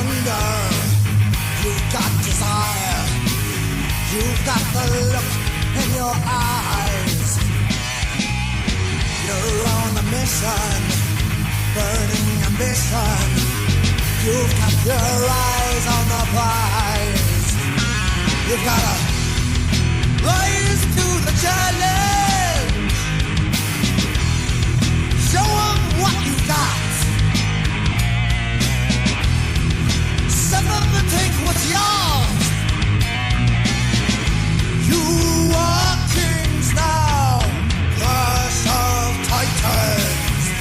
wonder, you've got desire, you've got the look in your eyes. You're on a mission, burning ambition. You've got your eyes on the prize. You've gotta rise to the challenge. Show 'em what you've got. Step up and take what's yours. You are kings now, Clash of Titans.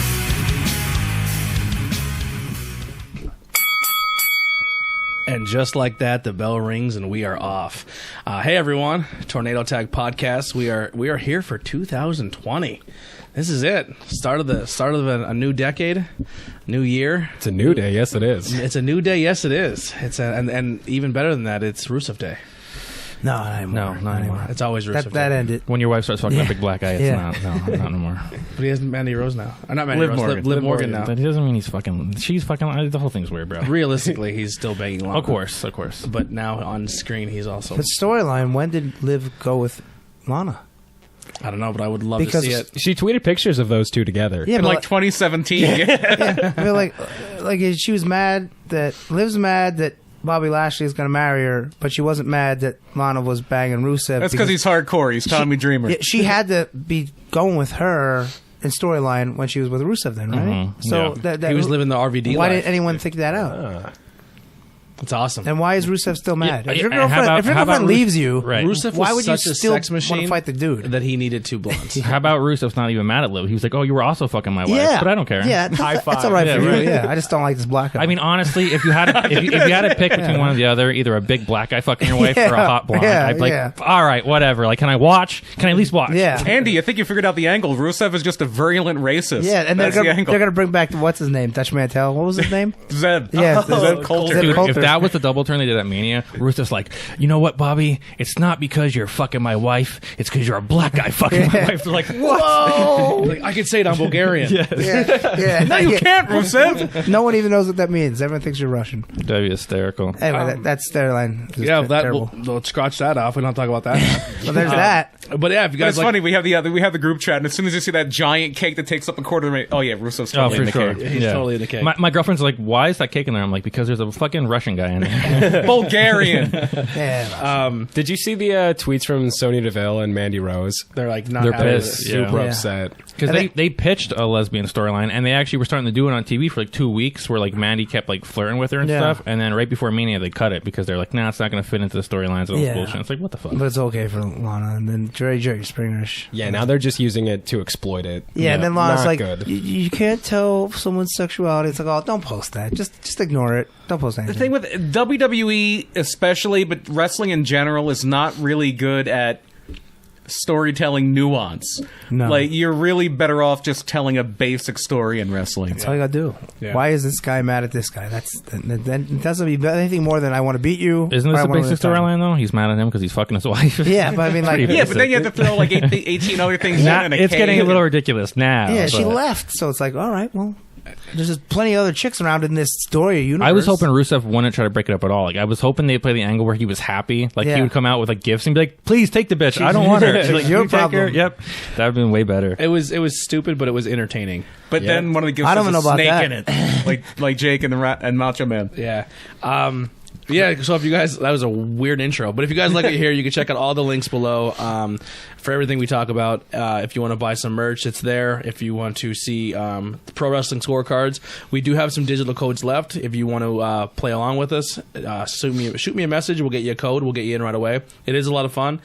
And just like that, the bell rings and we are off. Hey everyone, Tornado Tag Podcast. We are here for 2020. This is it. Start of a new decade, new year. It's a new day. Yes, it is. It's a new day. Yes, it is. And even better than that, it's Rusev Day. No, not anymore. No, not anymore. It's always Rusev Day. That ended. When your wife starts fucking a big black eye, it's not anymore. But he has Mandy Rose now. Or not Mandy Rose, Liv Morgan now. But it doesn't mean she's fucking, the whole thing's weird, bro. Realistically, he's still banging Lana. Of course. But now on screen, he's also... But storyline, when did Liv go with Lana? I don't know, but I would love to see it. She tweeted pictures of those two together. Yeah, in like 2017. Yeah, I mean, like she was mad that... Liv's mad that Bobby Lashley is going to marry her, but she wasn't mad that Lana was banging Rusev. That's because he's hardcore. He's Tommy Dreamer. Yeah, she had to be going with her in storyline when she was with Rusev then, right? Mm-hmm. So yeah. He was living the RVD Why life. didn't anyone think that out? It's awesome. And why is Rusev still mad? Yeah, if your and girlfriend leaves you, right. Rusev why was would you such a still sex machine want to fight the dude? that he needed two blondes. How about Rusev's not even mad at Liv? He was like, "Oh, you were also fucking my wife," Yeah, but I don't care. Yeah, high five. That's all right yeah, for right. you. Yeah, I just don't like this black guy. I mean, honestly, if you had if you had to pick between one or the other, either a big black guy fucking your wife or a hot blonde, I'd be like, all right, whatever. Like, can I watch? Can I at least watch? Yeah. Andy, I think you figured out the angle. Rusev is just a virulent racist. Yeah, and that's the angle. they're gonna bring back what's his name, Dutch Mantel. What was his name? Zed. Yeah, Zed Coulter. Zed Dude, Coulter. if that was the double turn they did at Mania, Rusev's like, you know what, Bobby? It's not because you're fucking my wife. It's because you're a black guy fucking my wife. They're like, whoa! Like, I could say it on Bulgarian. yeah. No, you can't, Rusev. No one even knows what that means. Everyone thinks you're Russian. That'd be hysterical. Anyway, that's storyline. Yeah, terrible. we'll scratch that off. We don't talk about that. Well, there's that. But yeah, if you guys It's like, funny. We have the group chat, and as soon as you see that giant cake that takes up a quarter of it, oh yeah, Rusev's totally in the cake. he's totally in the cake. My girlfriend's like, why is that cake in there? I'm like, because there's a fucking Russian guy in there. Bulgarian. Yeah. Uh, Did you see the tweets from Sonya Deville and Mandy Rose? they're like not They're happy with pissed. it. Super Yeah. upset. Because they pitched a lesbian storyline, and they actually were starting to do it on TV for like 2 weeks, where like Mandy kept like flirting with her and Yeah. stuff, and then right before Mania they cut it because they're like, nah, it's not going to fit into the storylines of this Yeah. bullshit. It's like, what the fuck? But it's okay for Lana. And then Jerry Springerish. Yeah, now they're just using it to exploit it. Yeah, and then Lana's Not like, good. you can't tell someone's sexuality. It's like, oh, don't post that. Just ignore it. Don't post anything. The thing with WWE especially, but wrestling in general, is not really good at storytelling nuance. No. Like, you're really better off just telling a basic story in wrestling. That's all you gotta do. Yeah. Why is this guy mad at this guy? That doesn't be anything more than I want to beat you. Isn't or this I a wanna basic win the title. storyline though? He's mad at him because he's fucking his wife. Yeah, but I mean, like, Pretty Yeah, but then you have to throw like 18 other things Now, in a it's cake. getting a little ridiculous now. yeah, she but- left, so it's like, all right, well, there's just plenty of other chicks around in this story universe. I was hoping Rusev wouldn't try to break it up at all. Like, I was hoping they'd play the angle where he was happy. Like, Yeah. he would come out with like gifts and be like, "Please take the bitch. I don't want her." She's like, Your "You take her." problem. Yep, that would have been way better. It was stupid, but it was entertaining. But then one of the gifts I don't has know a about snake that. in it, like Jake and Macho Man. Yeah. Yeah, so if you guys, that was a weird intro, but if you guys like it here, you can check out all the links below for everything we talk about. If you want to buy some merch, it's there. If you want to see the pro wrestling scorecards, we do have some digital codes left. If you want to play along with us, shoot me a message. We'll get you a code. We'll get you in right away. It is a lot of fun.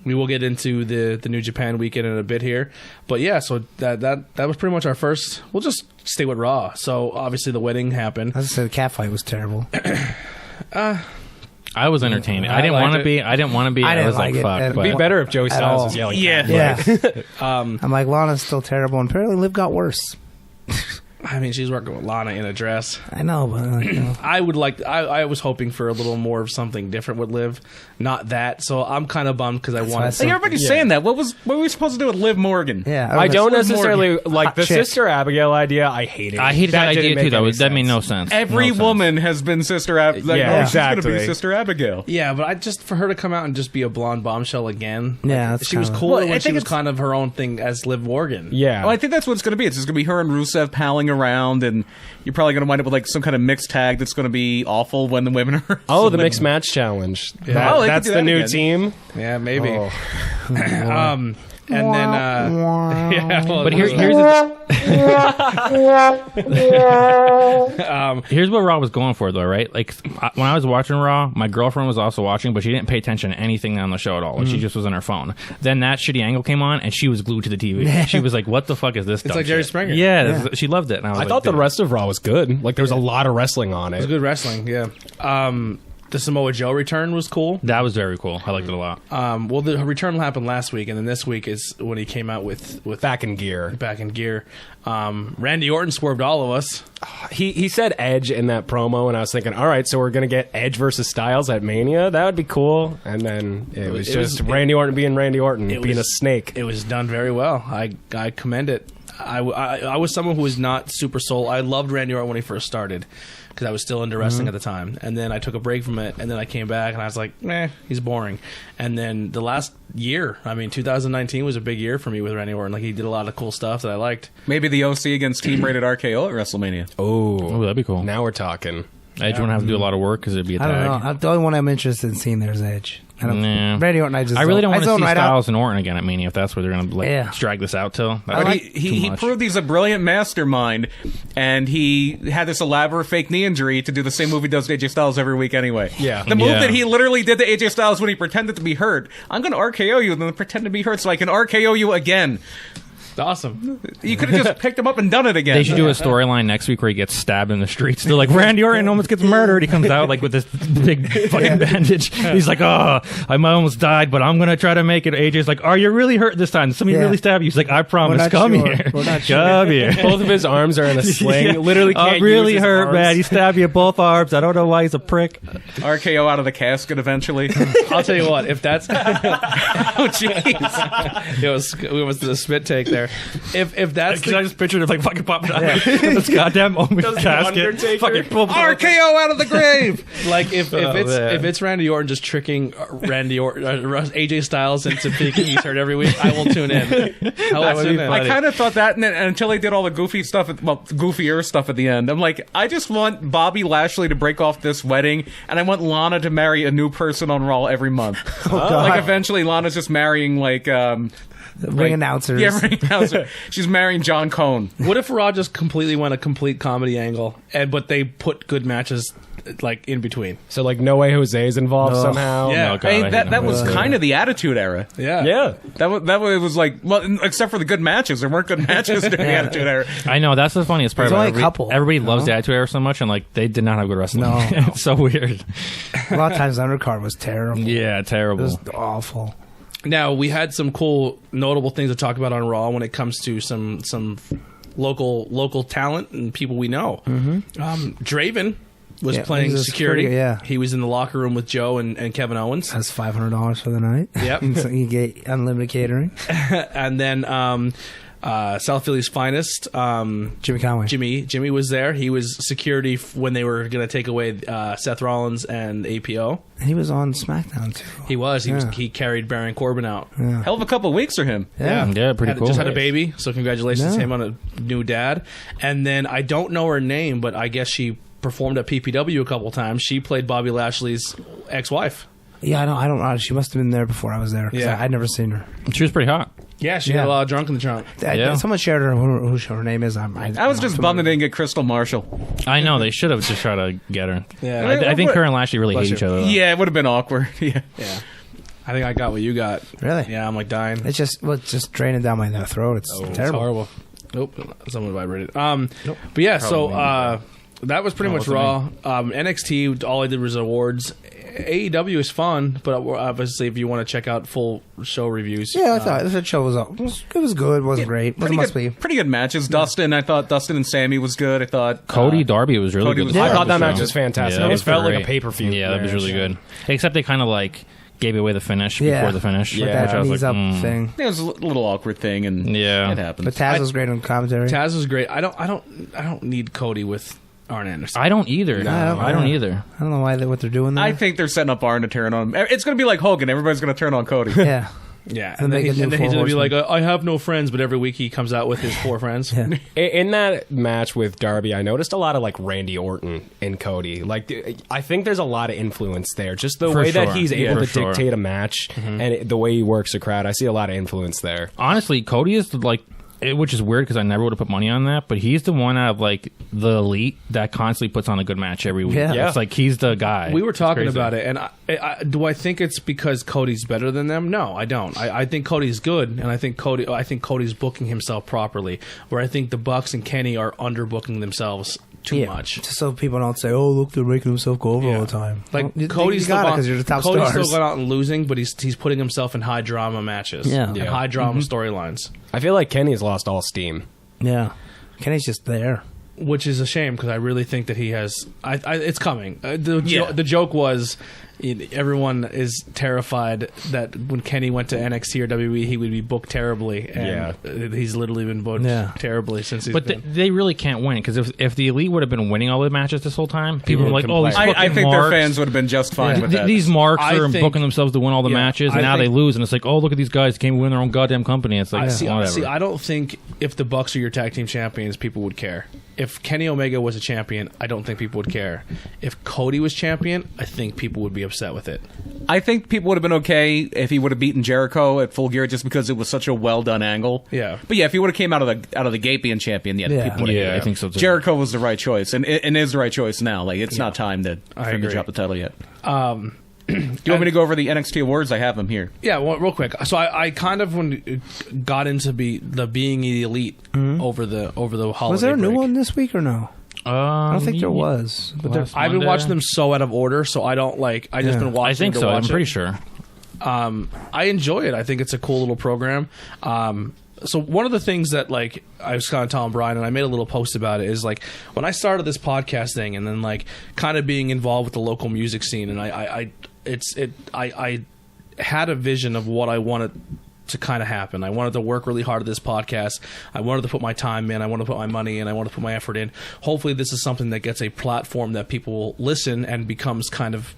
We will get into the New Japan weekend in a bit here, but yeah. So that was pretty much our first. We'll just stay with Raw. So obviously the wedding happened. As I said, the cat fight was terrible. I was entertained. I didn't liked want to it. be. I didn't want to be. I I didn't was like, like it fuck. at But It'd be better if Joey At Styles all. was yelling. Yeah. Yeah. I'm like, Lana's still terrible, and apparently Liv got worse. I mean, she's working with Lana in a dress. I know, but I would like. I was hoping for a little more of something different with Liv, not that. So I'm kind of bummed because I what I wanted. said. Like, everybody's saying that. What were we supposed to do with Liv Morgan? yeah, I don't was- necessarily like the chick. Sister Abigail idea. I hate it. I hated that didn't idea make too. Though any that made sense. no sense. Every No sense. woman has been Sister Abigail. Like, Yeah, oh, she's going to exactly. be Sister Abigail. Yeah, but I just for her to come out and just be a blonde bombshell again. Yeah, that's she was kinda- cooler Well, I when she think was it's- kind of her own thing as Liv Morgan. Yeah. Well, I think that's what it's going to be. It's just going to be her and Rusev palling around, and you're probably going to wind up with like some kind of mixed tag that's going to be awful when the women are. oh, the mixed match challenge. Yeah. That- Oh, they could that's do the that new again. team. Yeah, maybe. Oh. And then, yeah, well, But here's here's what Raw was going for, though, right? Like when I was watching Raw, my girlfriend was also watching, but she didn't pay attention to anything on the show at all. Like, she just was on her phone. Then that shitty angle came on, and she was glued to the TV. She was like, "What the fuck is this?" It's like Jerry Springer. Yeah, she loved it. And I was I like, thought the dude. rest of Raw was good. Like there was a lot of wrestling on It was it. good wrestling. Yeah. The Samoa Joe return was cool. That was very cool. I liked it a lot. Well, the return happened last week, and then this week is when he came out with Back in gear. back in gear. Randy Orton swerved all of us. He said Edge in that promo, and I was thinking, all right, so we're gonna get Edge versus Styles at Mania. That would be cool. And then it was just Randy Orton being Randy Orton, being a snake. It was done very well. I commend it. I was someone who was not super sold. I loved Randy Orton when he first started because I was still into wrestling at the time. And then I took a break from it, and then I came back, and I was like, he's boring. And then the last year, 2019 was a big year for me with Randy Orton. Like, he did a lot of cool stuff that I liked. Maybe the OC against Team Rated RKO at WrestleMania. Oh, that'd be cool. Now we're talking. Edge wouldn't have to do a lot of work because it'd be a I tag. don't know. The only one I'm interested in seeing there is Edge. I don't. Nah. Randy Orton, I really don't want to see zone right out. Styles and Orton again at Mania if that's where they're going to drag this out till. That's But too he much. proved he's a brilliant mastermind, and he had this elaborate fake knee injury to do the same move he does to AJ Styles every week anyway. Yeah. The move Yeah. that he literally did to AJ Styles when he pretended to be hurt. I'm going to RKO you and then pretend to be hurt so I can RKO you again. Awesome. You could have just picked him up and done it again. They should do a storyline next week where he gets stabbed in the streets. They're like, Randy Orton almost gets murdered. He comes out like with this big fucking bandage. He's like, oh, I almost died, but I'm going to try to make it. AJ's like, are you really hurt this time? Did somebody Yeah. really stab you? He's like, I promise. not Come sure. here. We're not sure. Come here. Both of his arms are in a sling. Literally can't I'm really use his hurt, arms. man. He stabbed you in both arms. I don't know why he's a prick. RKO out of the casket eventually. I'll tell you what, if that's Oh, jeez. it was the spit take there. If that's Because I just pictured it like fucking popping out of this goddamn casket. Undertaker. Fucking boom. RKO out of the grave. like if man. it's Randy Orton just tricking Randy Orton AJ Styles into thinking he's hurt every week, I will tune in. I will tune in. I kind of thought that, and then, until they did all the goofy stuff, goofier stuff at the end. I'm like, I just want Bobby Lashley to break off this wedding, and I want Lana to marry a new person on Raw every month. Like, eventually, Lana's just marrying, like, Ring announcers. yeah, ring announcer. She's marrying John Cone. What if Raw just completely went a complete comedy angle, but they put good matches like in between? So like No Way Jose is involved Ugh. somehow. Yeah. Oh, God, I mean, hate that him. was kind of the Attitude Era. Yeah, Yeah. That was, it was like, well, except for the good matches. There weren't good matches during the Attitude Era. I know, that's the funniest part. There's about only a couple, Everybody you loves know? the Attitude Era so much, and like they did not have good wrestling. No. It's so weird. A lot of times the undercard was terrible. Yeah, It terrible. was awful. Now we had some cool, notable things to talk about on Raw when it comes to some local talent and people we know. Draven was Yeah, playing he's a security. security, yeah. He was in the locker room with Joe and Kevin Owens. That's $500 for the night. Yep. So you get unlimited catering. And then South Philly's finest, Jimmy Conway. Jimmy was there. He was security when they were going to take away Seth Rollins and APO. He was on SmackDown too. He he carried Baron Corbin out. Hell of a couple of weeks for him. Yeah, pretty cool. Just had a baby, so congratulations to Yeah. him on a new dad. And then I don't know her name, but I guess she performed at PPW a couple times. She played Bobby Lashley's ex-wife. Yeah, I don't know. She must have been there before I was there. Yeah. I'd never seen her. She was pretty hot. Yeah, she Yeah. got a lot of drunk in the trunk. Yeah. Someone shared who her name is. I was just bummed they didn't get Crystal Marshall. I know, they should have just tried to get her. Yeah. I think her and Lashley really hate each other. though. Yeah, it would have been awkward. Yeah. Yeah. I think I got what you got. Really? Yeah, I'm like dying. It's just draining down my throat. It's It's terrible. horrible. Nope, someone vibrated. But yeah, so that was pretty much Raw. NXT, all I did was awards, AEW is fun, but obviously, if you want to check out full show reviews, Yeah, I thought the show was good. Wasn't great. Wasn't must be. Pretty good matches. I thought Dustin and Sammy was good. I thought Cody Darby was really Cody good. was- this I part I of thought the that match show. was fantastic. Yeah, it was felt like great. a pay-per-view. Yeah, that was match. really good. Except they kind of like gave away the finish Yeah. before the finish. Yeah. which That I was knees like, up thing. it was a little awkward thing, and Yeah. it happens. But Taz was great on commentary. Taz was great. I don't need Cody with Arn Anderson. I don't either. No, I don't either. I don't know what they're doing there. I think they're setting up Arn to turn on him. It's going to be like Hogan. Everybody's going to turn on Cody. yeah. Yeah, And and then, make a new and then he's Four gonna be like, Horsemen. I have no friends, but every week he comes out with his 4 friends. Yeah. In that match with Darby, I noticed a lot of like Randy Orton and Cody. Like, I think there's a lot of influence there. Just the For way that sure. he's Yeah, able for to sure. dictate a match and the way he works a crowd. I see a lot of influence there. Honestly, Cody is like, which is weird because I never would have put money on that, but he's the one out of like the elite that constantly puts on a good match every week. Yeah. It's like he's the guy. We were It's talking crazy. about it, and do I think it's because Cody's better than them? No, I don't. I think Cody's good, and I think Cody's booking himself properly. Where I think the Bucks and Kenny are underbooking themselves too much. Just so people don't say, "Oh, look, they're making himself go over all the time." Like Well, you Cody's got it still because you're the top Cody's stars. still going out and losing, but he's putting himself in high drama matches, Yeah. and Yeah. high drama storylines, I feel like Kenny's lost all steam. Yeah, Kenny's just there. which is a shame because I really think that he has. It's coming. Yeah. The joke was. Everyone is terrified that when Kenny went to NXT or WWE, he would be booked terribly, and he's literally been booked terribly since he's But been. they really can't win because if the elite would have been winning all the matches this whole time, people were like, "Oh, these fucking I think marks. their fans would have been just fine with that. These marks I are think- booking themselves to win all the Yeah, matches, and I now they think- lose, and it's like, oh, look at these guys can't win their own goddamn company. It's like, whatever. I don't think if the Bucks are your tag team champions, people would care. If Kenny Omega was a champion, I don't think people would care. If Cody was champion, I think people would be upset with it. I think people would have been okay if he would have beaten Jericho at Full Gear just because it was such a well done angle. Yeah. But yeah, if he would have came out of the gate being champion, people would have Yeah, I think so too. Jericho was the right choice, and is the right choice now. Like it's not time to I agree. drop the title yet. Do you want me to go over the NXT awards? I have them here. Yeah, well, real quick. So I kind of got into being the elite over the holiday. Was there a new break. one this week or no? I don't think there was. But there, I've been watching them so out of order, so I don't like. I just been watching. I think to so. I'm watch pretty it. sure. I enjoy it. I think it's a cool little program. So one of the things that like I was kind of telling Brian, and I made a little post about it, is like when I started this podcast thing, and then like kind of being involved with the local music scene, and I had a vision of what I wanted to kind of happen. I wanted to work really hard at this podcast. I wanted to put my time in. I wanted to put my money in. I wanted to put my effort in. Hopefully, this is something that gets a platform that people will listen and becomes kind of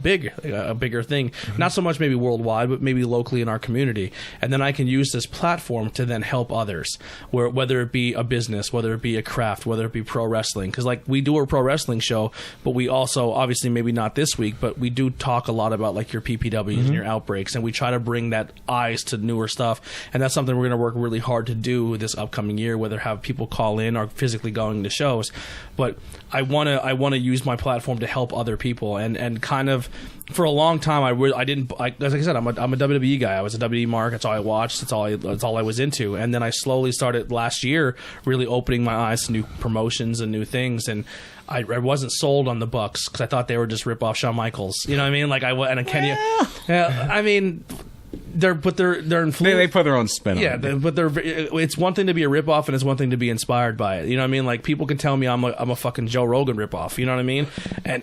big, a bigger thing. Not so much maybe worldwide, but maybe locally in our community. And then I can use this platform to then help others, whether it be a business, whether it be a craft, whether it be pro wrestling. Because like we do a pro wrestling show, but we also, obviously maybe not this week, but we do talk a lot about like your PPWs and your outbreaks, and we try to bring that eyes to newer stuff. And that's something we're going to work really hard to do this upcoming year, whether have people call in or physically going to shows. But I want to use my platform to help other people, and kind of for a long time I didn't like I said I'm a WWE guy. I was a WWE mark. That's all I watched. That's all I was into. And then I slowly started last year really opening my eyes to new promotions and new things. And I wasn't sold on the Bucks because I thought they were just rip off Shawn Michaels. You know what I mean? Like Kenya. Yeah, I mean. They're influenced. They put their own spin on it. But it's one thing to be a ripoff, and it's one thing to be inspired by it. You know what I mean? Like people can tell me I'm a fucking Joe Rogan ripoff. You know what I mean? And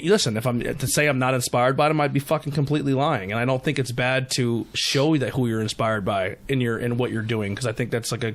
listen, if I'm to say I'm not inspired by them, I'd be fucking completely lying. And I don't think it's bad to show that who you're inspired by in what you're doing, because I think that's like a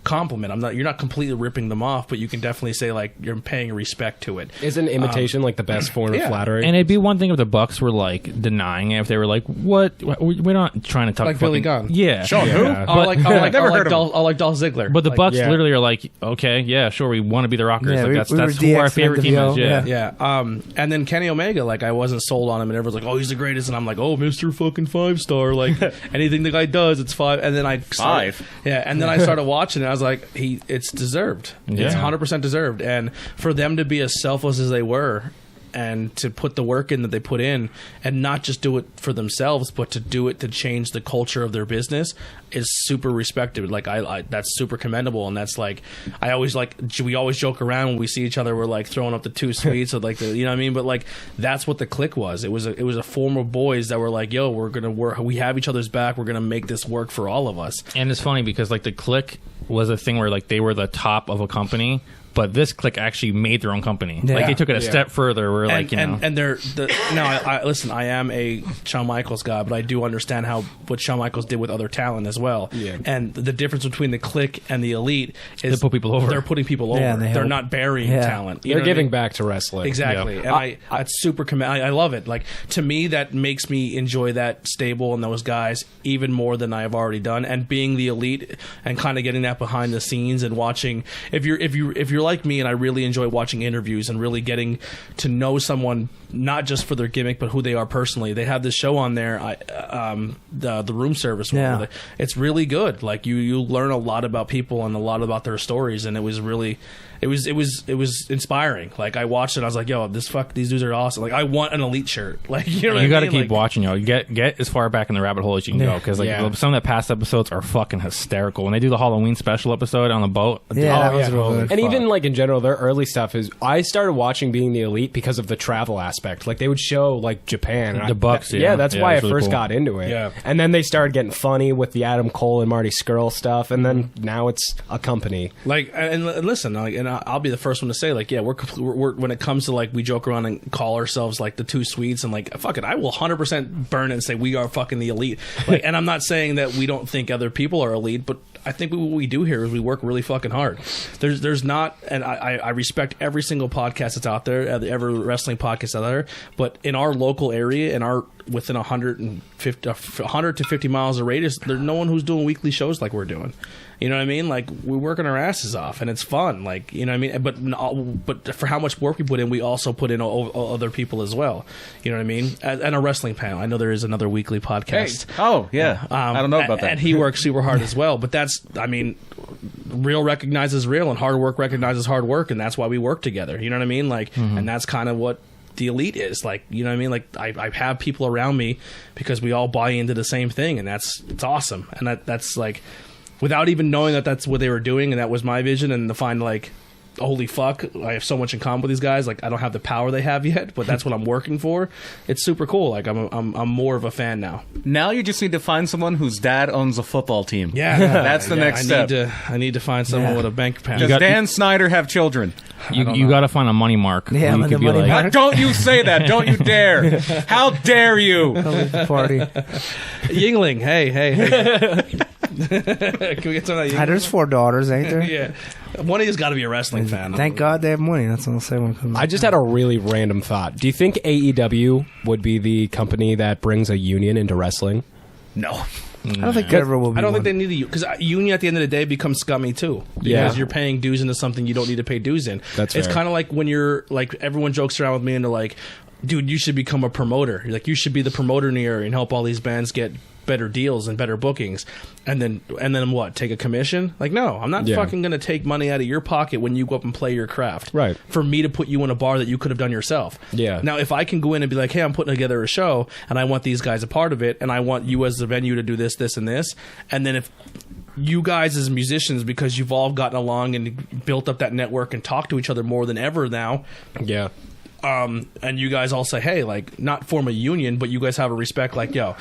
compliment. You're not completely ripping them off, but you can definitely say like you're paying respect to it. Isn't imitation like the best form of flattery? And it'd be one thing if the Bucks were like denying it, if they were like, "What? We're not trying to talk Like Billy Gunn. Yeah, Sean who? Yeah. I like Dolph Ziggler. But the Bucks yeah. literally are like, okay, yeah, sure, we want to be the Rockers. Yeah, like, we that's were who our DX favorite team NWO, is. Yeah. Yeah. And then Kenny Omega, like I wasn't sold on him, and everyone's like, "Oh, he's the greatest," and I'm like, "Oh, Mr. fucking 5-star." Like anything the guy does, it's 5. And then I started, 5. Yeah, and then I started watching it. I was like, it's deserved. It's Yeah. 100% deserved. And for them to be as selfless as they were, and to put the work in that they put in, and not just do it for themselves, but to do it to change the culture of their business is super respected. Like I that's super commendable, and that's like I always we always joke around when we see each other. We're like throwing up the two sweets or like the, you know what I mean. But like that's what the clique was. It was a form of boys that were like, yo, we're gonna work. We have each other's back. We're gonna make this work for all of us. And it's funny because like the clique was a thing where like they were the top of a company, but this clique actually made their own company. Yeah. Like they took it a step further. Where like and they're now. I listen. I am a Shawn Michaels guy, but I do understand what Shawn Michaels did with other talent as well. Yeah. And the difference between the clique and the elite is They put people over. They're putting people over. Yeah, and They're help. not burying talent. You They're know what I giving mean? back to wrestling. Exactly, Yeah. and that's super. I love it. Like to me, that makes me enjoy that stable and those guys even more than I have already done. And being the elite and kind of getting that behind the scenes and watching. If you're like me, and I really enjoy watching interviews and really getting to know someone, not just for their gimmick, but who they are personally. They have this show on there, the room service one. Yeah. It's really good. Like you learn a lot about people and a lot about their stories, and it was really. It was inspiring. Like I watched it, I was like, "Yo, these dudes are awesome." Like I want an elite shirt. Like you know, what you got to I mean? keep watching. You get as far back in the rabbit hole as you can go because like some of the past episodes are fucking hysterical. When they do the Halloween special episode on the boat, Yeah, that was real good. And even like in general, their early stuff is. I started watching Being the Elite because of the travel aspect. Like they would show like Japan, and The Bucks, yeah. that's Yeah, why I it's really first cool. got into it. Yeah. And then they started getting funny with the Adam Cole and Marty Scurll stuff, and then now it's a company. Like and listen, like, and I'll be the first one to say, like, yeah, we're when it comes to like we joke around and call ourselves like the two sweets, and like fuck it, I will 100% burn it and say we are fucking the elite. Like, and I'm not saying that we don't think other people are elite, but I think what we do here is we work really fucking hard. There's not, and I respect every single podcast that's out there, every wrestling podcast out there, but in our local area, in our within 100 to 50 miles of radius, there's no one who's doing weekly shows like we're doing. You know what I mean? Like we're working our asses off, and it's fun. Like you know what I mean? But for how much work we put in, we also put in other people as well. You know what I mean? And a wrestling panel. I know there is another weekly podcast. Oh yeah, I don't know about that. And he works super hard as well. But that's, I mean, real recognizes real, and hard work recognizes hard work, and that's why we work together. You know what I mean? Like, and that's kind of what the elite is. Like, you know what I mean? Like I have people around me because we all buy into the same thing, and it's awesome. And that's like, without even knowing that that's what they were doing, and that was my vision, and to find like, holy fuck, I have so much in common with these guys. Like I don't have the power they have yet, but that's what I'm working for. It's super cool. Like I'm more of a fan now. Now you just need to find someone whose dad owns a football team. Yeah, that's the next step. I need to find someone with a bank account. Does Dan Snyder have children? you got to find a money mark. Yeah, who you the could be money like, mark. Don't you say that. Don't you dare. How dare you? Party. Yingling, hey. Can we get some of that? There's 4 daughters, ain't there? Yeah, one of you's got to be a wrestling fan. Thank God they have money. That's what I'll say when it comes. I just had a really random thought. Do you think AEW would be the company that brings a union into wrestling? No. I don't think there ever will be. I don't think one. they need to, because union at the end of the day becomes scummy too. Because Yeah. you're paying dues into something you don't need to pay dues in. That's It's fair. kind of like when you're like, everyone jokes around with me and they're like, dude, you should become a promoter. You're like, you should be the promoter in the area and help all these bands get better deals and better bookings, and then what, take a commission? Like, no, I'm not fucking gonna take money out of your pocket when you go up and play your craft, Right, for me to put you in a bar that you could have done yourself. Yeah. Now if I can go in and be like, hey, I'm putting together a show and I want these guys a part of it, and I want you as the venue to do this and this, and then if you guys as musicians, because you've all gotten along and built up that network and talked to each other more than ever now, Yeah. and you guys all say, hey, like, not form a union, but you guys have a respect, like, yo,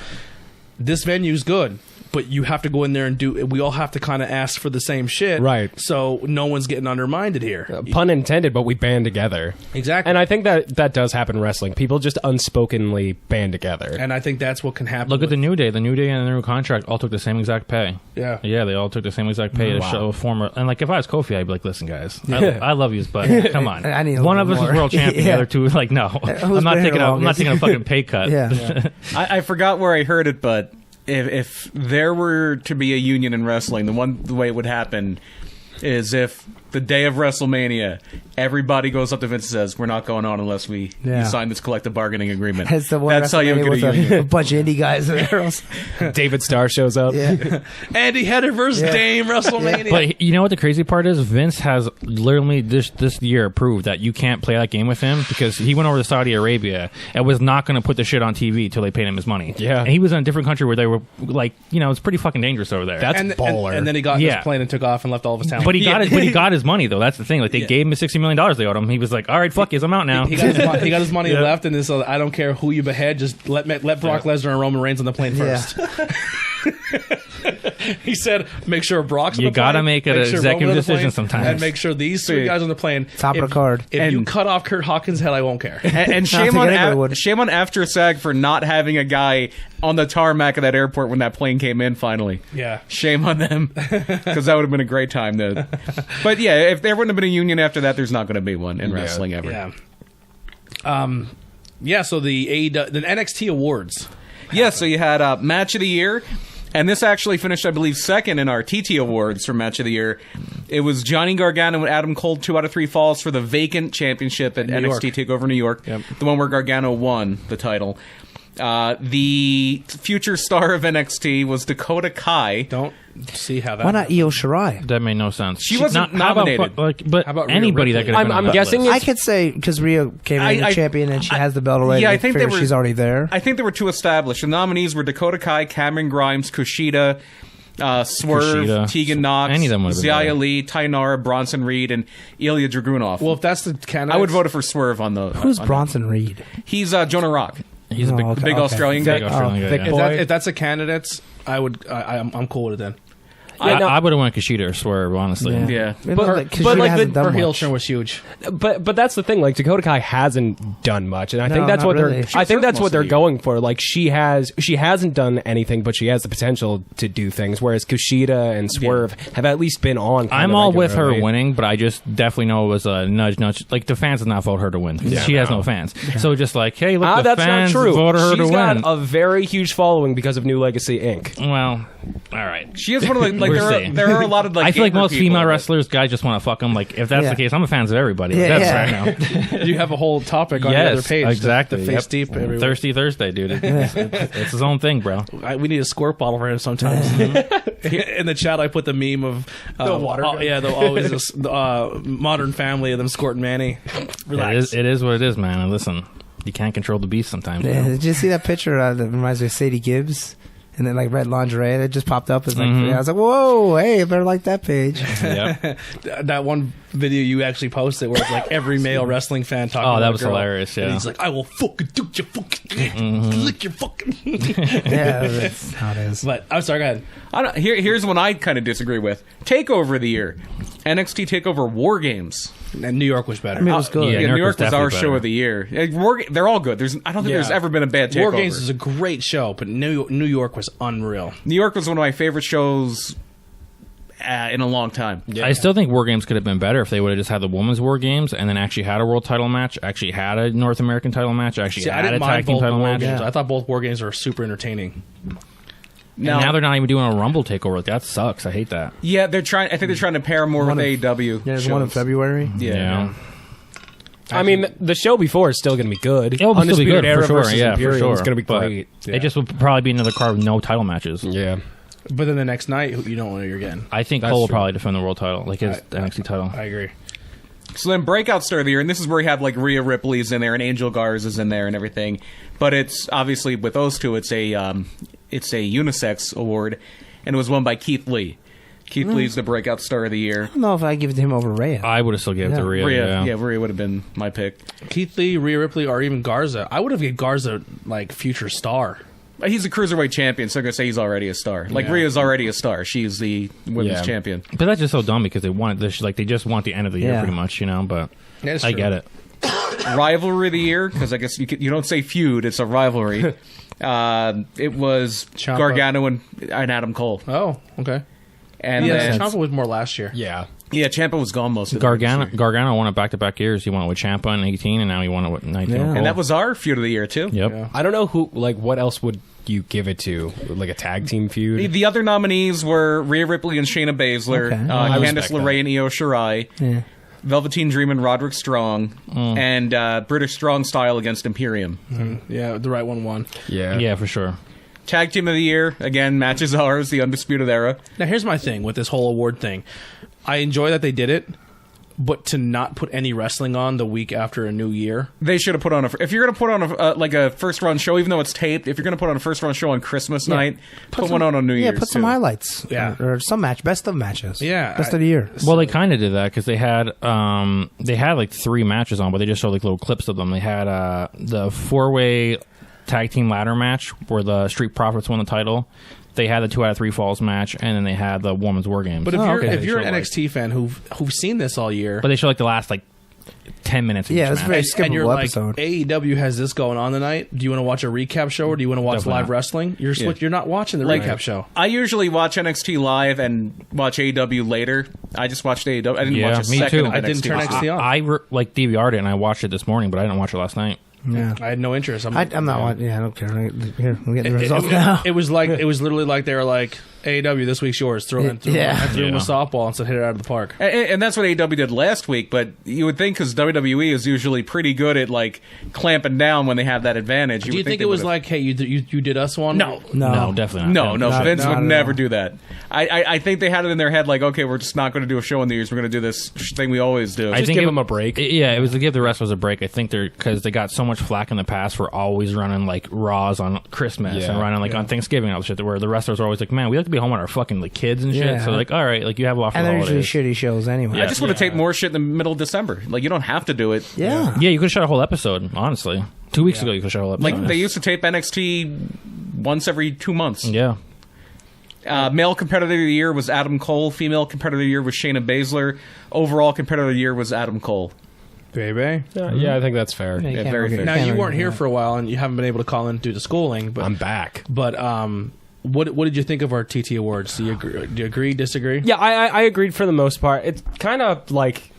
this venue's good, but you have to go in there and we all have to kind of ask for the same shit. Right. So no one's getting undermined here. Pun intended, but we band together. Exactly. And I think that does happen in wrestling. People just unspokenly band together. And I think that's what can happen. look at the New Day. The New Day and the new contract all took the same exact pay. Yeah. Yeah, they all took the same exact pay to Wow. show a former. And like, if I was Kofi, I'd be like, listen, guys, I love you, but come on. I need a one little of us more. is world champion. Yeah. The other two, like, no, I'm not been here taking I'm not longest? taking a fucking pay cut. Yeah. I forgot where I heard it, but if there were to be a union in wrestling, the way it would happen is if the day of WrestleMania, everybody goes up to Vince and says, "We're not going on unless you sign this collective bargaining agreement." That's the one. That's how you get a with union. a bunch of indie guys there. David Starr shows up. Yeah. Andy Header versus Dame WrestleMania. But you know what the crazy part is? Vince has literally this year proved that you can't play that game with him because he went over to Saudi Arabia and was not going to put the shit on TV till they paid him his money. Yeah. And he was in a different country where they were like, it's pretty fucking dangerous over there. That's baller. And then he got in his plane and took off and left all of his talent. But he got his money though. That's the thing. Like they gave him the $60 million they owed him. He was like, all right, fuck you, I'm out now. He got his money left, and this I don't care who you behead, just let Brock Lesnar and Roman Reigns on the plane first. He said, make sure Brock's on the plane. You gotta make an executive decision sometimes. And make sure these three guys on the plane. Top of the card. If you cut off Kurt Hawkins' head, I won't care. And shame on After Sag for not having a guy on the tarmac of that airport when that plane came in finally. Yeah. Shame on them. Because that would have been a great time. But yeah, if there wouldn't have been a union after that, there's not going to be one in wrestling ever. Yeah. So the NXT Awards. Yeah, so you had Match of the Year. And this actually finished, I believe, second in our TT Awards for Match of the Year. It was Johnny Gargano and Adam Cole, 2 out of 3 falls for the vacant championship at NXT TakeOver New York. Yep. The one where Gargano won the title. The future star of NXT was Dakota Kai. Don't see how that. Why not Io Shirai? That made no sense. She wasn't nominated. But How about anybody Rhea that could have been on I'm that guessing list. I could say because Rhea came in a champion and she has the belt already. Yeah, I think they were. she's already there. I think they were 2 established. The nominees were Dakota Kai, Cameron Grimes, Kushida, Swerve, Kushida. Tegan Knox, Any of them would've been Xia better. Li, Tainara, Bronson Reed, and Ilya Dragunov. Well, if that's the candidate, I would vote for Swerve on the. Who's on Bronson Reed? that. He's Jonah Rock. He's a big, okay. Big Australian guy. big Australian guy. thick Yeah. boy. If that's a candidate, I'm cool with it then. I would have went Kushida or Swerve, honestly. Yeah. But She like hasn't Her done heel much. turn was huge. But that's the thing. Like Dakota Kai hasn't done much, and I think that's not what really. they're. She I think served that's most what of they're the year. going for. Like she hasn't done anything, but she has the potential to do things. Whereas Kushida and Swerve have at least been on. I'm all with her regularly. winning, but I just definitely know it was a nudge. Like the fans did not vote her to win. She has no fans. So just like, hey, look, the That's fans not true. voted her She's to got win. a very huge following because of New Legacy Inc. Well, all right. She is one of the like. We'll see. There are a lot of like. I feel like gamer most people female that- wrestlers, guys just want to fuck them. Like, if that's Yeah. the case, I'm a fan of everybody. Like, Yeah, that's yeah. right now. You have a whole topic on the other Yes, page. exactly. The face Yep. deep. everywhere. Thirsty Thursday, dude. It's his own thing, bro. We need a squirt bottle for him sometimes. In the chat, I put the meme of The water gun. always this Modern Family of them squirting Manny. Relax. It is what it is, man. And listen, you can't control the beast sometimes. Yeah, bro. did you see that picture that reminds me of Sadie Gibbs? And then like red lingerie that just popped up. It's like I was like, whoa, hey, I better like that page. Yep. That one video you actually posted where it's like every male wrestling fan talking Oh, about that a was girl. hilarious, yeah. And he's like, I will fucking do your fucking lick your fucking. Yeah, that's how it is. But I'm sorry, go ahead. Here's one I kind of disagree with. Takeover of the year, NXT Takeover War Games. And New York was better. I mean, it was good. Yeah, Yeah, New York was our definitely show better. of the year. They're all good. I don't think there's ever been a bad Takeover. War Games is a great show, but New York was unreal. New York was one of my favorite shows in a long time. I still think War Games could have been better if they would have just had the women's War Games and then actually had a world title match, actually had a North American title match, actually See, I had a didn't tag mind team both title War match. Games. I thought both War Games were super entertaining. And now they're not even doing a Rumble takeover. Like, that sucks. I hate that. Yeah, I think they're trying to pair more with AEW. Yeah, there's one in shows. February. Yeah. I mean, the show before is still going to be good. It'll still be Undisputed good, Era for sure. versus Yeah, for Imperium sure. is going to be But great. It just would probably be another card with no title matches. Yeah. But then the next night, you don't know who you're getting. I think That's Cole will true. probably defend the world title, like his NXT title. I agree. So then breakout star of the year, and this is where you have like Rhea Ripley's in there and Angel Garza's in there and everything. But it's obviously with those two, it's a unisex award, and it was won by Keith Lee. Keith Lee's the breakout star of the year. I don't know if I give it to him over Rhea. I would have still given it to Rhea. Rhea would have been my pick. Keith Lee, Rhea Ripley, or even Garza. I would have given Garza like future star. He's a cruiserweight champion, so I'm gonna say he's already a star. Like Rhea's already a star. She's the women's champion. But that's just so dumb because they want this. Like they just want the end of the year, Yeah. pretty much, you know. But That's I true. get it. Rivalry of the year, because I guess you don't say feud; it's a rivalry. It was Ciampa. Gargano and Adam Cole, Oh, okay. and Yeah, then Ciampa was more last year. Yeah. Ciampa was gone most of the Gargano won it back-to-back years. He won it with Ciampa in 18, and now he won it with 19. Yeah. with Cole. and that was our feud of the year too. Yep. Yeah. I don't know what else would you give it to? Like a tag team feud? The other nominees were Rhea Ripley and Shayna Baszler, Okay. I Candice respect LeRae and Io Shirai, Yeah. Velveteen Dream and Roderick Strong, and British Strong Style against Imperium. Yeah, the right one won. Yeah. Yeah, for sure. Tag Team of the Year, again, matches ours, the Undisputed Era. Now, here's my thing with this whole award thing. I enjoy that they did it, but to not put any wrestling on the week after a new year. They should have put on if you're going to put on a first run show, even though it's taped, if you're going to put on a first run show on Christmas night, put one on New Year's. Yeah, put some too. highlights. Yeah. Or some best of matches. Yeah, Best of the year. Well, they kind of did that because they had like 3 matches on, but they just showed like little clips of them. They had the 4-way tag team ladder match where the Street Profits won the title. They had the 2 out of 3 falls match, and then they had the Women's War Games. But if They you're an showed, NXT fan who've seen this all year, but they showed like the last like 10 minutes. Of Yeah, each it's match. very and you're skippable like, episode. AEW has this going on tonight. Do you want to watch a recap show or do you want to watch Definitely live not. wrestling? You're not watching the recap show. I usually watch NXT live and watch AEW later. I just watched AEW. I didn't Yeah, watch a me second too. of I didn't turn NXT. NXT on. I like DVR'd it and I watched it this morning, but I didn't watch it last night. Yeah. I had no interest. I'm not watching. Yeah, I don't care. Here, I'm getting the results now. It was literally like they were like, AEW, this week's yours. Threw him Yeah. a softball and said, hit it out of the park. And that's what AEW did last week, but you would think because WWE is usually pretty good at like clamping down when they have that advantage. Do you think it was like, hey, you did us one? No. No, definitely not. No, Not- Vince not would at never all. do that. I think they had it in their head like, okay, we're just not going to do a show in the years. We're going to do this thing we always do. I Just think give it- them a break. Yeah, it was to give the wrestlers a break. I think because they got so much flack in the past for always running like Raws on Christmas Yeah. and running like on Thanksgiving and all the shit. Where the wrestlers are always like, man, we like to be home with our fucking like kids and shit. Yeah. So like, all right, like you have off for And the they're usually holidays. shitty shows anyway. I just would have taped more shit in the middle of December. Like, you don't have to do it. Yeah. Yeah, you could have shot a whole episode. Honestly, 2 weeks ago you could have shot a whole episode. Like, they used to tape NXT once every 2 months. yeah. Male competitor of the year was Adam Cole. Female competitor of the year was Shayna Baszler. Overall competitor of the year was Adam Cole. Baby. Yeah, I think that's fair. You can't very really- fair. Now, can't you really weren't do here that. for a while and you haven't been able to call in due to schooling, but I'm back. what did you think of our TT awards? Do you agree, disagree? Yeah, I agreed for the most part. It's kind of like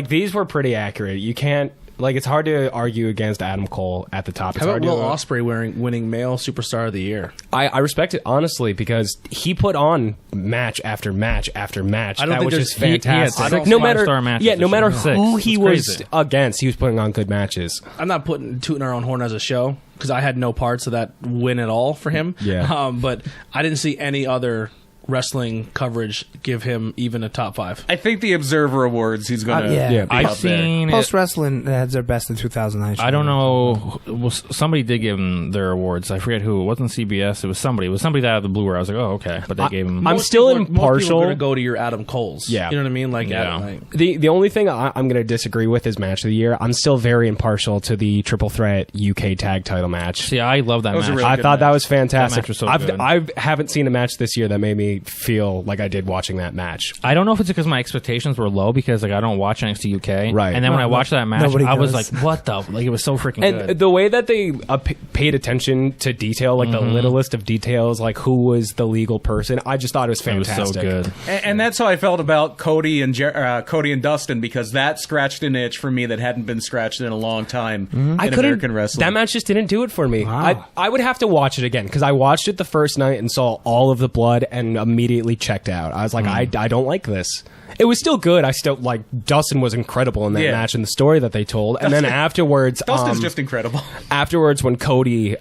these were pretty accurate. You can't it's hard to argue against Adam Cole at the top. It's How about hard Will to, Ospreay winning male superstar of the year? I respect it honestly because he put on match after match after match. I don't that think was there's- just fantastic. he had 6 no matter five-star matches yeah, no this matter year. 6. who he It's was crazy. against, he was putting on good matches. I'm not tooting our own horn as a show because I had no parts of that win at all for him. Yeah. But I didn't see any other wrestling coverage give him even a top 5. I think the Observer Awards, he's going to Yeah. Yeah. be I've up there. seen it. Post Wrestling had their best in 2009. I don't know. Well, somebody did give them their awards. I forget who. It wasn't CBS. It was somebody. It was somebody that out of the blue where I was like, oh, okay. But they gave them. I'm still Most people impartial. are going to go to your Adam Cole's. Yeah. You know what I mean? Like, Yeah. Adam, The only thing I'm going to disagree with is match of the year. I'm still very impartial to the Triple Threat UK Tag Title match. See, I love that was a match. really I good thought that match. was fantastic. That match was so I good. haven't seen a match this year that made me feel like I did watching that match. I don't know if it's because my expectations were low because like I don't watch NXT UK. Right. And then when I watched that match, nobody I was does. like, what the? Like it was so freaking And good. the way that they paid attention to detail, like the littlest of details, like who was the legal person, I just thought it was It was fantastic. so good. And that's how I felt about Cody and Dustin because that scratched an itch for me that hadn't been scratched in a long time in American wrestling. That match just didn't do it for me. Wow. I would have to watch it again because I watched it the first night and saw all of the blood and immediately checked out. I was like, I don't like this. It was still good. I still like Dustin was incredible in that Yeah. match and the story that they told. And then afterwards, Dustin's just incredible. afterwards when Cody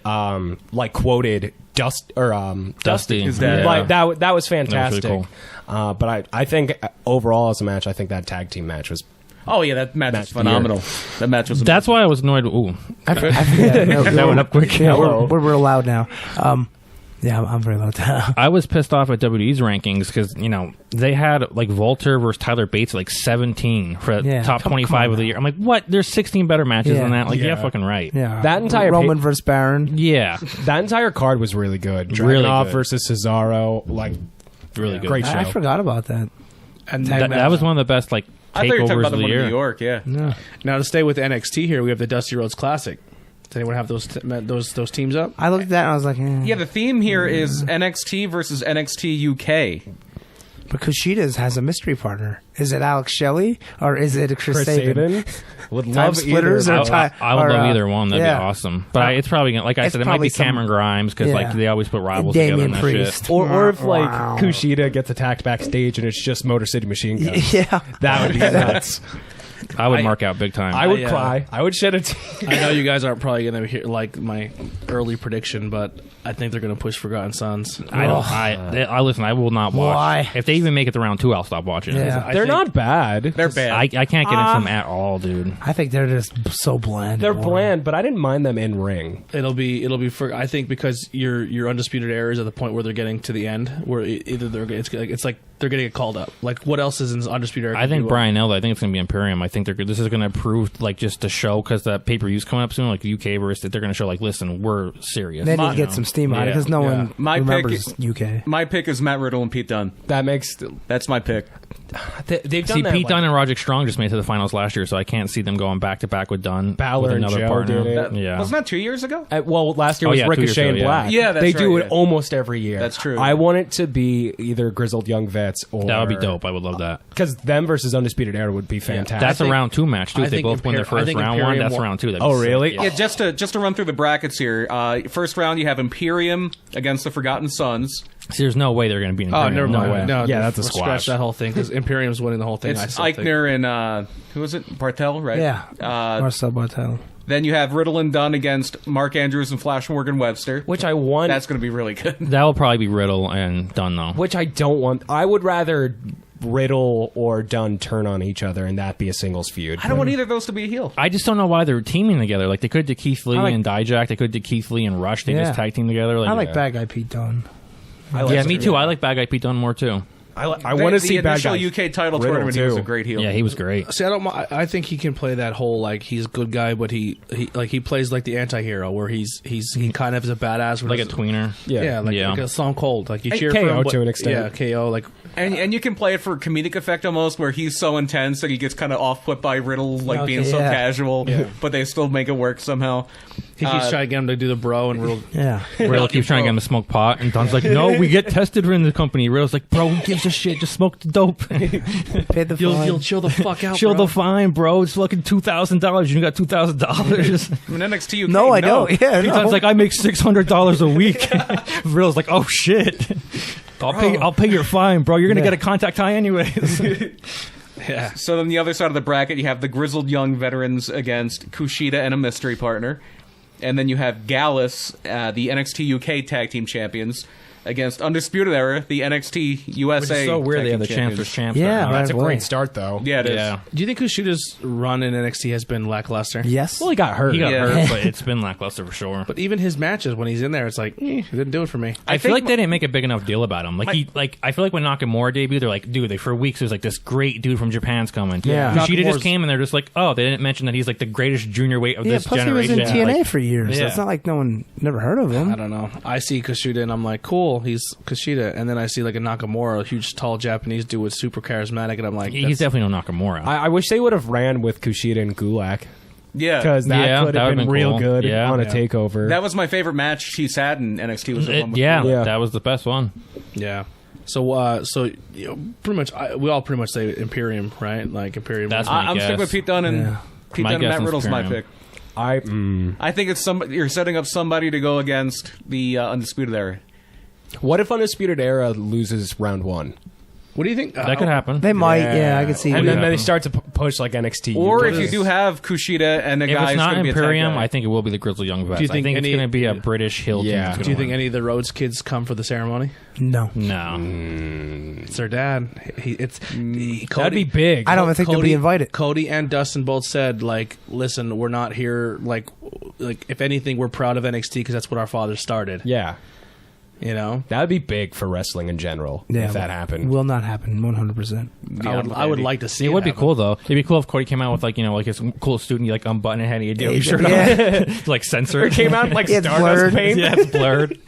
quoted Dusty. His dad. like that was fantastic. cool. But I think overall as a match, I think that tag team match was Oh, yeah, that match was phenomenal. That match was That's why I was annoyed. Ooh, I forget. that went up quick. Yeah, we're real loud now. Yeah, I'm very loud now. I was pissed off at WWE's rankings because they had like Volter versus Tyler Bates at like 17 for Yeah, top come 25 on of the year. I'm like, what? There's 16 better matches Yeah. than that. Like, yeah, Yeah. fucking right. Yeah, That entire Roman versus Baron. Yeah, that entire card was really good. Really Dragunov good. versus Cesaro, like really good. great show. I forgot about that. And That was one of the best like I thought you were talking takeovers about of the the one in New year. York, yeah. No. Now to stay with NXT here, we have the Dusty Rhodes Classic. Does anyone have those teams up? I looked at that and I was like, Yeah, the theme here is NXT versus NXT UK. But Kushida has a mystery partner. Is it Alex Shelley or is it Chris Sabin? Would Time love splitters either. or time? I would love either one. That'd yeah. be awesome. But it's probably gonna, like I It's said, it might probably be Cameron Grimes because like yeah. they always put rivals together Damian and that Priest. shit. Or if like Wow. Kushida gets attacked backstage and it's just Motor City Machine Gun. Yeah. That would be nuts. I would mark out big time. I would I, cry. I would shed a tear. I know you guys aren't probably going to hear like my early prediction, but I think they're going to push Forgotten Sons. I don't. I listen. I will not watch. Why? If they even make it to round 2, I'll stop watching. Yeah. I They're think not bad. They're bad. I can't get into them at all, dude. I think they're just so bland. They're and boring. bland, but I didn't mind them in ring. It'll be for I think because your Undisputed Era is at the point where they're getting to the end where either it's like they're going to get called up. Like what else is in Undisputed Era? I think Brian Elda. I think it's gonna be Imperium. I think this is gonna prove like just to show because the pay per view's coming up soon, like UK versus. They're gonna show like, listen, we're serious. They need to You get know? some steam on it Yeah. because no one My remembers UK. My pick is Matt Riddle and Pete Dunne. That makes That's my pick. they've done See, that, Pete like, Dunne and Roderick Strong just made it to the finals last year, so I can't see them going back to back with Dunne. Balor with and another Joe partner. did it. Yeah, Wasn't that 2 years ago? Well, last year Oh, was yeah, 2 years Ricochet ago, and yeah. Black. Yeah, that's they do right, it yeah. almost every year. That's true, I yeah. want it to be either Grizzled Young Vets or that would be dope. I would love that. because them versus Undisputed Era would be fantastic. That's a round 2 match too. I If they think both win their I first think round Imperium one, that's will- round 2. That'd be Oh, sick. really? Yeah, just to run through the brackets here. First round, you have Imperium against the Forgotten Sons. See, there's no way they're going to beat Oh, Imperium. never no mind. way. No, Yeah, that's a scratch squash. that whole thing because Imperium's winning the whole thing. I It's still think. Eichner and who is it? Bartel, right? Yeah. Uh, Marcel Bartel. then you have Riddle and Dunn against Mark Andrews and Flash Morgan Webster. which I want. That's going to be really good. That will probably be Riddle and Dunn though. which I don't want. I would rather Riddle or Dunn turn on each other and that be a singles feud. I don't want either of those to be a heel. I just don't know why they're teaming together. Like they could do Keith Lee I like- and Dijak. They could do Keith Lee and Rush. They Yeah. just tag team together. I like yeah. Bad Guy Pete Dunne. Yeah, me too. I like Bad Guy Pete Dunne more too. I want to see the Bad initial Guy UK title Riddle, tournament. He was too. a great heel. Yeah, he was great. See, I don't. I think he can play that whole like he's a good guy, but he plays like the anti-hero where he kind of is a badass, Like a tweener. Yeah, like a Stone Cold. Like you cheer for KO him, to an but- extent. Yeah, KO. Like And you can play it for comedic effect almost, where he's so intense that he gets kind of off put by Riddle, like Okay, being so yeah. casual, but they still make it work somehow. he keeps trying to get him to do the bro and Riddle. Yeah. Riddle keeps trying to get him to smoke pot, and Dunn's like, "No, we get tested in the company." Riddle's like, "Bro, who gives a shit? Just smoke the dope. Pay the fine. You'll chill the fuck out. Chill bro. the fine, bro. It's fucking $2,000. You got $2,000." I mean, NXT UK. No, I don't. Yeah, no. Dunn's like, "I make $600 a week." Riddle's like, "Oh shit." I'll pay your fine, bro. You're gonna Yeah. get a contact high anyways. Yeah. So then the other side of the bracket, you have the Grizzled Young Veterans against Kushida and a mystery partner. And then you have Gallus, the NXT UK Tag Team Champions, against Undisputed Era, the NXT USA Which is so weird. Tag They have Team the champs versus champs. Yeah, right? That's a Right away. great start, though. Yeah, it is. Yeah. Do you think Kushida's run in NXT has been lackluster? Yes. Well, he got hurt. He got Yeah. hurt, but it's been lackluster for sure. But even his matches when he's in there, it's like it didn't do it for me. I feel think like they didn't make a big enough deal about him. Like I feel like when Nakamura debuted, they're like, dude, for weeks there's like this great dude from Japan's coming. Yeah. Kushida just Nakamura's- came and they're just like, oh, they didn't mention that he's like the greatest junior weight of Yeah, this plus generation. he was in TNA Like, for years. So yeah. it's not like no one never heard of him. I don't know. I see Kushida and I'm like, cool, he's Kushida. And then I see like a Nakamura, a huge, tall Japanese dude with super charismatic, and I'm like, he's definitely no Nakamura. I wish they would have ran with Kushida and Gulak Yeah. because that Yeah, could that have would've been been real cool. good Yeah. on a Yeah. takeover. That was my favorite match he's had in NXT. Was the one with yeah, Yeah. that was the best one. yeah. So, you know, pretty much, we all pretty much say Imperium, right? Like Imperium. That's wins. my I'm sticking guess. with Pete Dunne and Yeah. Pete My Dunne and guess Matt is Riddle's my Imperium. pick. I think it's you're setting up somebody to go against the Undisputed Era. What if Undisputed Era loses round one? What do you think? That could happen. They might. Yeah, I could see. And it. then happen. they start to push like NXT. Or UK. if you do have Kushida and a If guy it's who's not going to be a tag Imperium, guy. I think it will be the Grizzly Young Vets. Do you think I think it's any- going to be a British hill team. Yeah. that's gonna Do you think win. any of the Rhodes kids come for the ceremony? No. No. It's their dad. Cody, That'd be big. I don't even think they'll be invited. Cody and Dustin both said, like, listen, we're not here. Like if anything, we're proud of NXT because that's what our father started. Yeah, You know, that would be big for wrestling in general Yeah, if that happened. Will not happen. 100%. I would like to see. It would be happen. cool though. It'd be cool if Cody came out with like like his cool student, like unbuttoned head, and he'd do his shirt Yeah. on, like censor. It came out like It's Stardust blurred. paint. Yeah, it's blurred.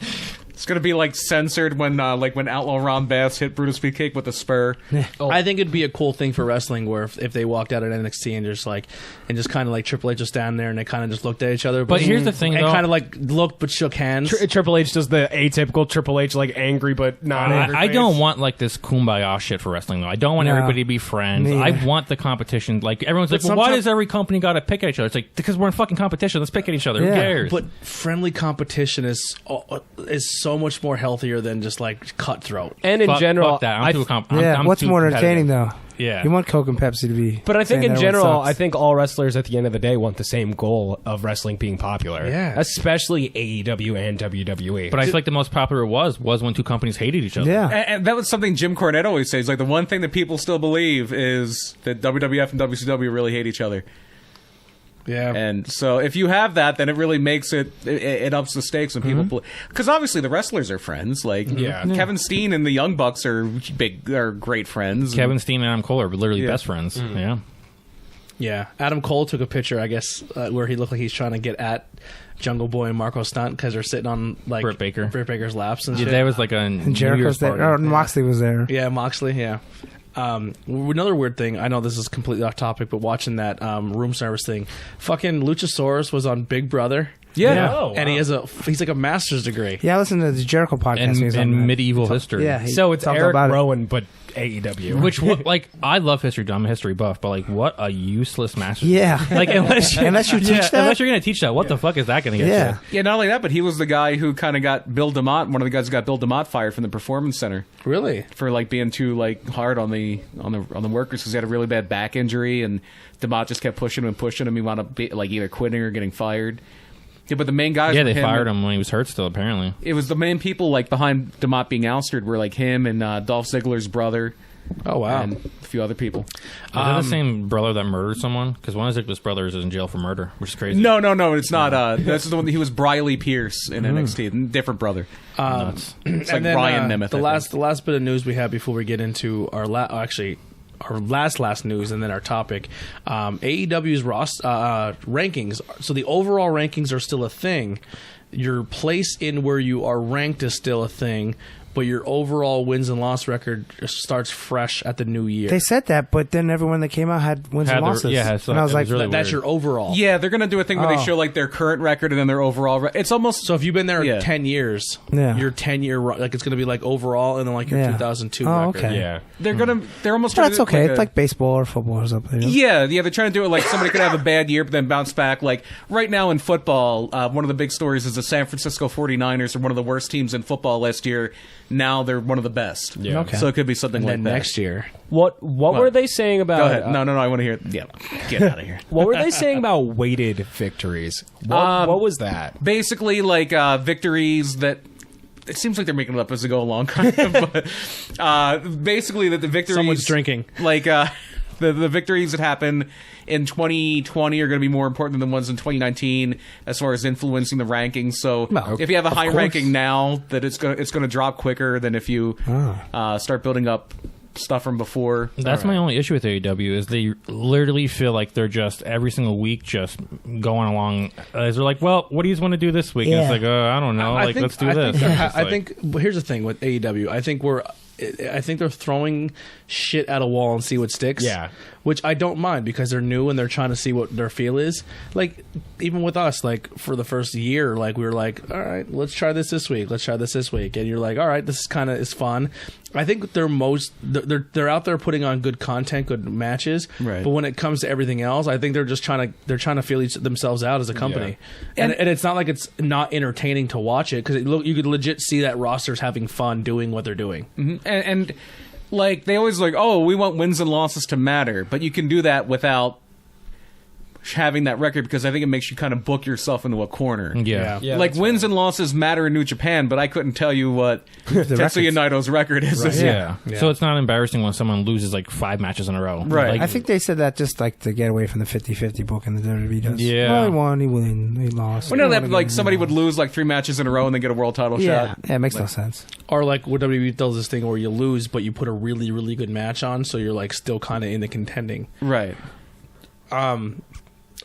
It's gonna be like censored when Outlaw Ron Bass hit Brutus Beefcake with a spur. I think it'd be a cool thing for wrestling where if they walked out at NXT and just kind of like Triple H was down there and they kind of just looked at each other. But here's the thing, and though. kind of like looked but shook hands. Triple H does the atypical Triple H, like angry but not angry. I face. don't want like this kumbaya shit for wrestling though. I don't want No. everybody to be friends. Me I either. want the competition. Like everyone's like, But well, why sometimes- does every company got to pick at each other? It's like because we're in fucking competition. Let's pick at each other. Yeah. Who cares? But friendly competition is so much more healthier than just like cutthroat. And in general, fuck that. I I'm what's too more competitive. entertaining though? Yeah. You want Coke and Pepsi to be. But I think saying in that general, everyone I sucks. think all wrestlers at the end of the day want the same goal of wrestling being popular. Yeah. Especially AEW and WWE. But I feel like the most popular was when two companies hated each other. Yeah. And that was something Jim Cornette always says. Like the one thing that people still believe is that WWF and WCW really hate each other. Yeah. And so if you have that, then it really makes it ups the stakes when people because obviously the wrestlers are friends. Like Kevin Steen and the Young Bucks are great friends. Kevin Steen and Adam Cole are literally best friends. Yeah. Yeah, Adam Cole took a picture, I guess, where he looked like he's trying to get at Jungle Boy and Marco Stunt because they're sitting on like Britt Baker's laps and Yeah, shit. there was like a And New Year's Jericho's party. there. Oh, Moxley was there. Yeah, Moxley. Yeah. Another weird thing. I know this is completely off topic, but watching that room service thing, fucking Luchasaurus was on Big Brother. Yeah. Oh, And wow. he's like a master's degree. Yeah, I listened to the Jericho podcast. and, he was on and that. medieval history. Yeah, he So it's talked Eric about it. Rowan, but AEW. Which like I love history. I'm a history buff, but like what a useless master's. Yeah. Like unless Unless you teach that? unless you're gonna teach that, what the fuck is that gonna get Yeah. you? Yeah, not only that, but he was the guy who kind of got Bill DeMott, one of the guys who got Bill DeMott fired from the Performance Center Really? for like being too like hard on the workers because he had a really bad back injury, and DeMott just kept pushing him and pushing him. He wound up like either quitting or getting fired. Yeah, but the main guys. Yeah, were they fired him when he was hurt. Still, apparently. It was the main people like behind DeMott being ousted were like him and Dolph Ziggler's brother. Oh wow. And a few other people. Is that the same brother that murdered someone? Because one of Ziggler's brothers is in jail for murder, which is crazy. No, it's not. This is the one. He was Briley Pierce in NXT, different brother. Nuts. It's like And then, Ryan Nemeth. The I think. last bit of news we have before we get into our our last news and then our topic, AEW's rankings. So the overall rankings are still a thing. Your place in where you are ranked is still a thing, but your overall wins and loss record starts fresh at the new year. They said that, but then everyone that came out had wins and losses. so and I was it like, was really That's weird. your overall. Yeah, they're gonna do a thing where they Oh. show like their current record and then their overall. It's almost So if you've been there Yeah. 10 years, Yeah. your 10-year like it's going to be like overall and then like your Yeah. 2002 Oh, record. okay. Yeah. they're almost trying that's to do okay. it It's like baseball or football or something. You know? Yeah, they're trying to do it like somebody could have a bad year but then bounce back. Like right now in football, one of the big stories is the San Francisco 49ers are one of the worst teams in football last year. Now they're one of the best. Yeah. Okay. So it could be something And like then that. next year, What were they saying about? Go ahead. No, I want to hear. Yeah, get out of here. What were they saying about weighted victories? What was that? Basically, like victories that. It seems like they're making it up as they go along, kind of. But basically, that the victories. Someone's drinking. Like the victories that happen in 2020 are going to be more important than the ones in 2019 as far as influencing the rankings. So Well, if you have a high course. ranking now, that it's going to drop quicker than if you start building up stuff from before. That's my only issue with AEW is they literally feel like they're just every single week just going along. They're like, well, what do you want to do this week? And it's Yeah. like, I don't know. Let's do this. I think but here's the thing with AEW. I think they're throwing shit at a wall and see what sticks. Yeah. Which I don't mind because they're new and they're trying to see what their feel is. Like, even with us, like, for the first year, like, we were like, all right, let's try this week. Let's try this week. And you're like, all right, this is fun. I think they're out there putting on good content, good matches. Right. But when it comes to everything else, I think they're just trying to feel themselves out as a company. And it's not like it's not entertaining to watch it because you could legit see that roster's having fun doing what they're doing. And like they always like, oh, we want wins and losses to matter, but you can do that without having that record because I think it makes you kind of book yourself into a corner. Yeah. Yeah, like that's wins and losses matter in New Japan, but I couldn't tell you what Tetsuya records. Naito's record is. this year. Yeah. So it's not embarrassing when someone loses like 5 matches in a row. Right. Like, I think they said that just like to get away from the 50-50 book in the WWE does. Yeah. Well, he won, he won, he lost. Well, no, He that won like again, somebody he would lost. lose like 3 matches in a row and then get a world title Yeah, shot. yeah, it makes no sense. Or like what WWE does this thing where you lose, but you put a really, really good match on, so you're like still kind of in the contending. Right.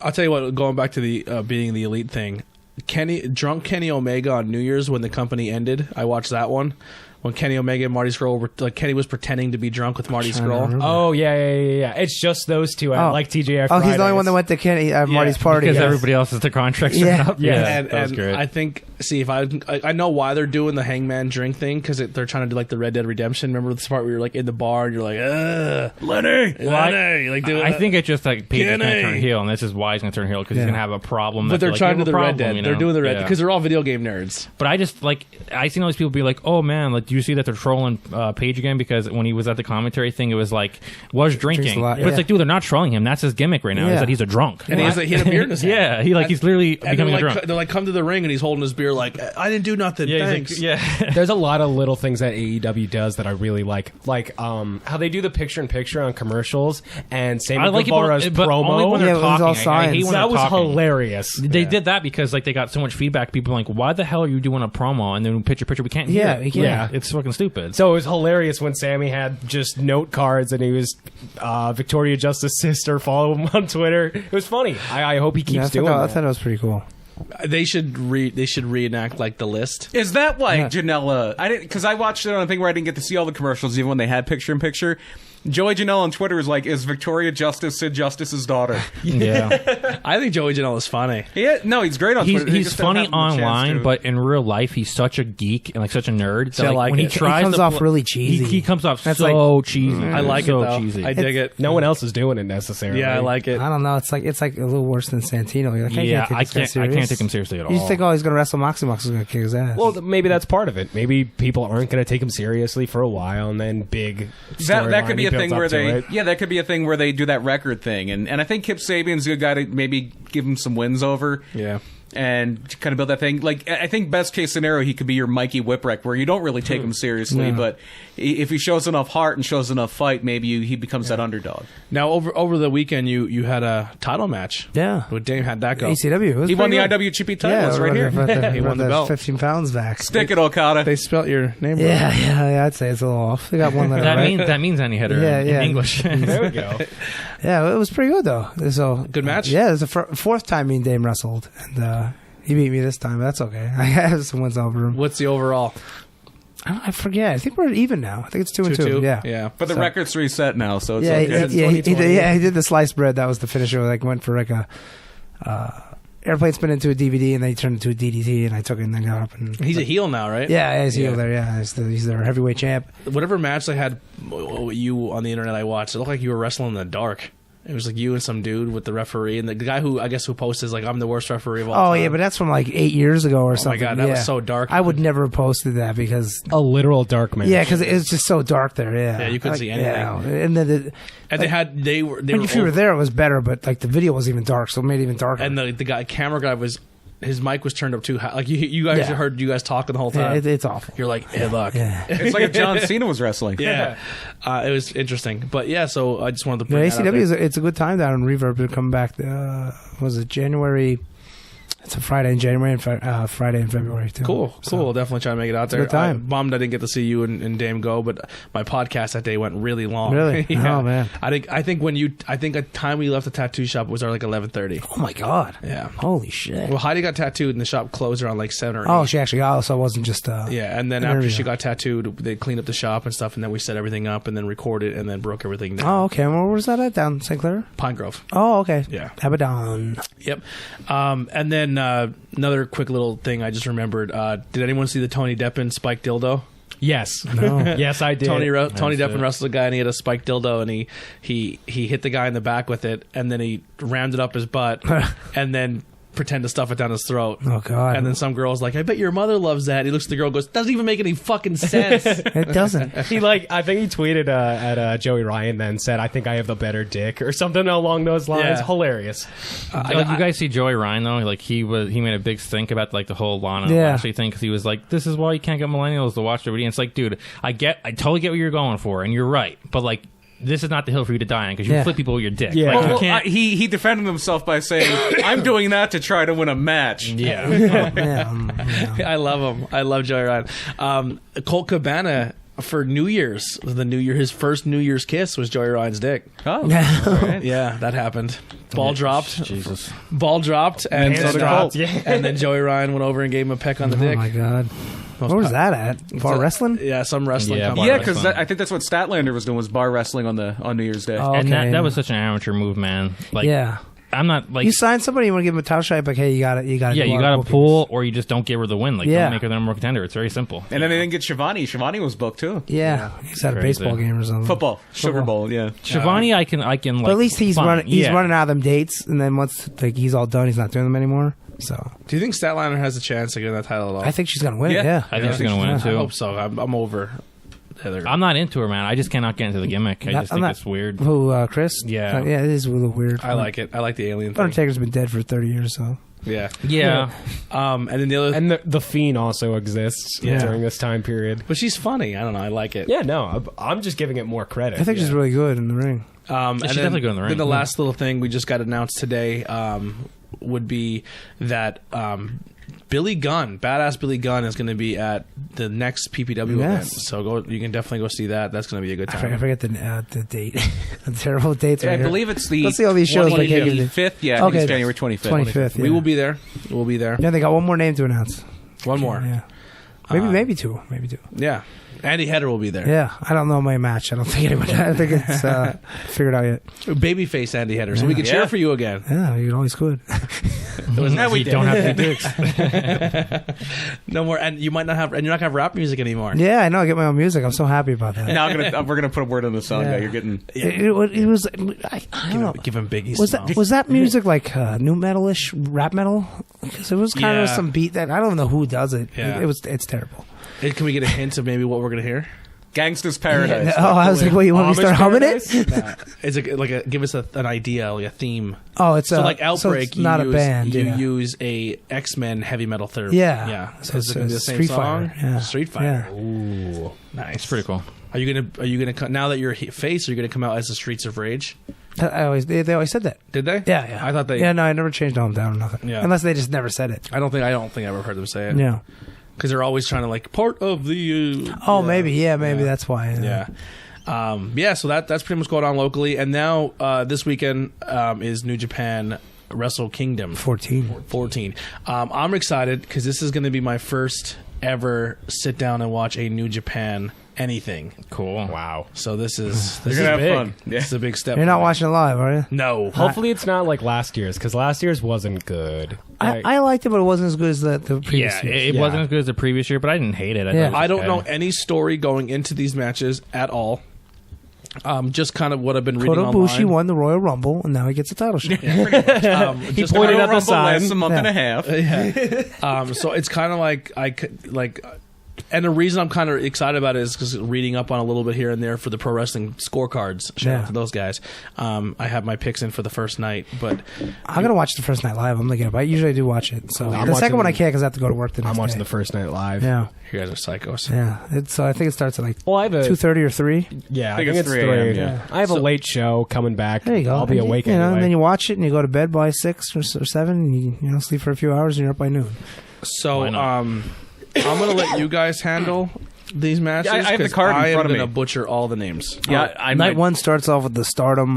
I'll tell you what. Going back to the being the elite thing, drunk Kenny Omega on New Year's when the company ended. I watched that one. When Kenny Omega and Marty Scurll were like, Kenny was pretending to be drunk with Marty Scurll. Oh yeah. It's just those two at like TGI Fridays. Oh, he's the only one that went to Kenny Marty's party because everybody else is the contracts. Yeah. Yeah, and that was great. I think, see, if I know why they're doing the Hangman drink thing, because they're trying to do like the Red Dead Redemption. Remember this part where you're like in the bar and you're like, Lenny, like doing I that? think it's just like Page is going to Kenny. turn heel, and this is why he's going to turn heel because he's going to have a problem. But they're trying to do the Red Dead. You know? They're doing the Red Dead Yeah. because they're all video game nerds. But I just like I seen all these people be like, "Oh man, like do you see that they're trolling Page again?" Because when he was at the commentary thing, it was like was drinking. Drinks a lot, But it's yeah. like, dude, they're not trolling him. That's his gimmick right now. Yeah. Is that he's a drunk. And he had a beer in his hand. Yeah, he's literally And they're becoming a like, drunk. they're like, come to the ring, and he's holding his beer like, I didn't do nothing. Yeah, Thanks. he's like, yeah. There's a lot of little things that AEW does that I really like how they do the picture-in-picture on commercials and Sammy I like it, Guevara's but only when promo. they're Yeah, it was all talking. I hate signs. when That they're was talking. hilarious. They did that because like they got so much feedback. People were like, "Why the hell are you doing a promo?" And then picture we can't hear. Yeah, it. you can't. Yeah. It's fucking stupid. So it was hilarious when Sammy had just note cards and he was Victoria Justice's sister. Follow him on Twitter. It was funny. I hope he keeps doing I that. thought it was pretty cool. They should reenact like the list. Is that why Janela? I didn't, because I watched it on a thing where I didn't get to see all the commercials, even when they had picture in picture. Joey Janela on Twitter is like, "Is Victoria Justice Sid Justice's daughter?" Yeah, I think Joey Janela is funny. No, he's great on Twitter. He he's just didn't funny have the chance online, to. but in real life, he's such a geek and like such a nerd. See, I That, like when it. he tries, He comes to off pl- really cheesy. He comes off That's so cheesy. I like so it though. cheesy. I dig it. No one else is doing it necessarily. Yeah, I like it. I don't know. It's like a little worse than Santino. You're like, Yeah, I can't take this guy I can't serious. take him seriously at all. You just think, oh, he's gonna wrestle Mox is gonna kick his ass. Well, maybe that's part of it. Maybe people aren't going to take him seriously for a while, and then big. That could be a storyline he thing builds where up to they it. that could be a thing where they do that record thing, and I think Kip Sabian's a good guy to maybe give him some wins over. Yeah. And kind of build that thing. Like, I think best case scenario, he could be your Mikey Whipwreck, where you don't really take him seriously, but if he shows enough heart and shows enough fight, maybe he becomes that underdog. Now over the weekend, you had a title match. Yeah. With Dame. How'd that go? ACW. It was He won the pretty good. IWGP title. It's right here. He won the belt. 15 pounds back. Stick it, Okada. They spelt your name wrong. Yeah, I'd say it's a little off. They got one letter right. That means any hitter Yeah, in yeah. English. There we go. Yeah, it was pretty good though. So Good match? Yeah, it was the fourth time me and Dame wrestled, and he beat me this time. But that's okay. I have some wins over him. What's the overall? I forget. I think we're even now. I think it's 2-2. Yeah. Yeah. But the record's reset now, so it's Yeah, okay. he did the sliced bread. That was the finisher. Like went for like a airplane spin into a DVD, and then he turned into a DDT, and I took it and then got up. And He's a heel now, right? yeah, he's heel there. Yeah, he's their heavyweight champ. Whatever match they had you on the internet I watched, it looked like you were wrestling in the dark. It was like you and some dude with the referee, and the guy who posts is like, I'm the worst referee of all time. Oh yeah, but that's from like 8 years ago or something. my God, that was Yeah. so dark. I would never have posted that because A literal dark match. yeah, because it was just so dark there. Yeah, Yeah, you couldn't see anything. Yeah, and then And they were if you were over- there, it was better. But like the video was even dark, so it made it even darker. and the camera guy his mic was turned up too high. Like you guys Yeah. heard you guys talking the whole yeah, time. it's awful. You're like, hey, look. Yeah. It's like if John Cena was wrestling. Yeah. It was interesting. But yeah, so I just wanted to Yeah, bring that out ACW there. it's a good time down in Reverb to come back. Was it January? It's a Friday in January and Friday in February too. Cool. So, We'll definitely try to make it out there. good time. I'm bummed I didn't get to see you and Dame go, but my podcast that day went really long. Really? Oh, man. I think the time we left the tattoo shop was around like 11:30. Oh my god. Yeah. Holy shit. Well, Heidi got tattooed and the shop closed around like 7 or 8. Oh, she actually got. So it wasn't just. Yeah, and then an after interview. she got tattooed, they cleaned up the shop and stuff, and then we set everything up and then recorded and then broke everything down. Oh, okay. Well, where's that at? Down St. Clair? Pine Grove. Oh, okay. Yeah. Abaddon. Yep. And then another quick little thing I just remembered. Did anyone see the Tony Deppen spiked dildo? Yes. No. Yes, I did. Tony That's Deppen it. wrestled a guy and he had a spiked dildo and he hit the guy in the back with it and then he rammed it up his butt and then pretend to stuff it down his throat. Oh god. And then some girl's like, I bet your mother loves that. He looks at the girl and goes, doesn't even make any fucking sense. it doesn't. I think he tweeted at Joey Ryan then said, I think I have the better dick or something along those lines. Yeah. Hilarious. Like you guys see Joey Ryan though, like he made a big stink about like the whole Lana Yeah. Lashley thing because he was like, this is why you can't get millennials to watch WWE. And it's like, dude, I totally get what you're going for, and you're right, but like. This is not the hill for you to die on because you Yeah. flip people with your dick. Yeah. Like, you Well, can't. he defended himself by saying, I'm doing that to try to win a match. Yeah. Yeah. I love him. I love Joey Ryan. Colt Cabana for New Year's, his first New Year's kiss was Joey Ryan's dick. Oh, Yeah, that happened. Ball dropped. Jesus. Ball dropped, and Hands then, dropped, yeah. and then Joey Ryan went over and gave him a peck on the Oh dick. my god. Where was that at? Bar wrestling? Yeah, some wrestling Yeah, company. yeah, because I think that's what Statlander was doing, was bar wrestling on New Year's Day. Oh, And okay. that was such an amateur move, man. Like, Yeah. I'm not like. You sign somebody, you want to give them a title shot, like, hey, you got to Yeah, you go got out to pull, or you just don't give her the win. Like, Yeah. don't make her the number one contender. It's very simple. And then they didn't get Shivani. Shivani was booked too. Yeah. He's at a Crazy. baseball game or something. Football, Sugar Bowl, yeah. Shivani, I can like. But at least he's fine. running. He's Yeah. running out of them dates, and then once he's all done, he's not doing them anymore. So Do you think Statlander has a chance to get that title at all? I think she's gonna win. Yeah. it, Yeah, I think she's gonna win it I too. hope so. I'm over Heather. I'm not into her, man. I just cannot get into the gimmick. I just I'm think not- it's weird. Who? Chris? Yeah. Yeah, it is a little weird. I like it. I like the alien thing. Undertaker's been dead for 30 years, so Yeah. Yeah. And then the other, And the Fiend also exists Yeah. during this time period. but she's funny. I don't know. I like it. Yeah, no, I'm just giving it more credit. I think she's really good in the ring. And she's then, definitely good in the ring. Then the last little thing we just got announced today would be that Billy Gunn, badass Billy Gunn, is going to be at the next PPW event. Yes. So you can definitely go see that. That's going to be a good I time. forget the date. The terrible dates. I right here. believe it's the Let's see all these shows they can't give you. 25th. Yeah, I think Okay. it's January 25th. 25th. We yeah. will be there. We'll be there. Yeah, they got one more name to announce. One more. Yeah. Maybe two. Maybe two. Yeah. Andy Header will be there. Yeah, I don't know my match. I don't think anyone. I don't think it's figured out yet. Babyface Andy Header. So we can cheer Yeah. for you again. Yeah, you always could. Yeah, we did. Don't have to dicks. No more. And you might not have. And you're not going to have rap music anymore. Yeah, I know. I get my own music. I'm so happy about that. Now we're gonna put a word on the song. Yeah. That you're getting. It was. I don't know. Give him Biggie Was Smalls. was that music like new metalish rap metal? Because it was kind of Yeah. some beat that I don't know who does it. Yeah. It's terrible. Can we get a hint of maybe what we're going to hear? Gangsta's Paradise. Yeah, oh, I was like, what, you want me to start humming it? Is it like give us an idea, like a theme? Oh, it's So like Outbreak, it's not a band. You yeah. use a X-Men heavy metal third. Yeah. yeah. So Is it gonna be the same Street song? Fighter. Yeah. Street Fighter. Yeah. Ooh, nice. It's pretty cool. Are you gonna now that you're face? Are you gonna come out as the Streets of Rage? They always said that. Did they? Yeah. I thought they. Yeah, no, I never changed the hometown or nothing. Yeah. Unless they just never said it. I don't think I ever heard them say it. Yeah. Because they're always trying to like part of the. Oh, maybe. Yeah, maybe that's why. Yeah. Yeah, so that's pretty much going on locally, and now this weekend is New Japan Wrestle Kingdom 14. I'm excited because this is going to be my first ever sit down and watch a New Japan anything. Cool. Wow. So this is You're gonna have big. fun. Yeah. this is a big step. You're not for me. watching it live, are you? No. Hopefully it's not like last year's, because last year's wasn't good. Like, I liked it, but it wasn't as good as the previous Yeah, years. it wasn't as good as the previous year, but I didn't hate it. Yeah. thought it was I don't okay. know any story going into these matches at all. Just kind of what I've been reading Kota online. Ibushi won the Royal Rumble, and now he gets a title shot. He just pointed kinda at the Rumble sign. lasts a month Yeah. and a half. So it's kind of like and the reason I'm kind of excited about it is because reading up on a little bit here and there for the pro wrestling scorecards. Shout Yeah. out to those guys. I have my picks in for the first night, but I'm gonna watch the first night live. I'm looking up. I usually do watch it. So I'm the second watching- one I can't because I have to go to work the next I'm watching day. the first night live. Yeah, you guys are psychos. yeah. So I think it starts at like Well, I have a 2:30 or 3. yeah. I think think it's it's 3 3. a.m., yeah. I have a late show coming back. There you go. I'll be awake you know, anyway. and then you watch it and you go to bed by 6 or 7. And you sleep for a few hours and you're up by noon. So Why not? I'm gonna let you guys handle these matches. Yeah, I have the 'cause card in I am front of gonna me. butcher all the names. Yeah, I Night 1 starts off with the Stardom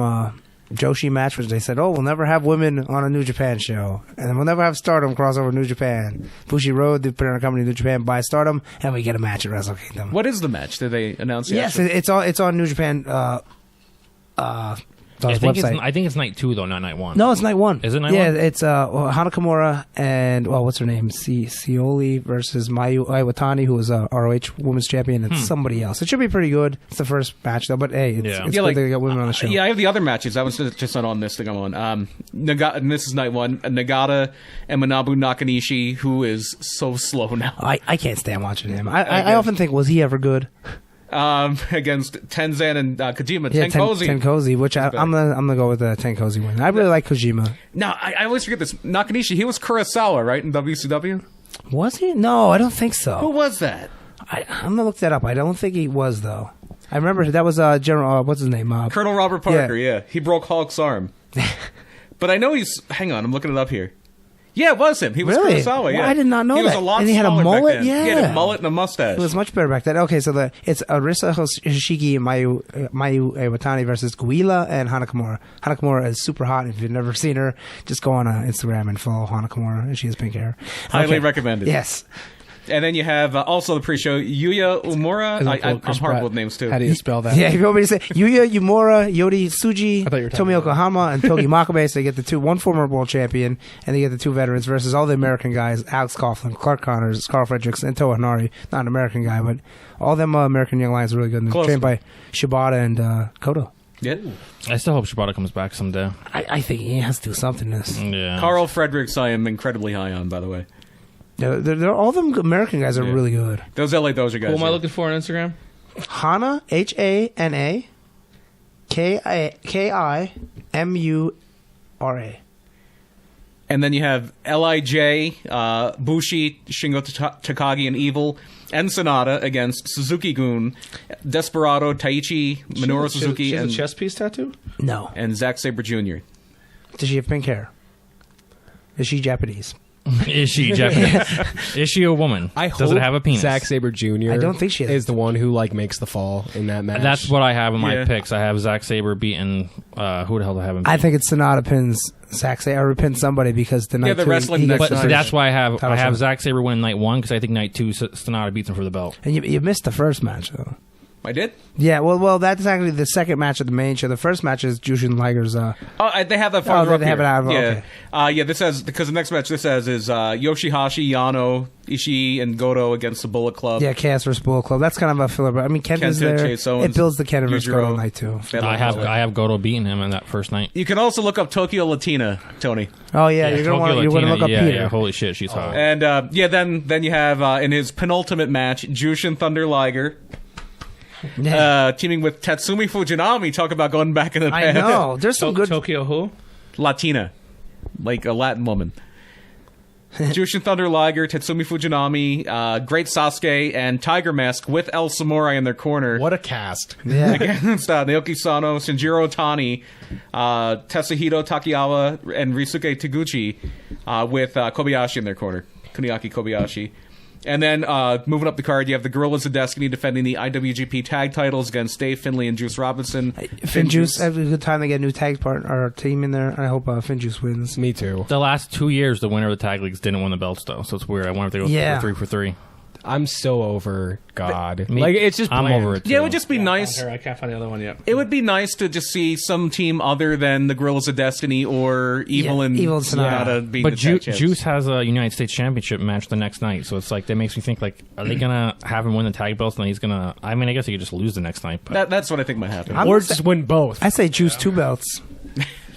Joshi match, which they said, "Oh, we'll never have women on a New Japan show, and then we'll never have Stardom crossover New Japan." Bushi Road, the parent company New Japan, buys Stardom, and we get a match at Wrestle Kingdom. What is the match? Did they announce it? Yes, it's on New Japan. I think, website. I think it's night 2 though, not night 1. No, it's night 1. Is it night yeah, 1? it's Hana Kimura and what's her name? Sioli versus Mayu Iwatani, who was ROH Women's Champion, and somebody else. It should be pretty good. It's the first match though, but hey, it's Yeah. good Yeah, like- they got women on the show. Yeah, I have the other matches. That was just not on this thing I'm on. Nagata, and this is night 1. Nagata and Manabu Nakanishi, who is so slow now. I can't stand watching him. I often think, was he ever good? Against Tenzan and Kojima. Yeah, Tenkozy. Tenkozy, which I'm gonna go with the Tenkozy win. I really like Kojima. Now, I always forget this. Nakanishi, he was Kurosawa, right, in WCW? Was he? No, I don't think Who so. was that? I'm gonna look that up. I don't think he was though. I remember that was General. What's his name? Colonel Robert Parker, yeah. He broke Hulk's arm. But I know he's... Hang on, I'm looking it up here. Yeah, it was him. He was Really? Kurosawa. Yeah, Well, I did not know he was that. a lot And he had a smaller back mullet? then. He had Yeah. a mullet and a mustache. It was much better back then. Okay, so it's Arisa Hoshiki and Mayu Iwatani versus Guila and Hana Kimura. Hana Kimura is super hot. If you've never seen her, just go on Instagram and follow Hana Kimura, and she has pink hair. Highly recommended. Yes. And then you have also the pre-show Yuya Umura. I'm Chris horrible Pratt. with names too. How do you spell that? Yeah, if you want me to say Yuya Umura, Yodi Tsuji, I thought you were talking Tomi about- Yokohama, and Togi Makabe. So they get one former world champion, and they get the 2 veterans versus all the American guys: Alex Coughlin, Clark Connors, Carl Fredericks, and Toa Hanari. Not an American guy, but all them American young lions are really good. And they're Close. trained by Shibata and Kodo. Yeah. I still hope Shibata comes back someday. I think he has to do something in this. Yeah. Carl Fredericks, I am incredibly high on, by the way. They're all them American guys are Yeah. really good. Those LA Doja guys. Who am I yeah. looking for on Instagram? Hana, Hana, Kimura. And then you have Lij, Bushi, Shingo Takagi, and Evil, and Sonata against Suzuki-gun, Desperado, Taichi, Minoru Suzuki, She has and a chest piece tattoo? No. Zack Sabre Jr. Does she have pink hair? Is she Japanese? Is she Japanese? Is she a woman? Does it have a penis? Zack Sabre Jr. I don't think she is the one who makes the fall in that match. That's what I have in my Yeah. picks. I have Zack Sabre beating. Who the hell do I have him? I think it's Sonata pins Zack Sabre or pins somebody because the night the two, wrestling he next gets But the that's first- why I have title shot. Zack Sabre win night 1 because I think night 2 Sonata beats him for the belt. And you missed the first match though. I did? Yeah, well, that's actually the second match of the main show. The first match is Jushin Liger's. Oh, they have that Oh, farther they up have here. it out of- Yeah. okay. Yeah, this says, because the next match this says is Yoshihashi, Yano, Ishii, and Goto against the Bullet Club. Yeah, Chaos vs. Bullet Club. That's kind of a filler, but I mean, Kenta's Kenta, there. Chase Owens, It builds the Kenta vs. Yujiro. Goto night too. Battle I have Royale. I have Goto beating him in that first night. You can also look up Tokyo Latina, Tony. Oh yeah, you're gonna Tokyo want to Latina, look up yeah, Peter. Yeah, holy shit, she's hot. And then you have in his penultimate match, Jushin Thunder Liger teaming with Tatsumi Fujinami. Talk about going back in the past. I know. There's some good. Tokyo who? Latina, like a Latin woman. Jushin Thunder Liger, Tatsumi Fujinami, Great Sasuke, and Tiger Mask with El Samurai in their corner. what a cast. Yeah. Against Naoki Sano, Shinjiro Otani, Tetsuhito Takiyawa, and Risuke Taguchi with Kobayashi in their corner. Kuniaki Kobayashi. And then moving up the card, you have the Gorillas of Destiny defending the IWGP tag titles against Dave Finlay and Juice Robinson. Finn Juice. Every good time they get a new tag partner or team in there. I hope Finn Juice wins. Me too. The last 2 years, the winner of the tag leagues didn't win the belts though, so it's weird. I wonder if they go Yeah. 3 for 3. I'm so over God. Me- Like it's just I'm bland. over it. Yeah, it too. would just be nice. I can't find the other one yet. It would be nice to just see some team other than the Gorillas of Destiny or Evil Yeah, and Evil and Sonata. being But the tag champs. Juice has a United States Championship match the next night, so it's like that makes me think like, are they gonna have him win the tag belts and then he's gonna? I mean, I guess he could just lose the next night. But That's what I think might happen. I'm Or gonna just win both. I say Juice 2 belts.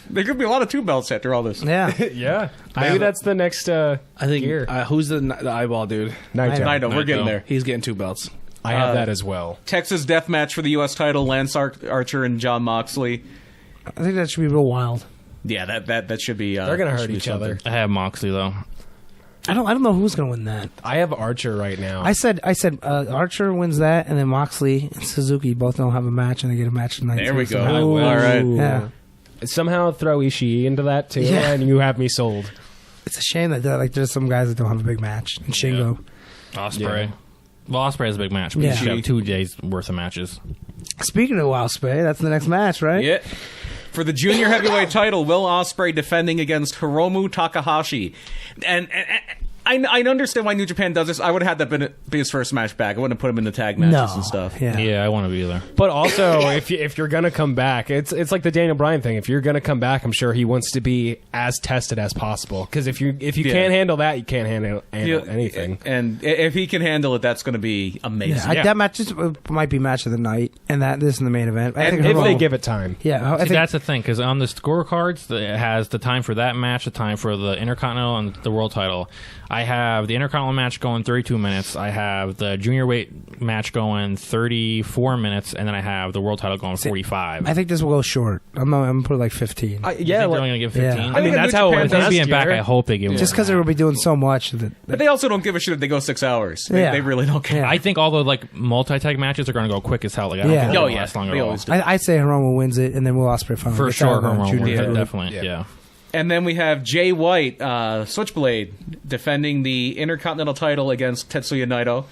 There could be a lot of 2 belts after all this. Yeah. yeah. Maybe that's the next I think. gear. Who's the eyeball dude? Naito. Naito, we're getting Naito. there. He's getting 2 belts. I have that as well. Texas Death Match for the U.S. title, Lance Archer and John Moxley. I think that should be real wild. Yeah, that should be. They're gonna should hurt be each other. I have Moxley though. I don't know who's gonna win that. I have Archer right now. I said Archer wins that, and then Moxley and Suzuki both don't have a match, and they get a match tonight. There too, we go. somehow. All right. Yeah, Somehow throw Ishii into that too, Yeah. and you have me sold. it's a shame that there's some guys that don't have a big match. And Shingo. Osprey. Well, Osprey has a big match. But Yeah. you should have 2 days worth of matches. Speaking of Ospreay, that's the next match, right? Yeah. For the junior heavyweight title, Will Ospreay defending against Hiromu Takahashi. And I understand why New Japan does this. I would have had that be his first match back. I wouldn't have put him in the tag matches No. and stuff. Yeah. Yeah, I want to be there. But also, if you're gonna come back, it's like the Daniel Bryan thing. If you're gonna come back, I'm sure he wants to be as tested as possible. Because if you can't handle that, you can't handle anything. And if he can handle it, that's going to be amazing. Yeah, that match might be match of the night, and this is the main event. I think If they Hiromu- give it time. yeah, I See, think that's the thing, because on the scorecards, it has the time for that match, the time for the Intercontinental and the World title. I have the Intercontinental match going 32 minutes. I have the junior weight match going 34 minutes, and then I have the World title going 45. I think this will go short. I'm gonna put it like 15. You think they're only going to give 15? Yeah. I mean, that's how it Japan went With them last being back, year. I hope they give Just because they will be doing so much. But they also don't give a shit if they go 6 hours. Yeah. They really don't care. Yeah. I think all the like multi-tag matches are going to go quick as hell. Like, I don't Yeah. think they're Oh, going to yeah. last long They at all. always do. I say Hiromu wins it, and then Will Ospreay finally For gets sure, out of the Hiromu junior wins it, heavyweight. definitely. Yeah. And then we have Jay White, Switchblade, defending the Intercontinental title against Tetsuya Naito.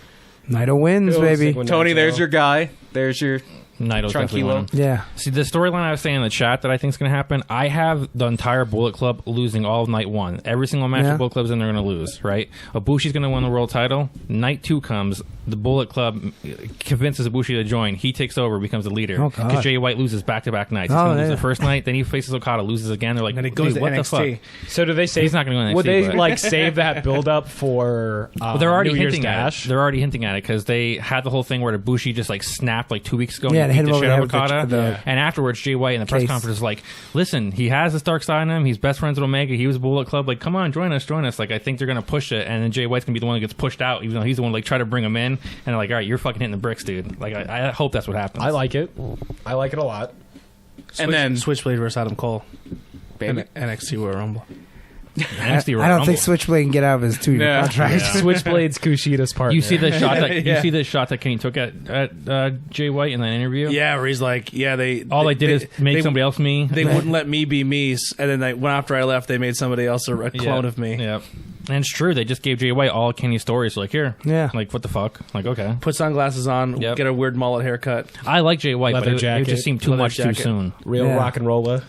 Naito wins, baby. Tony, there's your guy. There's your Naito's definitely winning. Yeah. See, the storyline I was saying in the chat that I think is going to happen, I have the entire Bullet Club losing all of night one. Every single match the Bullet Club's in, they're going to lose, right? Ibushi's going to win the world title. Night 2 comes. The Bullet Club convinces Ibushi to join. He takes over, becomes the leader. Oh, God. Because Jay White loses back-to-back nights. He's going to lose the first night, then he faces Okada, loses again. They're like, And it goes to what NXT. the fuck? So do they say He's not going to go NXT. Would they but- like save that build up for they're already New Year's hinting at Dash? it. They're already hinting at it because they had the whole thing where Ibushi just like snapped like 2 weeks ago Yeah, and they beat hit the him shit over out of the head Okada. with the And afterwards, Jay White in the press case. conference is like, "Listen, he has the dark side in him. He's best friends with Omega. He was Bullet Club. Like, come on, join us. Like, I think they're gonna push it, and then Jay White's gonna be the one that gets pushed out, even though he's the one like try to bring him in. And they're like, all right, you're fucking hitting the bricks, dude. Like, I hope that's what happens. I like it. I like it a lot. and then Switchblade versus Adam Cole. baby. NXT Royal Rumble. NXT I don't think Switchblade can get out of his 2-year Yeah. contract. Switchblade's Kushida's partner. You see the shot that Yeah. you see the shot that Kenny took at Jay White in that interview. Yeah, where he's like, All they did is make somebody else me. They wouldn't let me be me, and then when after I left, they made somebody else a clone of me. Yeah, and it's true. They just gave Jay White all Kenny's stories. Like, here, Yeah. like what the fuck? Like, okay, Put sunglasses on, Yep. get a weird mullet haircut. I like Jay White, Leather but it jacket, just seemed too leather much jacket. too soon. Real Yeah. rock and roller.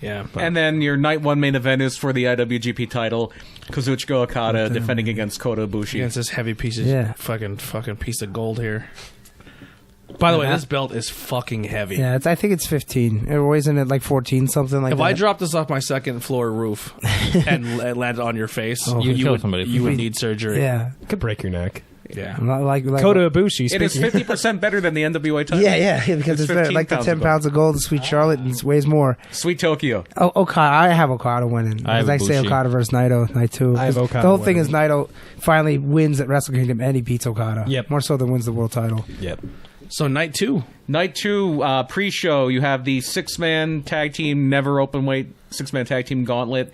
Yeah, And then your night 1 main event is for the IWGP title. Kazuchika Okada defending against Kota Ibushi. against this heavy piece of Yeah. fucking piece of gold here. By the way, this belt is fucking heavy. Yeah, I think it's 15. It weighs in at like 14, something like If that. I dropped this off my second floor roof and it landed on your face, You'd kill would somebody. you would need surgery. Yeah. Could break your neck. Yeah. Not like Kota Ibushi. It is 50% better than the NWA title. Yeah, because it's 15 like the pounds 10 of pounds of gold, the Sweet Charlotte, and it weighs more. Sweet Tokyo. Oh, Okada. I have Okada winning. I have I say Ibushi. Okada versus Naito, night 2. I have 'Cause Okada the whole thing winning. is Naito finally wins at Wrestle Kingdom and he beats Okada. Yep. More so than wins the world title. Yep. So night 2. Night 2 pre-show, you have the 6-man tag team, never open weight 6-man tag team gauntlet.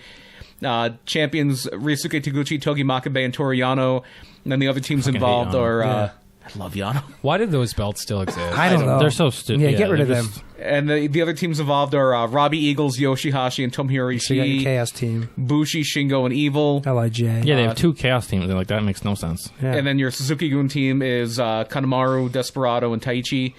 Champions Ryusuke Taguchi, Togi Makabe, and Toriano. And then the other teams Fucking hate involved Yano. are... Yeah. I love Yano. Why did those belts still exist? I don't know. They're so stupid. Yeah, get rid of they're them. just- And the other teams involved are Robbie Eagles, Yoshihashi, and Tomohiro So you got your Ishii, Chaos team. Bushi, Shingo, and Evil. LIJ. Yeah, they have 2 chaos teams. They're like, that makes no sense. Yeah. And then your Suzuki-gun team is Kanemaru, Desperado, and Taichi.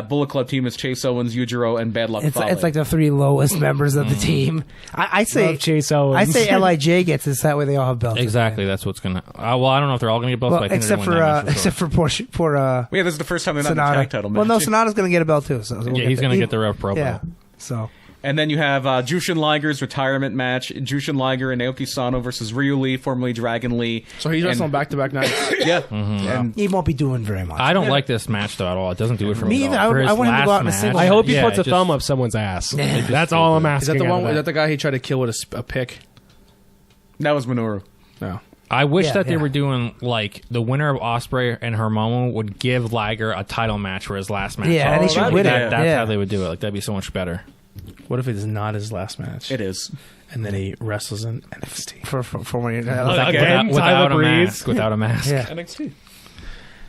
Bullet Club team is Chase Owens, Yujiro, and Bad Luck It's Fale. like the 3 lowest members of the team. I say Love Chase Owens. I say LIJ gets this. That way they all have belts. Exactly. That's what's gonna. Well, I don't know if they're all gonna get belts, Well, but I think except they're gonna win that match except for poor Yeah, this is the first time they're not in a Sonata. tag title match. Well, no, Sonata's going to get a belt too. So we'll Yeah, he's that. gonna get the Rev Pro Yeah. belt. So And then you have Jushin Liger's retirement match. Jushin Liger and Naoki Sano versus Ryu Lee, formerly Dragon Lee. So he's wrestling back-to-back nights. Yeah. Mm-hmm. And he won't be doing very much. I don't like this match though at all. It doesn't do it for Me me. either. at all. I For his want him to go last out in a match, single I hope he yeah, puts a it just- thumb up someone's ass. That's all I'm asking. Is that the one? out of Is that the guy he tried to kill with a pick? that was Minoru. No. I wish Yeah, that they yeah. were doing like the winner of Osprey and Hermomo would give Liger a title match for his last match. Yeah, and he should win it. That's Yeah. how they would do it. Like that'd be so much better. What if it is not his last match? It is. And then he wrestles in NXT. For when you're Again, without Tyler a Breeze. mask. Without a mask. yeah. NXT.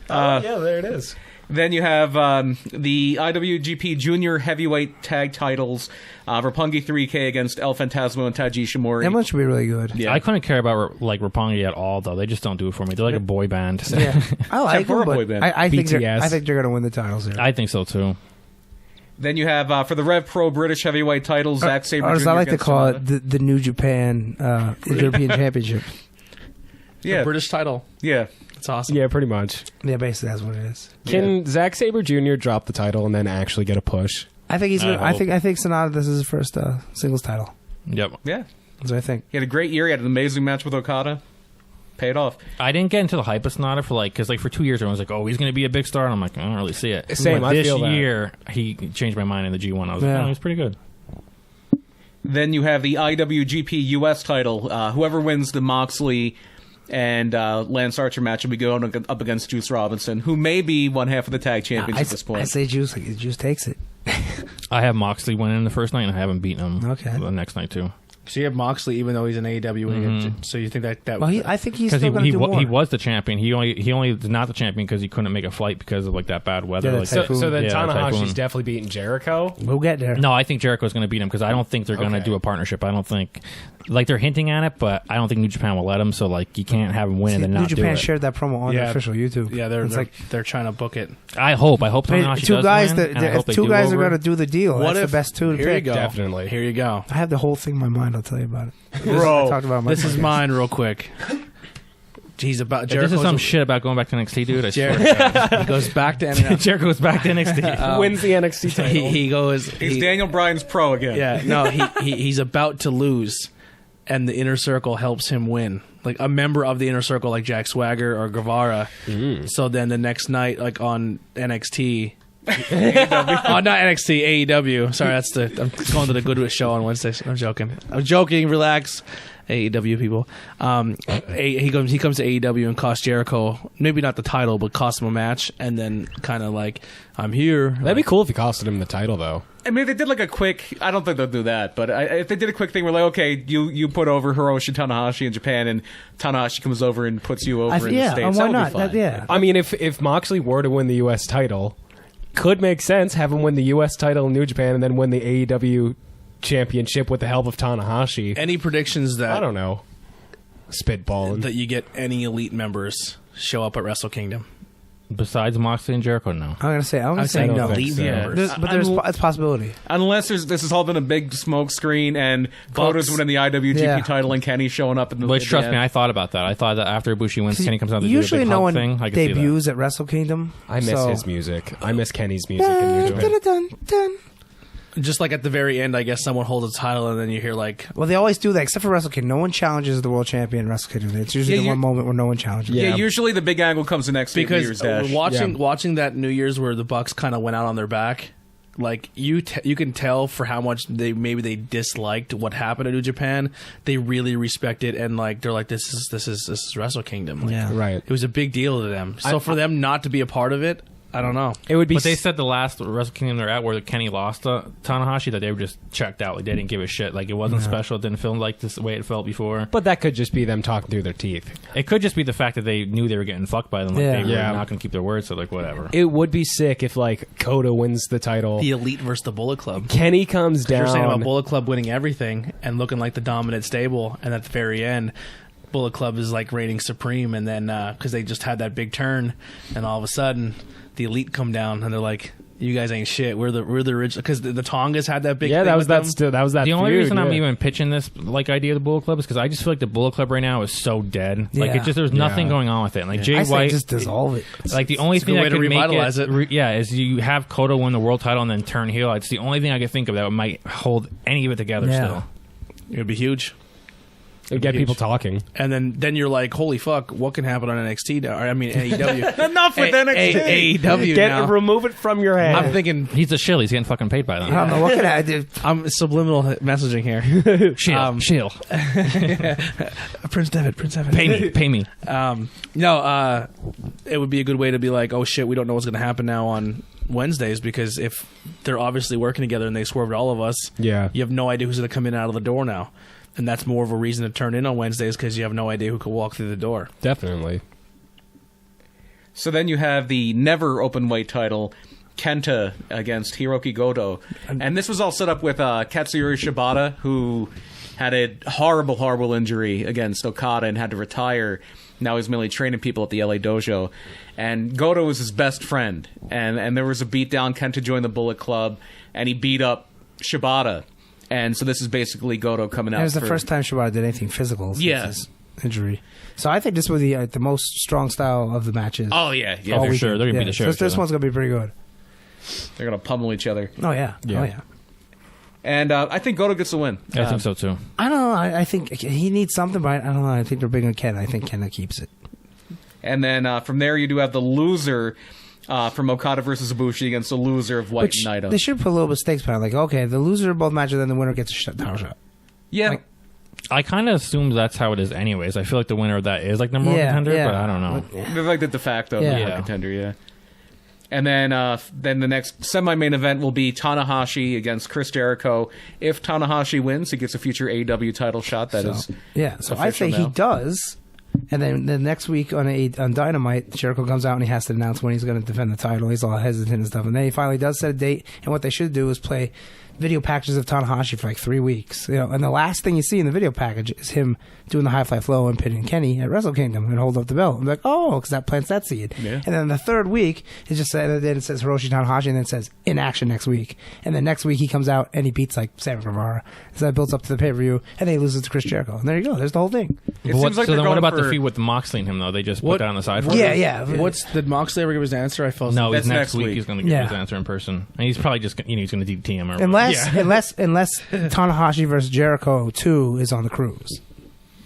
yeah, there it is. Then you have the IWGP Junior Heavyweight Tag Titles. Roppongi 3K against El Phantasmo and Taiji Ishimori. That one should be really good. Yeah. I couldn't care about like Roppongi at all though. They just don't do it for me. They're like a boy band. Yeah. I like for a them, boy but band. I think BTS. they're going to win the titles here. I think so too. Then you have for the Rev Pro British Heavyweight titles, Zack Sabre or as Jr. I like to against call Sonata. it, the New Japan European Championship. Yeah, British title. yeah. It's awesome. Yeah, pretty much. Yeah, basically that's what it is. Can Zack Sabre Jr. drop the title and then actually get a push? I think he's. I Gonna, I hope. think Sonata. This is his first singles title. Yep. Yeah. That's what I think. He had a great year. He had an amazing match with Okada. Paid off. I didn't get into the hype of Sonata for like because like for 2 years everyone was like, oh, he's going to be a big star, and I'm like, I don't really see it. Same, But I this feel that. year he changed my mind in the G1. I was Yeah. like, oh, he's pretty good. Then you have the IWGP US title. Whoever wins the Moxley and Lance Archer match will be going up against Juice Robinson, who may be one half of the tag champions at this point. I say Juice. Juice takes it. I have Moxley winning the first night, and I haven't beaten him Okay. the next night too. So you have Moxley, even though he's in AEW. So you think that? Well, I think he's Because still going to do more. he was the champion. He only is not the champion because he couldn't make a flight because of like that bad weather. Yeah, like, So then Yeah, Tanahashi's typhoon. definitely beating Jericho. We'll get there. No, I think Jericho's going to beat him because I don't think they're going to Okay. do a partnership. I don't think, like they're hinting at it, but I don't think New Japan will let him. So like you can't have him win and then New not Japan do it. shared that promo on Yeah. their official YouTube. Yeah, they're It's like they're trying to book it. I hope Tanahashi two does guys. win, and I hope If they two do guys are over. going to do the deal, What that's if the best two to Here you pick. go. Definitely. Here you go. I have the whole thing in my mind. I'll tell you about it. Bro, I talked about it in my this is podcast. mine real quick. He's about If this Jericho's is some shit about going back to NXT, dude. I swear. Jericho he goes back to NXT. Jericho's back to NXT. Wins the NXT title. He goes. He's Daniel Bryan's pro again. Yeah, no, he's about to lose, and the Inner Circle helps him win. Like a member of the Inner Circle, like Jack Swagger or Guevara. So then the next night, like on NXT. Oh, not NXT, AEW. Sorry, I'm going to the Goodwill show on Wednesdays. I'm joking. Relax, AEW people. He comes to AEW and costs Jericho, maybe not the title, but costs him a match, and then kind of like, I'm here. That'd be cool if he costed him the title, though. I mean, if they did like a quick. I don't think they'll do that, but if they did a quick thing, we're like, okay, you put over Hiroshi Tanahashi in Japan, and Tanahashi comes over and puts you over in the yeah, States. and That why would be not? fine. Yeah. I mean, if Moxley were to win the U.S. title, could make sense. Have him win the U.S. title in New Japan and then win the AEW championship with the help of Tanahashi. Any predictions that I don't know. Spitballing. that you get any elite members show up at Wrestle Kingdom? Besides Moxley and Jericho, no. I'm going to say saying no. don't think so. But there's it's a possibility. Unless this has all been a big smoke screen and Goto's winning the IWGP Yeah. title and Kenny's showing up in the. Which, at the trust me, end. I thought about that. I thought that after Ibushi wins, Kenny comes out to do a Usually big no Hulk one thing. I can see that. debuts at Wrestle Kingdom. I miss so. his music. I miss Kenny's music in New Japan. Dun, dun, dun. Just like at the very end, I guess someone holds a title, and then you hear like, Well, they always do that, except for Wrestle Kingdom. No one challenges the world champion in Wrestle Kingdom. It's usually Yeah, the one you- moment where no one challenges. Yeah, Yeah. usually the big angle comes the next week, New Year's because Dash. watching that New Year's where the Bucks kind of went out on their back, like you can tell for how much they disliked what happened in New Japan. They really respect it, and like they're like, this is Wrestle Kingdom. Like, Yeah. Right. it was a big deal to them. So for them not to be a part of it, I don't know. It would be. But they said the last Wrestle Kingdom they're at where Kenny lost to Tanahashi that they were just checked out. Like they didn't give a shit. Like it wasn't special. It didn't feel like this the way it felt before. But that could just be them talking through their teeth. It could just be the fact that they knew they were getting fucked by them. Like Yeah. they were Yeah. not going to keep their word. So like whatever. It would be sick if like Kota wins the title. The Elite versus the Bullet Club. Kenny comes You're saying about down. Bullet Club winning everything and looking like the dominant stable, and at the very end, Bullet Club is like reigning supreme, and then because they just had that big turn, and all of a sudden, the Elite come down, and they're like, "You guys ain't shit. We're the original." Because the Tongas had that big. Yeah, thing that was with that. them. Still, that was that. The only feud, reason I'm yeah. even pitching this like idea of the Bullet Club is because I just feel like the Bullet Club right now is so dead. Like Yeah. it just there's nothing Yeah. going on with it. Like Jay I say White, just dissolve it. like the only It's a thing good that way to could make revitalize it. is you have Kota win the world title and then turn heel. It's the only thing I could think of that might hold any of it together. Yeah. Still, It'd be huge. It'd get people talking. And then you're like, "Holy fuck! What can happen on NXT now?" Or, I mean, AEW. Enough with NXT. AEW now. Remove it from your head. I'm thinking. he's a shill. He's getting fucking paid by them. I don't know. What can I do? I'm subliminal messaging here. Shill, shill. Prince Devitt. Pay me. No, it would be a good way to be like, oh shit, we don't know what's going to happen now on Wednesdays, because if they're obviously working together and they swerved all of us, Yeah. you have no idea who's going to come in and out of the door now. And that's more of a reason to turn in on Wednesdays, because you have no idea who could walk through the door. Definitely. So then you have the never open weight title, Kenta against Hiroki Goto. And this was all set up with Katsuyori Shibata, who had a horrible, horrible injury against Okada and had to retire. Now he's mainly training people at the LA dojo. And Goto was his best friend. And there was a beatdown. Kenta joined the Bullet Club, and he beat up Shibata. And so this is basically Goto coming out. It was the for- first time Shibata did anything physical since Yeah. his injury. So I think this was the most strong style of the matches. Oh, yeah. Yeah. all for sure. weekend. They're gonna beat the shit out of This each one's going to be pretty good. They're going to pummel each other. Oh, yeah. Yeah. Oh, yeah. And I think Goto gets the win. I think so too. I don't know. I think he needs something, but I don't know. I think they're big on Ken. I think Ken keeps it. And then from there, you do have the loser from Okada versus Ibushi against the loser of White Which and Naito. they should put a little bit of stakes behind. Like, okay, the loser of both matches, then the winner gets a title shot. Yeah. like- I kind of assume that's how it is, anyways. I feel like the winner of that is like number one Yeah, contender, yeah. but I don't know. They're like the de facto Yeah. number one contender, yeah. And then the next semi-main event will be Tanahashi against Chris Jericho. If Tanahashi wins, he gets a future AEW title shot. So I say he does. And then the next week on Dynamite, Jericho comes out and he has to announce when he's going to defend the title. He's all hesitant and stuff. And then he finally does set a date. And what they should do is play video packages of Tanahashi for like 3 weeks. And the last thing you see in the video package is him doing the high fly flow and pinning Kenny at Wrestle Kingdom and hold up the belt. I'm like, oh, because that plants that seed. Yeah. And then the third week, it just then it says Hiroshi Tanahashi, and then it says in action next week. And then next week he comes out and he beats like Sammy Guevara. So that builds up to the pay per view, and then he loses to Chris Jericho. And there you go. There's the whole thing. So then what about the feud with Moxley and him though? They just put that on the side. For Did Moxley ever give his answer? I felt no. He's next week. He's going to give his answer in person, and he's probably just he's going to DT him. Unless Tanahashi versus Jericho 2 is on the cruise.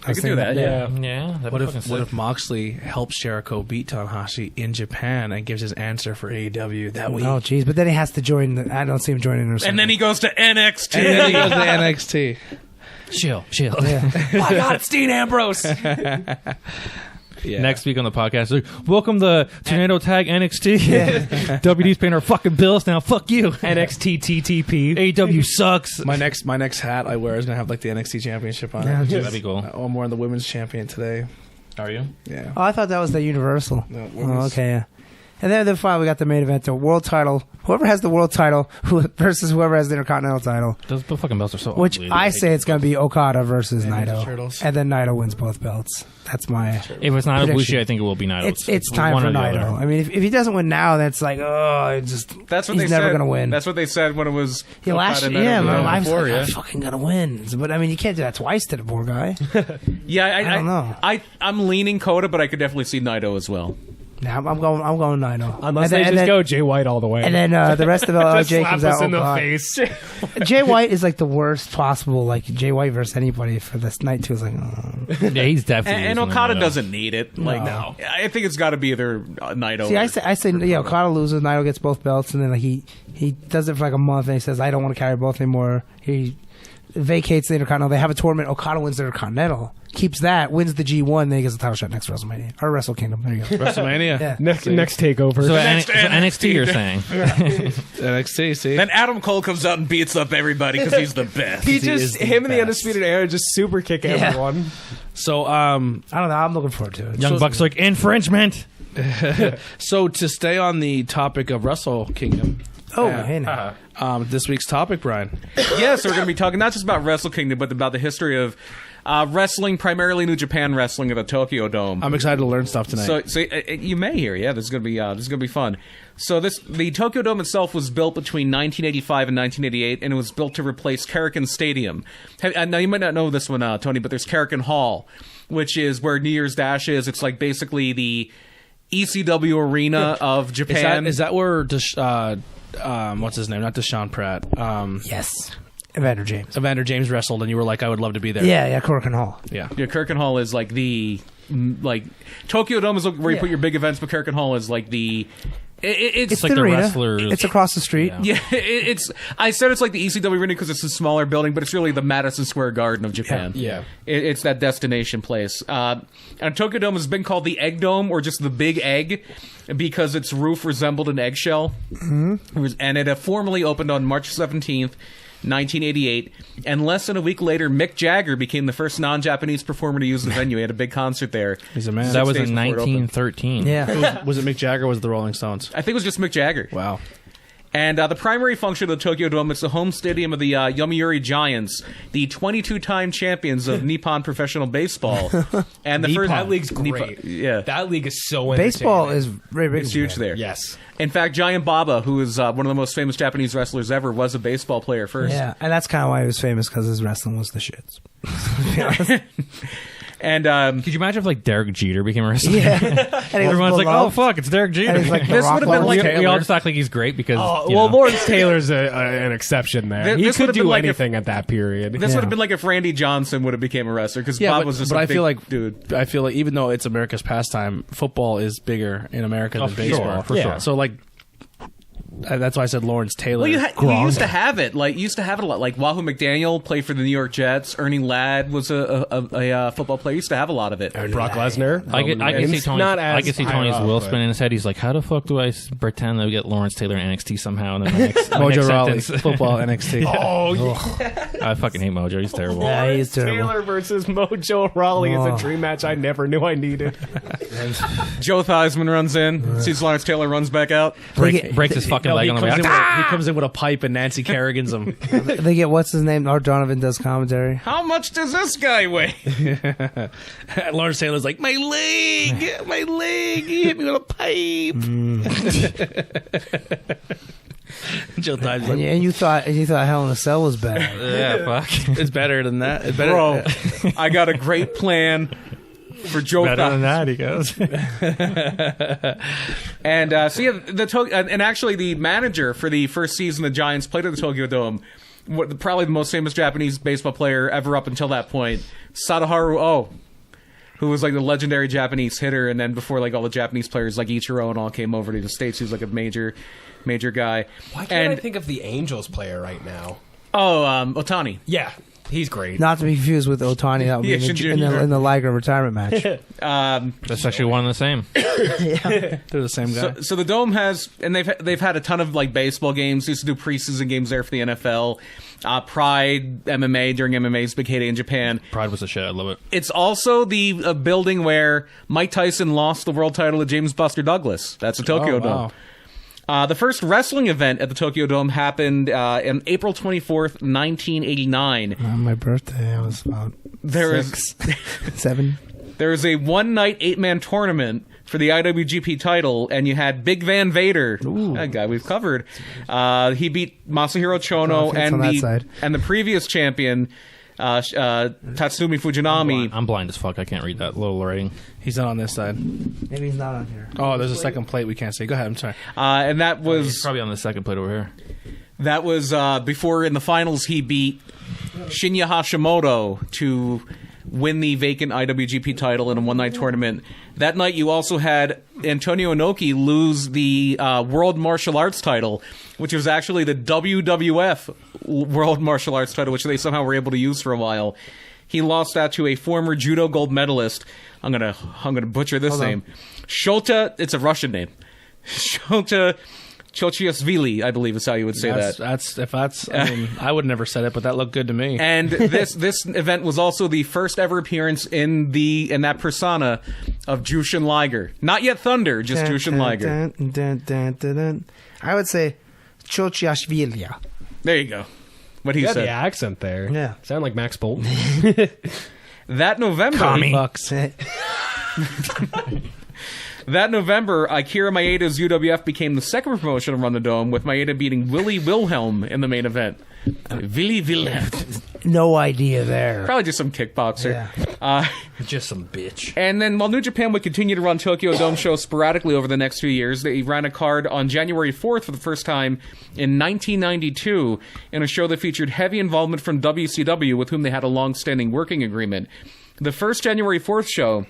I could do that. Yeah. What if Moxley helps Jericho beat Tanahashi in Japan and gives his answer for AEW that week? Oh, jeez. But then he has to join. I don't see him joining. And then he goes to NXT. And then he goes to NXT. Chill. Yeah. My God, it's Dean Ambrose. Yeah. Next week on the podcast, welcome to Tornado Tag NXT. Yeah. WD's paying our fucking bills now. Fuck you. NXT TTP. AEW sucks. My next hat I wear is gonna have like the NXT championship on it. That'd be cool. I'm wearing the women's champion today. Are you? Yeah. Oh, I thought that was the Universal. No, okay. Yeah. And then finally we got the main event, the world title. Whoever has the world title versus whoever has the Intercontinental title. Those fucking belts are so Which ugly. I say it's going to be Okada versus Naito. Turtles. And then Naito wins both belts. That's my If it's not prediction. Ibushi, I think it will be Naito. It's time one for or the Naito. other. I mean, if he doesn't win now, that's like, That's what he's they never said. going to win. That's what they said when it was. Last Okada year, and my Naito. life's Before, like, I'm fucking going to win. But I mean, you can't do that twice to the poor guy. Yeah, I don't know. I'm leaning Coda, but I could definitely see Naito as well. Nah, I'm going Naito. Unless they just go Jay White all the way. And then the rest of just LIJ slap comes us out. in the face. Jay White is like the worst possible. Like Jay White versus anybody for this night too is like. Yeah, he's definitely. And losing Okada Naito. doesn't need it. Like, No. I think it's got to be either Naito. See, or I say, Okada loses, Naito gets both belts, and then like he does it for like a month, and he says, I don't want to carry both anymore. He vacates the Intercontinental. They have a tournament. Okada wins the Intercontinental, keeps that, wins the G1, then he gets the title shot next WrestleMania or Wrestle Kingdom. There you go. WrestleMania. Yeah. next takeover. So NXT, you're saying? NXT. See. Then Adam Cole comes out and beats up everybody because he's the best. he is just the him and the best. Undisputed Era just super kick everyone. So I don't know. I'm looking forward to it. Young Bucks like infringement. So to stay on the topic of Wrestle Kingdom. Hey now. This week's topic, Brian. Yeah, so we're going to be talking not just about Wrestle Kingdom, but about the history of wrestling, primarily New Japan wrestling at the Tokyo Dome. I'm excited to learn stuff tonight. So you may hear, this is going to be fun. So the Tokyo Dome itself was built between 1985 and 1988, and it was built to replace Karakin Stadium. Now you might not know this one, Tony, but there's Karakin Hall, which is where New Year's Dash is. It's like basically the ECW arena of Japan. Is that where what's his name? Not Deshaun Pratt. Yes. Evander James. Evander James wrestled, and you were like, I would love to be there. Yeah, Corkin Hall. Yeah. Yeah, Karakin Hall is like the Tokyo Dome is where you put your big events, but Karakin Hall is like the. It's like the the arena. wrestlers. It's across the street. Yeah, I said it's like the ECW arena because it's a smaller building, but it's really the Madison Square Garden of Japan. Yeah. It's that destination place. And Tokyo Dome has been called the Egg Dome or just the Big Egg because its roof resembled an eggshell. Mm-hmm. And it formally opened on March 17th, 1988, and less than a week later, Mick Jagger became the first non-Japanese performer to use the venue. He had a big concert there. He's a man. That was days in before it opened. 1913. Yeah. Was it Mick Jagger or was it the Rolling Stones? I think it was just Mick Jagger. Wow. And the primary function of the Tokyo Dome is the home stadium of the Yomiuri Giants, the 22-time champions of Nippon professional baseball. And the first That league's great. Yeah, That league is so Baseball entertaining. is very big. it's huge there. Yes. In fact, Giant Baba, who is one of the most famous Japanese wrestlers ever, was a baseball player first. Yeah, and that's kind of why he was famous, because his wrestling was the shits. To be honest. And Could you imagine if like Derek Jeter became a wrestler? Yeah. And he Everyone's was like, beloved. "Oh fuck, it's Derek Jeter." And he's like the This Rock would've been Lawrence. like we all just act like he's great because. you Well, know. Lawrence Taylor's an exception there. He This could would've been do like anything at that period. this would have been like if Randy Johnson would have became a wrestler, because Yeah, Bob was just but a I big feel like dude. I feel like even though it's America's pastime, football is bigger in America than for baseball. sure, for sure. So like, That's why I said Lawrence Taylor. Well, you used to have it. Like, you used to have it a lot. Like, Wahoo McDaniel played for the New York Jets. Ernie Ladd was a football player. Used to have a lot of it. Brock Lesnar. I can see Tony. Not I as can see high Tony's up, wheel but- spinning in his head. He's like, "How the fuck do I pretend to get Lawrence Taylor in NXT somehow?" And then the next, Mojo Rawley, next sentence- football NXT. I fucking hate Mojo. He's terrible. Yeah, he's terrible. Taylor versus Mojo Rawley is Oh. a dream match I never knew I needed. Joe Theismann runs in, sees Lawrence Taylor, runs back out. Breaks his fucking No, leg he on the way comes, out. he comes in with a pipe and Nancy Kerrigan's him. They get what's his name? Art Donovan does commentary. How much does this guy weigh? Lawrence Taylor's like, my leg, he hit me with a pipe. Joe Theismann's like, And you thought Hell in a Cell was bad. Yeah, fuck. it's better than that. It's better. Bro, I got a great plan for Joe Better than Theismann. that, he goes. And so yeah, and actually the manager for the first season the Giants played at the Tokyo Dome, probably the most famous Japanese baseball player ever up until that point, Sadaharu Oh, who was like the legendary Japanese hitter, and then before like all the Japanese players like Ichiro and all came over to the States, he was like a major guy. Why can't I And think of the Angels player right now? Otani. Yeah, he's great. Not to be confused with Otani. That would be Yeah, in, the, Shinji in, the, Jr. in the Liger retirement match. That's actually one and the same. They're the same guy. So the Dome has, and they've had a ton of like baseball games. They used to do preseason games there for the NFL. Pride MMA during MMA's big heyday in Japan. Pride was a shit. I love it. It's also the building where Mike Tyson lost the world title to James Buster Douglas. That's the Tokyo Oh, wow. Dome. The first wrestling event at the Tokyo Dome happened on April 24th, 1989. On my birthday, I was about There 7. There was a one-night 8-man tournament for the IWGP title, and you had Big Van Vader, that guy we've covered. He beat Masahiro Chono it's on that side. and the previous champion, Tatsumi Fujinami. I'm blind as fuck. I can't read that little writing. He's not on this side. Maybe he's not on here. Oh, there's a second plate we can't see. Go ahead. I'm sorry. And that He's was probably on the second plate over here. before in the finals he beat Shinya Hashimoto to win the vacant IWGP title in a one-night tournament. That night you also had Antonio Inoki lose the World Martial Arts title, which was actually the WWF World Martial Arts title, which they somehow were able to use for a while. He lost that to a former judo gold medalist. I'm gonna butcher this name. Shota, it's a Russian name. Shota Chochiashvili, I believe is how you would say that. I mean, I would never said it, but that looked good to me. And this event was also the first ever appearance in that persona of Jushin Liger. Not yet Thunder, just Jushin Liger. I would say Chochiashvili. There you go. What he You got the said. accent there. Yeah. Sound like Max Bolton. That November, That November, Akira Maeda's UWF became the second promotion to run the Dome, with Maeda beating Willie Wilhelm in the main event. Willie Wilhelm. No idea there. Probably just some kickboxer. Yeah. Just some bitch. And then while New Japan would continue to run Tokyo Dome shows sporadically over the next few years, they ran a card on January 4th for the first time in 1992 in a show that featured heavy involvement from WCW, with whom they had a long-standing working agreement. The first January 4th show,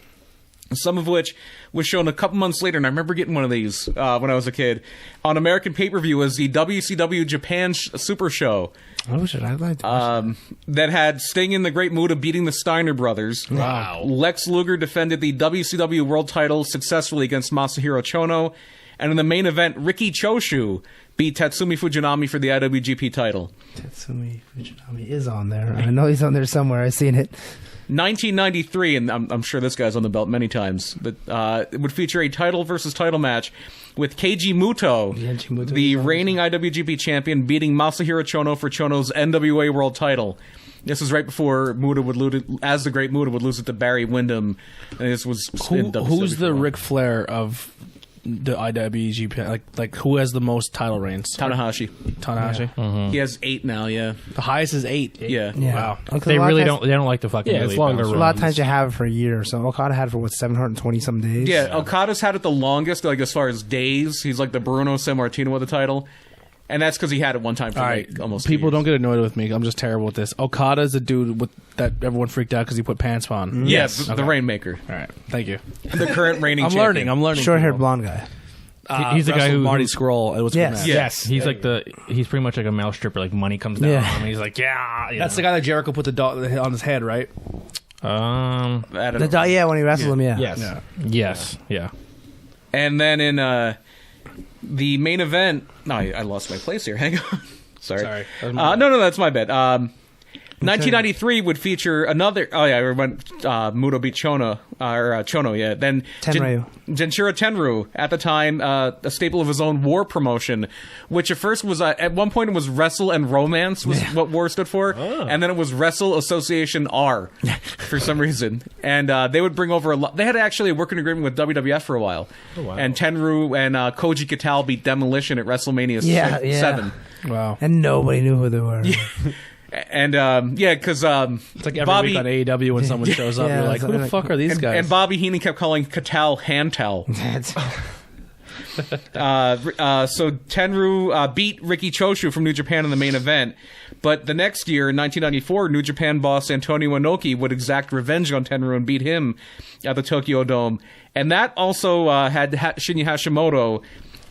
some of which was shown a couple months later, and I remember getting one of these when I was a kid, on American pay-per-view, was the WCW Japan Super Show Oh, shit, I'd like to. that had Sting in the Great Muta beating the Steiner brothers. Wow. Lex Luger defended the WCW World title successfully against Masahiro Chono, and in the main event, Riki Choshu beat Tatsumi Fujinami for the IWGP title. Tatsumi Fujinami is on there. I know he's on there somewhere. I've seen it. 1993, and I'm sure this guy's on the belt many times, but it would feature a title versus title match with Keiji Muto, the reigning IWGP champion, beating Masahiro Chono for Chono's NWA World title. This was right before Muta would lose it, as the Great Muta would lose it to Barry Windham, and this was in WCW Who's the for a while. Ric Flair of the IWGP? Like who has the most title reigns? Tanahashi. Tanahashi. He has 8 now. Yeah. The highest is 8. Yeah. Yeah. Wow. Okay, They a lot of really times- don't. They don't like to fucking. Yeah, really it's longer bounce A around. lot of times you have it for a year or so. Okada had it for 720 some days. Yeah, Okada's had it the longest, like as far as days. He's like the Bruno Sammartino with the title, and that's because he had it one time for All like right, almost. people 2 don't years. get annoyed with me. I'm just terrible with this. Okada's the dude with that everyone freaked out because he put pants on. Yes, the Okay. Rainmaker, All right, thank you. the current reigning. I'm champion. learning. I'm learning. Short haired people. blonde guy. He's the guy wrestled who Marty Scurll. It was Yes. good match. Yes. He's like he's pretty much like a male stripper. Like money comes down Yeah. on him, and he's like, yeah. That's the guy that Jericho put the dog on his head, right? I don't know. Yeah, when he wrestled him, yeah. Yes. Yeah. Yes. Yeah. And then in the main event, no, I lost my place here. Hang on. Sorry. No, that's my bad. 1993 would feature another. Oh yeah, we went Muto beat Chono Chono. Yeah, then Tenryu. Genshiro Tenryu at the time a staple of his own war promotion, which at first was at one point it was Wrestle and Romance was what war stood for, and then it was Wrestle Association R for some reason, and they would bring over a lot. They had actually a working agreement with WWF for a while, and Tenryu and Koji Katal beat Demolition at WrestleMania 7. Wow. And nobody knew who they were. And because It's like every week on AEW when someone shows up, Yeah, you're like, it's who the like- fuck are these guys? and Bobby Heenan kept calling Katal Hantel. So Tenryu beat Riki Choshu from New Japan in the main event. But the next year, in 1994, New Japan boss Antonio Inoki would exact revenge on Tenryu and beat him at the Tokyo Dome. And that also had Shinya Hashimoto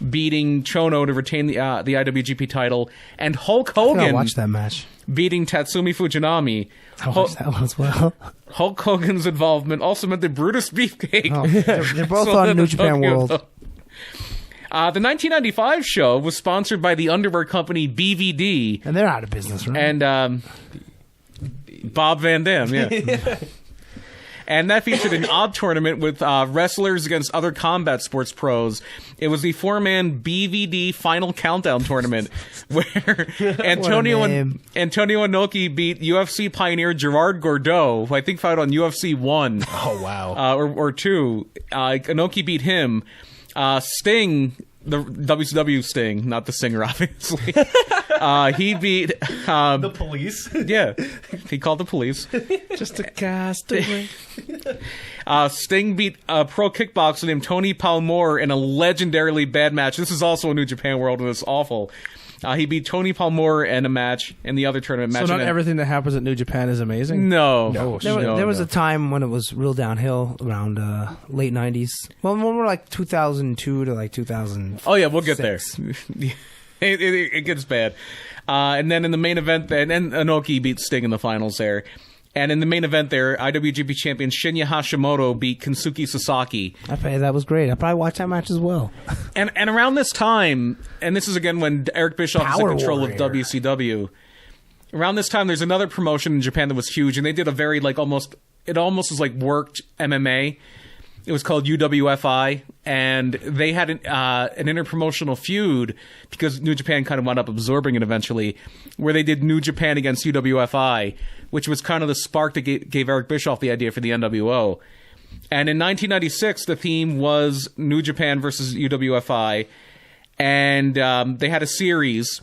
beating Chono to retain the IWGP title, and Hulk I Hogan watched that match. beating Tatsumi Fujinami. I watched that one as well. Hulk Hogan's involvement also meant that Brutus Beefcake. Oh, they're both sold on at New the Japan Tokyo World. Dome. The 1995 show was sponsored by the underwear company BVD And they're out of business, right? and Bob Van Dam, yeah. And that featured an odd tournament with wrestlers against other combat sports pros. It was the 4-man BVD Final Countdown tournament where Antonio name. Inoki beat UFC pioneer Gerard Gordeau, who I think fought on UFC 1 Oh wow. or 2. Inoki beat him. Sting, the WCW Sting, not the singer, obviously. He beat The police. yeah, he called the police. Just a castaway. Sting beat a pro kickboxer named Tony Palmore in a legendarily bad match. This is also a New Japan World, and it's awful. He beat Tony Palmore in a match in the other tournament match. So not everything that happens at New Japan is amazing? No. There was a time when it was real downhill around late 90s. Well, when we're like 2002 to like 2000. Oh, yeah, we'll get there. It gets bad. And then in the main event, and then Inoki beat Sting in the finals there. And in the main event there, IWGP champion Shinya Hashimoto beat Kensuke Sasaki. That was great. I probably watched that match as well. And around this time, and this is again when Eric Bischoff was in Power control Warrior. of WCW. Around this time, there's another promotion in Japan that was huge, and they did a very almost was like worked MMA. It was called UWFI, and they had an interpromotional feud because New Japan kind of wound up absorbing it eventually, where they did New Japan against UWFI, which was kind of the spark that gave Eric Bischoff the idea for the NWO. And in 1996, the theme was New Japan versus UWFI, and they had a series.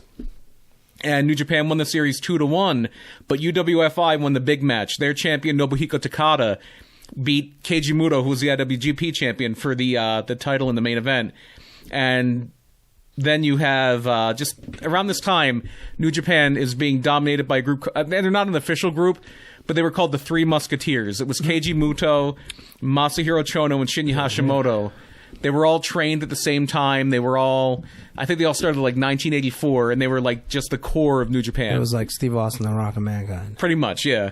And New Japan won the series 2-1, but UWFI won the big match. Their champion Nobuhiko Takada beat Keiji Muto, who was the IWGP champion, for the title in the main event. And then you have, just around this time, New Japan is being dominated by a group, and they're not an official group, but they were called the Three Musketeers. It was Keiji Muto, Masahiro Chono, and Shinya Hashimoto. They were all trained at the same time. They were all, I think they all started like 1984, and they were like just the core of New Japan. It was like Steve Austin and Rock and Mankind. Pretty much, yeah.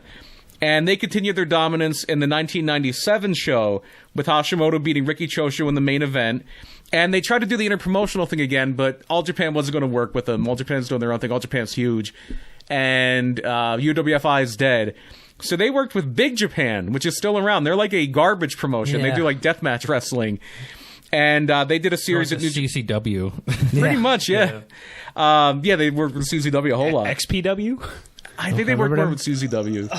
And they continued their dominance in the 1997 show with Hashimoto beating Riki Choshu in the main event. And they tried to do the interpromotional thing again, but All Japan wasn't going to work with them. All Japan's doing their own thing. All Japan's huge. And UWFI is dead. So they worked with Big Japan, which is still around. They're like a garbage promotion. Yeah. They do like deathmatch wrestling. And they did a series at New CCW. Pretty much, yeah. They worked with CZW a whole lot. XPW. I think they worked more with CZW.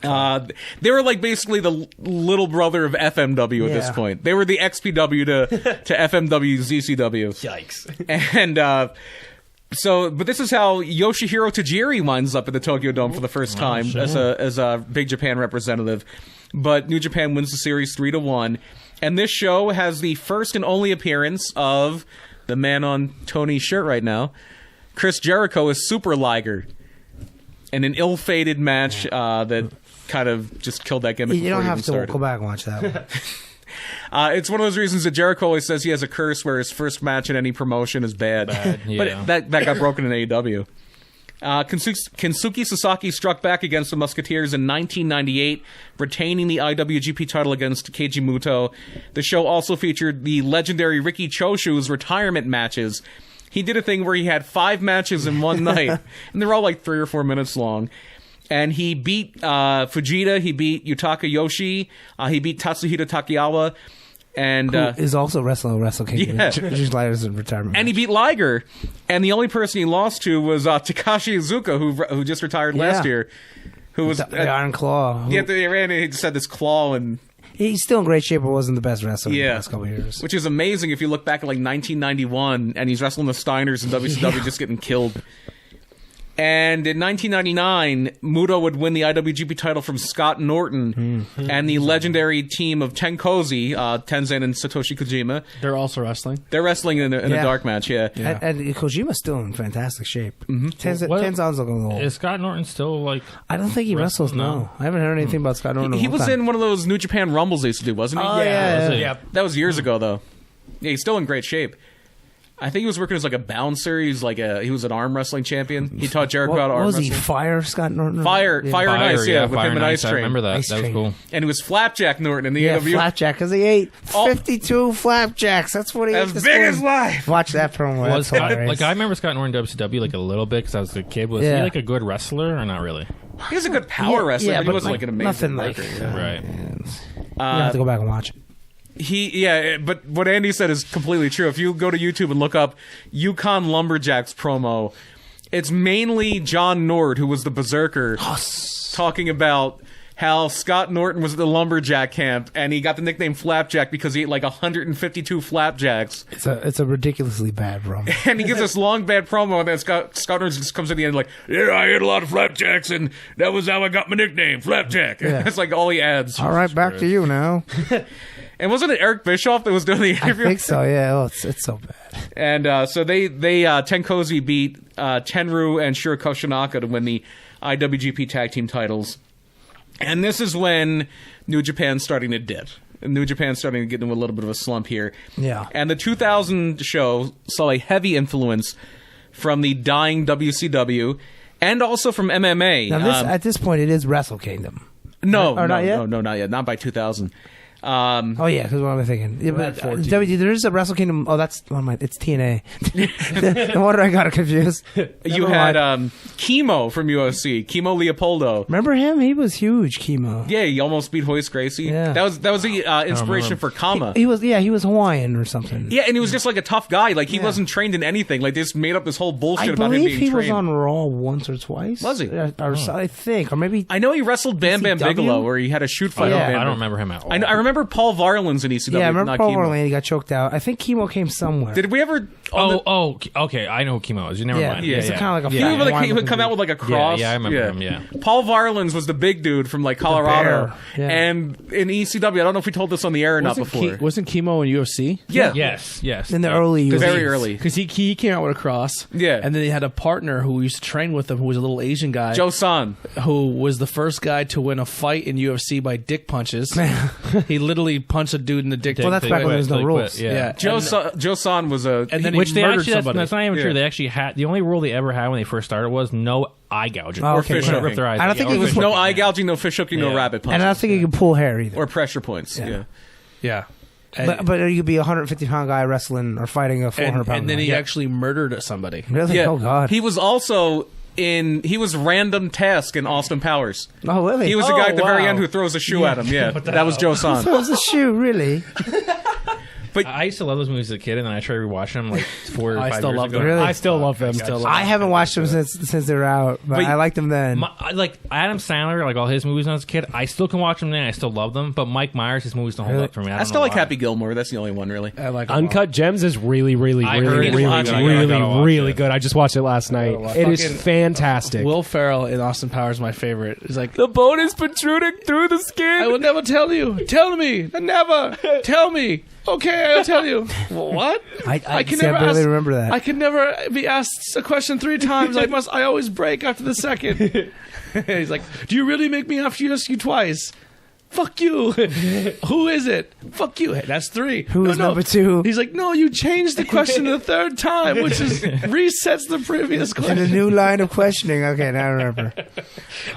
They were like basically the little brother of FMW at this Yeah. point. They were the XPW to FMW ZCW. Yikes. And but this is how Yoshihiro Tajiri winds up at the Tokyo Dome for the first time as a Big Japan representative. But New Japan wins the series 3-1. And this show has the first and only appearance of the man on Tony's shirt right now, Chris Jericho, as Super Liger, in an ill-fated match that kind of just killed that gimmick You before don't it have even to started. go back and watch that one. It's one of those reasons that Jericho always says he has a curse where his first match in any promotion is bad. Yeah. But that got broken in AEW. Kensuke Sasaki struck back against the Musketeers in 1998, retaining the IWGP title against Keiji Muto. The show also featured the legendary Riki Choshu's retirement matches. He did a thing where he had 5 matches in one night, and they're all like 3 or 4 minutes long. And he beat Fujita, he beat Yutaka Yoshi, he beat Tatsuhito Takiyawa, and Who is also wrestling Wrestle Kingdom. Yeah. Just Liger's in retirement. and he beat Liger. And the only person he lost to was Takashi Iizuka, who just retired last year, who was the Iron Claw. yeah, they ran and he just had this claw, and He's still in great shape, but wasn't the best wrestler in the last couple of years. which is amazing if you look back at like 1991 and he's wrestling the Steiners in WCW just getting killed. And in 1999, Muto would win the IWGP title from Scott Norton and the legendary team of Tenkozi, Tenzan and Satoshi Kojima. They're also wrestling. They're wrestling in a dark match, yeah. And Kojima's still in fantastic shape. Tenzan's looking old. Is Scott Norton still like? I don't think he wrestles now. I haven't heard anything about Scott Norton. He was in one of those New Japan Rumbles they used to do, wasn't he? Oh, yeah. Was it? Yeah. That was years ago, though. Yeah, he's still in great shape. I think he was working as like a bouncer. He was an arm wrestling champion. He taught Jericho how to arm was wrestle. he? Fire Scott Norton? Fire and Ice, yeah, with Fire him and Ice I Train. remember that. Ice That was Train. cool. And he was Flapjack Norton in the Yeah, AEW. flapjack, because he ate Oh. 52 flapjacks. That's what he ate. As this big morning. as life. Watch that promo. Was That's Scott, hilarious. like I remember Scott Norton in WCW like a little bit because I was a kid. Was he Yeah. like a good wrestler or not really? He was a good power wrestler, but he wasn't like an amazing nothing like. worker. Right. You have to go back and watch it. But what Andy said is completely true. If you go to YouTube and look up Yukon Lumberjacks promo, it's mainly John Nord, who was the Berserker, talking about how Scott Norton was at the Lumberjack camp, and he got the nickname Flapjack because he ate like 152 flapjacks. It's a ridiculously bad promo. And he gives this long bad promo, and then Scott Norton just comes at the end like, yeah, I ate a lot of flapjacks, and that was how I got my nickname, Flapjack. Yeah. That's like all he adds. All right, back to you now. And wasn't it Eric Bischoff that was doing the I interview? think so. Yeah. Oh, it's so bad. And so they Tenkozi beat Tenru and Shiro Koshinaka to win the IWGP Tag Team titles. And this is when New Japan's starting to dip. New Japan's starting to get into a little bit of a slump here. Yeah. And the 2000 show saw a heavy influence from the dying WCW and also from MMA. Now, at this point, it is Wrestle Kingdom. No, not yet? No, not yet. Not by 2000. Oh yeah, because what am I thinking? Yeah, but, there is a Wrestle Kingdom. Oh, that's it's TNA. No wonder I got it confused. You Never had mind. Chemo from UFC, Chemo Leopoldo. Remember him? He was huge, Chemo. Yeah, he almost beat Hoist Gracie. Yeah. That was the inspiration for Kama. He was Hawaiian or something. Yeah, and he was just like a tough guy. Like he wasn't trained in anything. Like they just made up this whole bullshit I about him believe being he was trained. on Raw once or twice. Was he? I think, or maybe. I know he wrestled Bam Bam ECW? Bigelow, where he had a shoot fight. Yeah. with Bam I Bam. don't remember him at all. I remember Paul Varlin's in ECW. Yeah, I remember not Paul Chemo. Orlando got choked out. I think Chemo came somewhere. Did we ever? Okay. I know who Chemo is. You never Yeah, mind. yeah, it's kind of like a He fat would, like, he Hawaiian would come looking out with like a cross. Yeah, I remember him, yeah. Paul Varlin's was the big dude from like Colorado, bear, yeah. and in ECW. I don't know if we told this on the air or not before. Wasn't Chemo in UFC? Yeah. Yes. in the early years. Very early. Because he came out with a cross. Yeah. And then he had a partner who used to train with him who was a little Asian guy. Joe San. Who was the first guy to win a fight in UFC by dick punches. He literally punched a dude in the dick. Well, that's back when there was no rules. Yeah. Joe San was a. And then Which he they murdered actually, somebody. that's not even Yeah. true. They actually had, the only rule they ever had when they first started was no eye gouging. Oh, or okay, fish yeah. hooking. Rip their eyes I don't out. think Yeah, it or was fish No hooking. eye gouging, no fish hooking, no Yeah. rabbit punches. And I don't think he could pull hair either. Or pressure points. Yeah. Yeah. But you could be a 150-pound guy wrestling or fighting a 400-pound and then guy. he actually murdered somebody. Really? Yeah. Oh, God. He was also he was Random Task in Austin Powers. Oh, really? He was the guy at the very wow. end who throws a shoe at him. Yeah. That was Joe San. So it was a shoe, really? I used to love those movies as a kid, and then I tried rewatching them like 4 or 5 I still years love ago. them. Really? I still love them. I haven't watched them since they're out, but I liked them then. Like Adam Sandler, like all his movies when I was a kid, I still can watch them now. I still love them. But Mike Myers, his movies don't hold Really? up for me. I don't still know like why. Happy Gilmore. That's the only one, really. I like Uncut Gems is really, really, I really, heard it's really, watching. I really, gotta watch really it. good. I just watched it last night. It is Fucking fantastic. Will Ferrell in Austin Powers is my favorite. He's like, The bone is protruding through the skin. I will never tell you. Tell me. Never. Tell me. Okay, I'll tell you. What? I can never barely remember that. I can never be asked a question 3 times. I always break after the second. He's like, do you really make me have to ask you twice? Fuck you. Who is it? Fuck you. That's 3. Who's number 2? He's like, no, you changed the question the 3rd time, which is resets the previous In question. a new line of questioning. Okay, now I remember.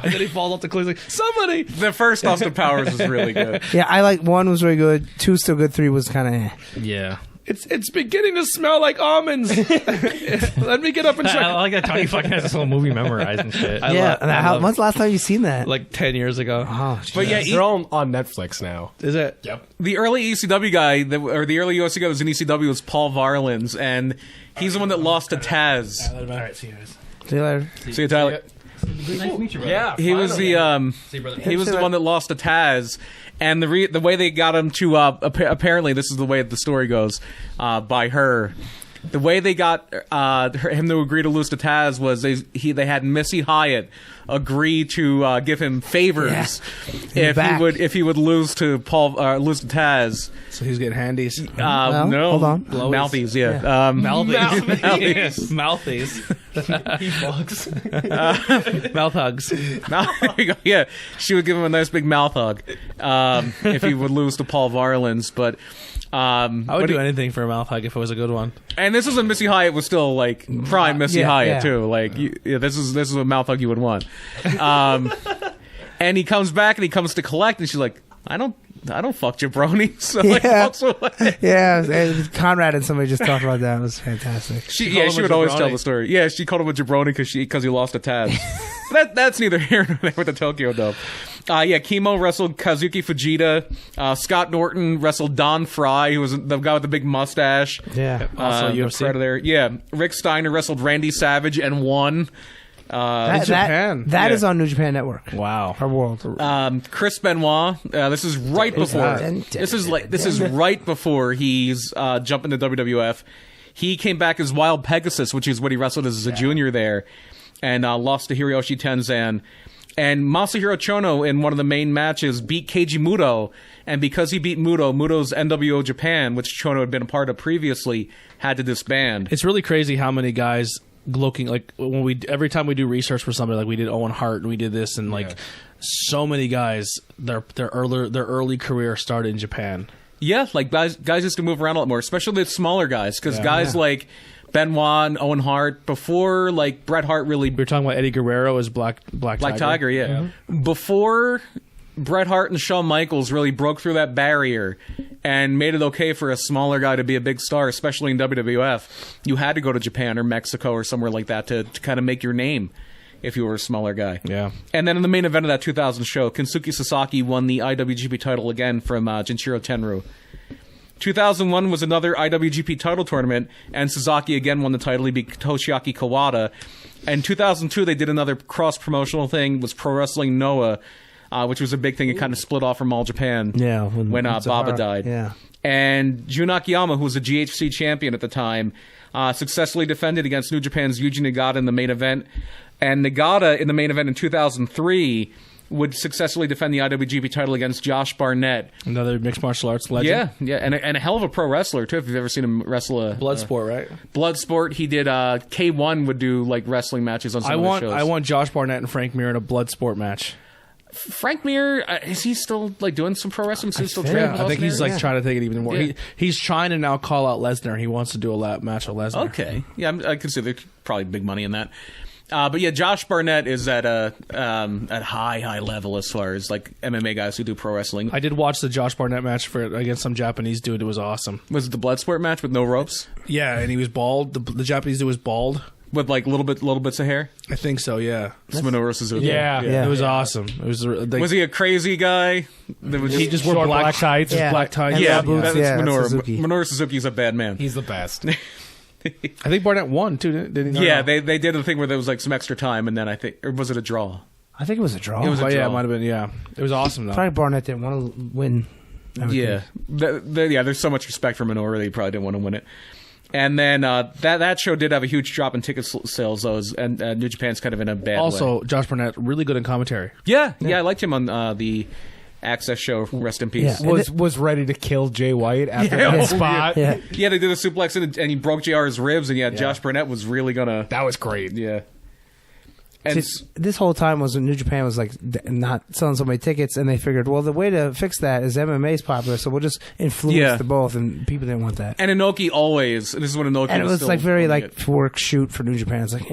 And then he falls off the cliff. He's like, somebody. The first Austin Powers was really good. Yeah, I like 1 was very good. 2 still good. 3 was kind of. Yeah. It's beginning to smell like almonds. Let me get up and I check. like that Tony fucking has this whole movie memorized and shit. When's the last time you seen that? Like 10 years ago. Oh, But yeah, They're all on Netflix now. Is it? Yep. the early ECW guy, or the early UFC guy that was in ECW was Paul Varlins, and he's the one that lost to Taz. All right, see you guys. See you later. See you, Tyler. Nice to meet you, brother. Yeah. He was the he was the one that lost to Taz, and the way they got him to apparently this is the way the story goes by her. The way they got him to agree to lose to Taz was they had Missy Hyatt agree to give him favors if he would lose to lose to Taz. So he's getting handies. No, hold on. Mouthies, yeah. Mouthies. Mouthies. He fucks. Mouth hugs. There you go. Yeah, she would give him a nice big mouth hug if he would lose to Paul Varlins. But I would do anything for a mouth hug if it was a good one. and this is when Missy Hyatt was still like prime Missy Hyatt yeah. too. Like this is a mouth hug you would want. And he comes back and he comes to collect, and she's like, I don't fuck jabroni. So like Yeah. walks away. Yeah, Conrad and somebody just talked about that. It was fantastic. She called him would a always jabroni. tell the story. Yeah, she called him a jabroni because he lost a Taz. That's neither here nor there with the Tokyo Dome. Kimo wrestled Kazuki Fujita. Scott Norton wrestled Don Fry, who was the guy with the big mustache. Yeah. Also the UFC. Predator. Yeah, Rick Steiner wrestled Randy Savage and won. Japan. That Yeah. is on New Japan Network. Wow. Our world. Chris Benoit. This is right before. This is right before he's jumping to WWF. He came back as Wild Pegasus, which is what he wrestled as a junior there, and lost to Hiroshi Tenzan. And Masahiro Chono in one of the main matches beat Keiji Muto, and because he beat Muto's NWO Japan, which Chono had been a part of previously, had to disband. It's really crazy how many guys looking like every time we do research for somebody, like we did Owen Hart and we did this, and like so many guys their early career started in Japan. Yeah, like guys used to move around a lot more, especially the smaller guys, because guys like Benoit and Owen Hart, before like Bret Hart really... We were talking about Eddie Guerrero as Black Tiger, yeah. Before Bret Hart and Shawn Michaels really broke through that barrier and made it okay for a smaller guy to be a big star, especially in WWF, you had to go to Japan or Mexico or somewhere like that to kind of make your name if you were a smaller guy. Yeah. And then in the main event of that 2000 show, Kensuke Sasaki won the IWGP title again from Junichiro Tenryu. 2001 was another IWGP title tournament, and Sasaki again won the title. He beat Toshiaki Kawada. And 2002, they did another cross-promotional thing, was Pro Wrestling Noah, which was a big thing. It kind of split off from All Japan when Baba died. Yeah. And Jun Akiyama, who was a GHC champion at the time, successfully defended against New Japan's Yuji Nagata in the main event. And Nagata, in the main event in 2003, would successfully defend the IWGP title against Josh Barnett. Another mixed martial arts legend. Yeah, and a hell of a pro wrestler, too, if you've ever seen him wrestle a... Bloodsport, right? Bloodsport. He did... K1 would do, like, wrestling matches on some of the shows. I want Josh Barnett and Frank Mir in a Bloodsport match. Frank Mir, is he still, like, doing some pro wrestling? Is he still training with I think he's, Lesnar? like, trying to take it even more. Yeah. He's trying to now call out Lesnar. He wants to do a match with Lesnar. Okay. Yeah, I can see there's probably big money in that. But yeah, Josh Barnett is at high level as far as like MMA guys who do pro wrestling. I did watch the Josh Barnett match against some Japanese dude. It was awesome. Was it the Bloodsport match with no ropes? Yeah, and he was bald. The Japanese dude was bald with like little bits of hair. I think so. Yeah, it's Minoru Suzuki. Yeah. It was awesome. It was. Was he a crazy guy? He just wore Short black tights. just black ties. Yeah, boots. that's Minoru. Suzuki. Minoru Suzuki's a bad man. He's the best. I think Barnett won too. Didn't he? Yeah, they did the thing where there was like some extra time, and then I think, or was it a draw? I think it was a draw. It was a Yeah, draw. it might have been. Yeah, it was awesome though. Probably Barnett didn't want to win. Yeah, there's so much respect for Minoru that he probably didn't want to win it. And then that show did have a huge drop in ticket sales, though, and New Japan's kind of in a bad way. Also, Josh Barnett really good in commentary. Yeah, I liked him on the Access show. Rest in peace. Yeah. was ready to kill Jay White after that spot. Yeah. Yeah, they did a suplex and he broke JR's ribs, and Josh Barnett was really gonna. That was great. Yeah. And This whole time was when New Japan was like not selling so many tickets, and they figured, well, the way to fix that is MMA's popular, so we'll just influence the both, and people didn't want that. And Inoki always, this is when Inoki And it was still like very running like work shoot for New Japan. It's like,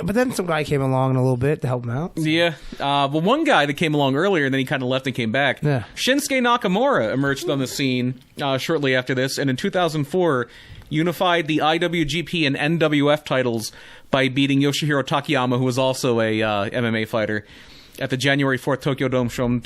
but then some guy came along in a little bit to help him out. Yeah. Well, one guy that came along earlier and then he kind of left and came back. Yeah. Shinsuke Nakamura emerged on the scene shortly after this, and in 2004 unified the IWGP and NWF titles by beating Yoshihiro Takayama, who was also a MMA fighter, at the January 4th Tokyo Dome show in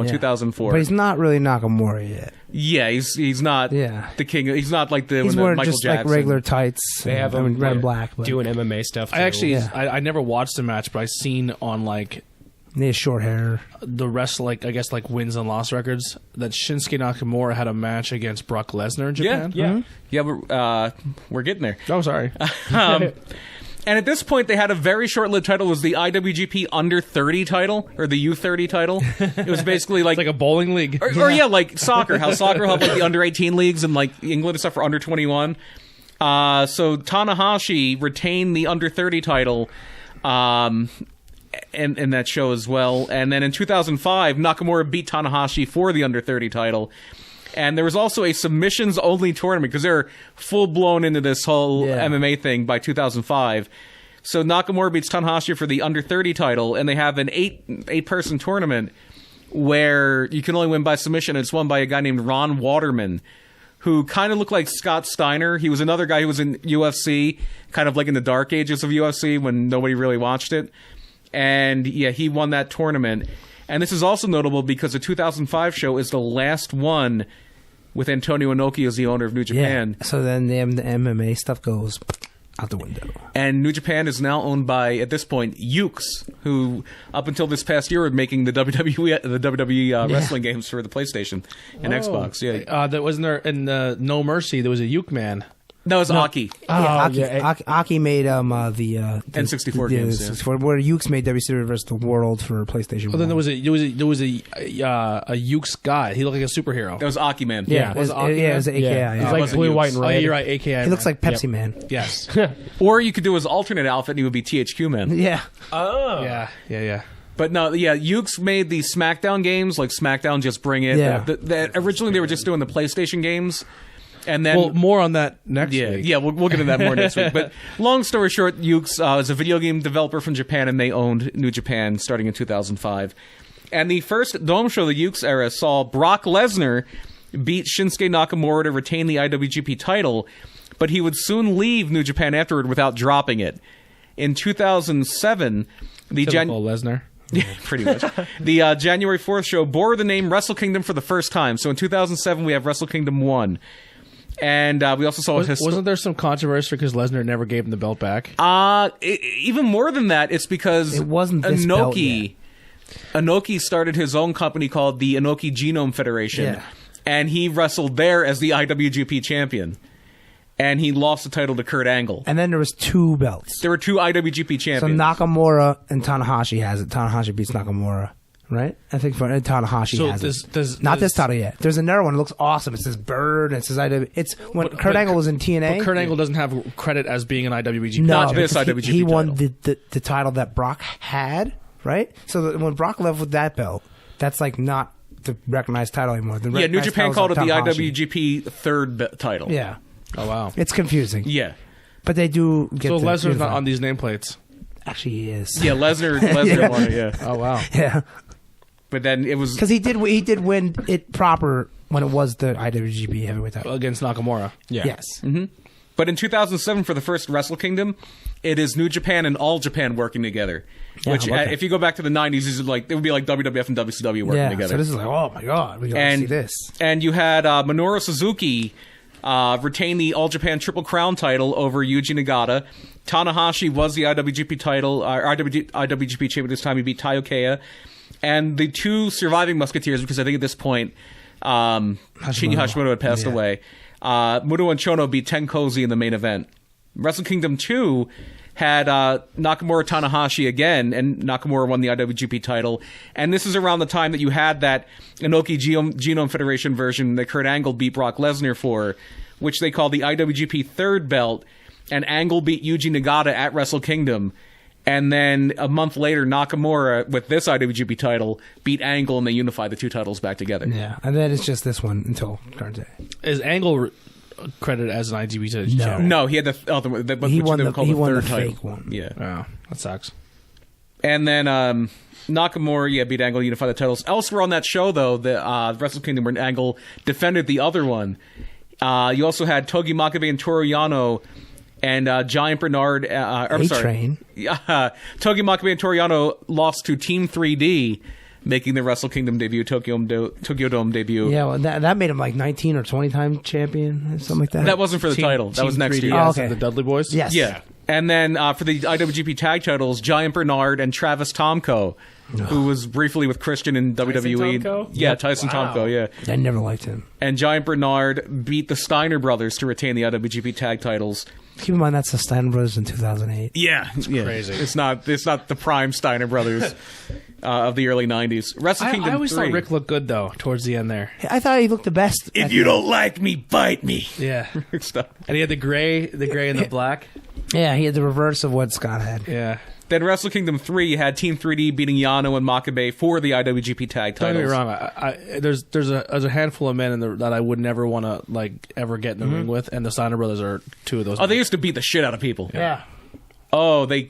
2004. But he's not really Nakamura yet. Yeah, he's not the king. He's not like He's when wearing Michael just Jackson. like regular tights. They have red him and black. But doing MMA stuff. I too. actually, I never watched the match, but I seen on like he has short hair. the rest, like I guess like wins and loss records, that Shinsuke Nakamura had a match against Brock Lesnar in Japan. Yeah, we're getting there. Oh, sorry. And at this point, they had a very short-lived title. It was the IWGP Under 30 title, or the U30 title. It was basically like... It's like a bowling league. Or like soccer. How soccer have like the Under 18 leagues and like England and stuff for Under 21. So Tanahashi retained the Under 30 title in that show as well. And then in 2005, Nakamura beat Tanahashi for the Under 30 title. And there was also a submissions-only tournament because they're full-blown into this whole MMA thing by 2005. So Nakamura beats Tanahashi for the Under 30 title, and they have an eight-person tournament where you can only win by submission. It's won by a guy named Ron Waterman, who kind of looked like Scott Steiner. He was another guy who was in UFC, kind of like in the dark ages of UFC when nobody really watched it. And, yeah, he won that tournament. And this is also notable because the 2005 show is the last one with Antonio Inoki as the owner of New Japan. Yeah. So then the MMA stuff goes out the window. And New Japan is now owned by, at this point, Ukes, who up until this past year were making the WWE wrestling games for the PlayStation and Xbox. Yeah, That wasn't there in No Mercy. There was a Uke man. that was Aki. Aki made the N64 the games, N64, where Ukes made WCW vs. the World for PlayStation. Well, then 1. there was a Ukes guy. He looked like a superhero. That was Aki Man. it was Aki AKI. Yeah. He's Yeah. like wasn't blue, Ukes. white, and Oh, red. you're right. AKI. He looks like Pepsi Man. Yes. Or you could do his alternate outfit and he would be THQ Man. Yeah. Yeah. But no, Ukes made the SmackDown games, like SmackDown Just Bring It. Yeah. Originally, they were just doing the PlayStation games. And then, Well, more on that next week. Yeah, we'll get into that more next week. But long story short, Ukes is a video game developer from Japan, and they owned New Japan starting in 2005. And the first Dome show, the Ukes era, saw Brock Lesnar beat Shinsuke Nakamura to retain the IWGP title, but he would soon leave New Japan afterward without dropping it. In 2007, the Typical Lesnar. pretty much. The January 4th show bore the name Wrestle Kingdom for the first time. So in 2007, we have Wrestle Kingdom 1. And we also saw... Wasn't there some controversy because Lesnar never gave him the belt back? Even more than that, it's because It wasn't this belt yet. Inoki started his own company called the Inoki Genome Federation. Yeah. And he wrestled there as the IWGP champion. And he lost the title to Kurt Angle. And then there was 2 belts. There were 2 IWGP So champions. Nakamura and Tanahashi has it. Tanahashi beats Nakamura. Right? I think Tanahashi So has it. Not this title yet. There's another one. It looks awesome. It says Bird. It says IW. It's when Kurt Angle was in TNA. But Kurt Angle doesn't have credit as being an IWGP. No, Not this because IWGP he won title. the title that Brock had, right? So that when Brock left with that belt, that's like not the recognized title anymore. The New recognized Japan title's called it the Tanahashi. IWGP third title. Yeah. Oh, wow. It's confusing. Yeah. But they do get So the Lesnar's not uniform. on these nameplates. Actually, he is. Yeah, Lesnar won it, yeah. Oh, wow. Yeah. But then it was... Because he did win it proper when it was the IWGP heavyweight title. Against Nakamura. Yeah. Yes. But in 2007, for the first Wrestle Kingdom, it is New Japan and All Japan working together. Yeah, Which, okay. if you go back to the 90s, it would be like WWF and WCW working Yeah. together. So this is like, oh my god, we gotta see this. And you had Minoru Suzuki retain the All Japan Triple Crown title over Yuji Nagata. Tanahashi was the IWGP title, IWGP champion this time. He beat Tai Okea. And the 2 surviving Musketeers, because I think at this point, Shinya Hashimoto had passed away. Muto and Chono beat Tenkozy in the main event. Wrestle Kingdom 2 had Nakamura Tanahashi again, and Nakamura won the IWGP title. And this is around the time that you had that Inoki Genome Federation version that Kurt Angle beat Brock Lesnar for, which they called the IWGP third belt, and Angle beat Yuji Nagata at Wrestle Kingdom. And then a month later, Nakamura, with this IWGP title, beat Angle, and they unified the two titles back together. Yeah, and then it's just this one until current day. Is Angle credited as an IWGP No. champion? No, he had the other one. He won they the, called he the won third the title. fake one. Yeah. Oh, that sucks. And then Nakamura, beat Angle, unified the titles. Elsewhere on that show, though, the Wrestle Kingdom, where Angle defended the other one, you also had Togi Makabe and Toru Yano and Giant Bernard. Train. Togi Makabe and Toru Yano lost to Team 3D, making the Wrestle Kingdom debut, Tokyo Dome debut. Yeah, well, that made him like 19 or 20 time champion, something like that. That wasn't for the title. That was next 3D year. Oh, as okay. The Dudley Boys? Yes. Yeah. And then for the IWGP tag titles, Giant Bernard and Travis Tomko, who was briefly with Christian in WWE. Tomko? Yeah, Tyson Wow. Tomko, yeah. I never liked him. And Giant Bernard beat the Steiner brothers to retain the IWGP tag titles. Keep in mind that's the Steiner Brothers in 2008. Yeah, it's crazy. It's not the prime Steiner brothers of the early 90s. Wrestle Kingdom I always 3. thought Rick looked good, though, towards the end there. I thought he looked the best. If you don't like me, bite me. Yeah. Stuff. And he had the gray and the black. Yeah, he had the reverse of what Scott had. Yeah. Then Wrestle Kingdom 3, you had Team 3D beating Yano and Makabe for the IWGP tag Don't titles. get me wrong. There's a handful of men that I would never want to ever get in the ring with, and the Steiner brothers are two of those. Oh, they used to beat the shit out of people. Yeah. Oh, they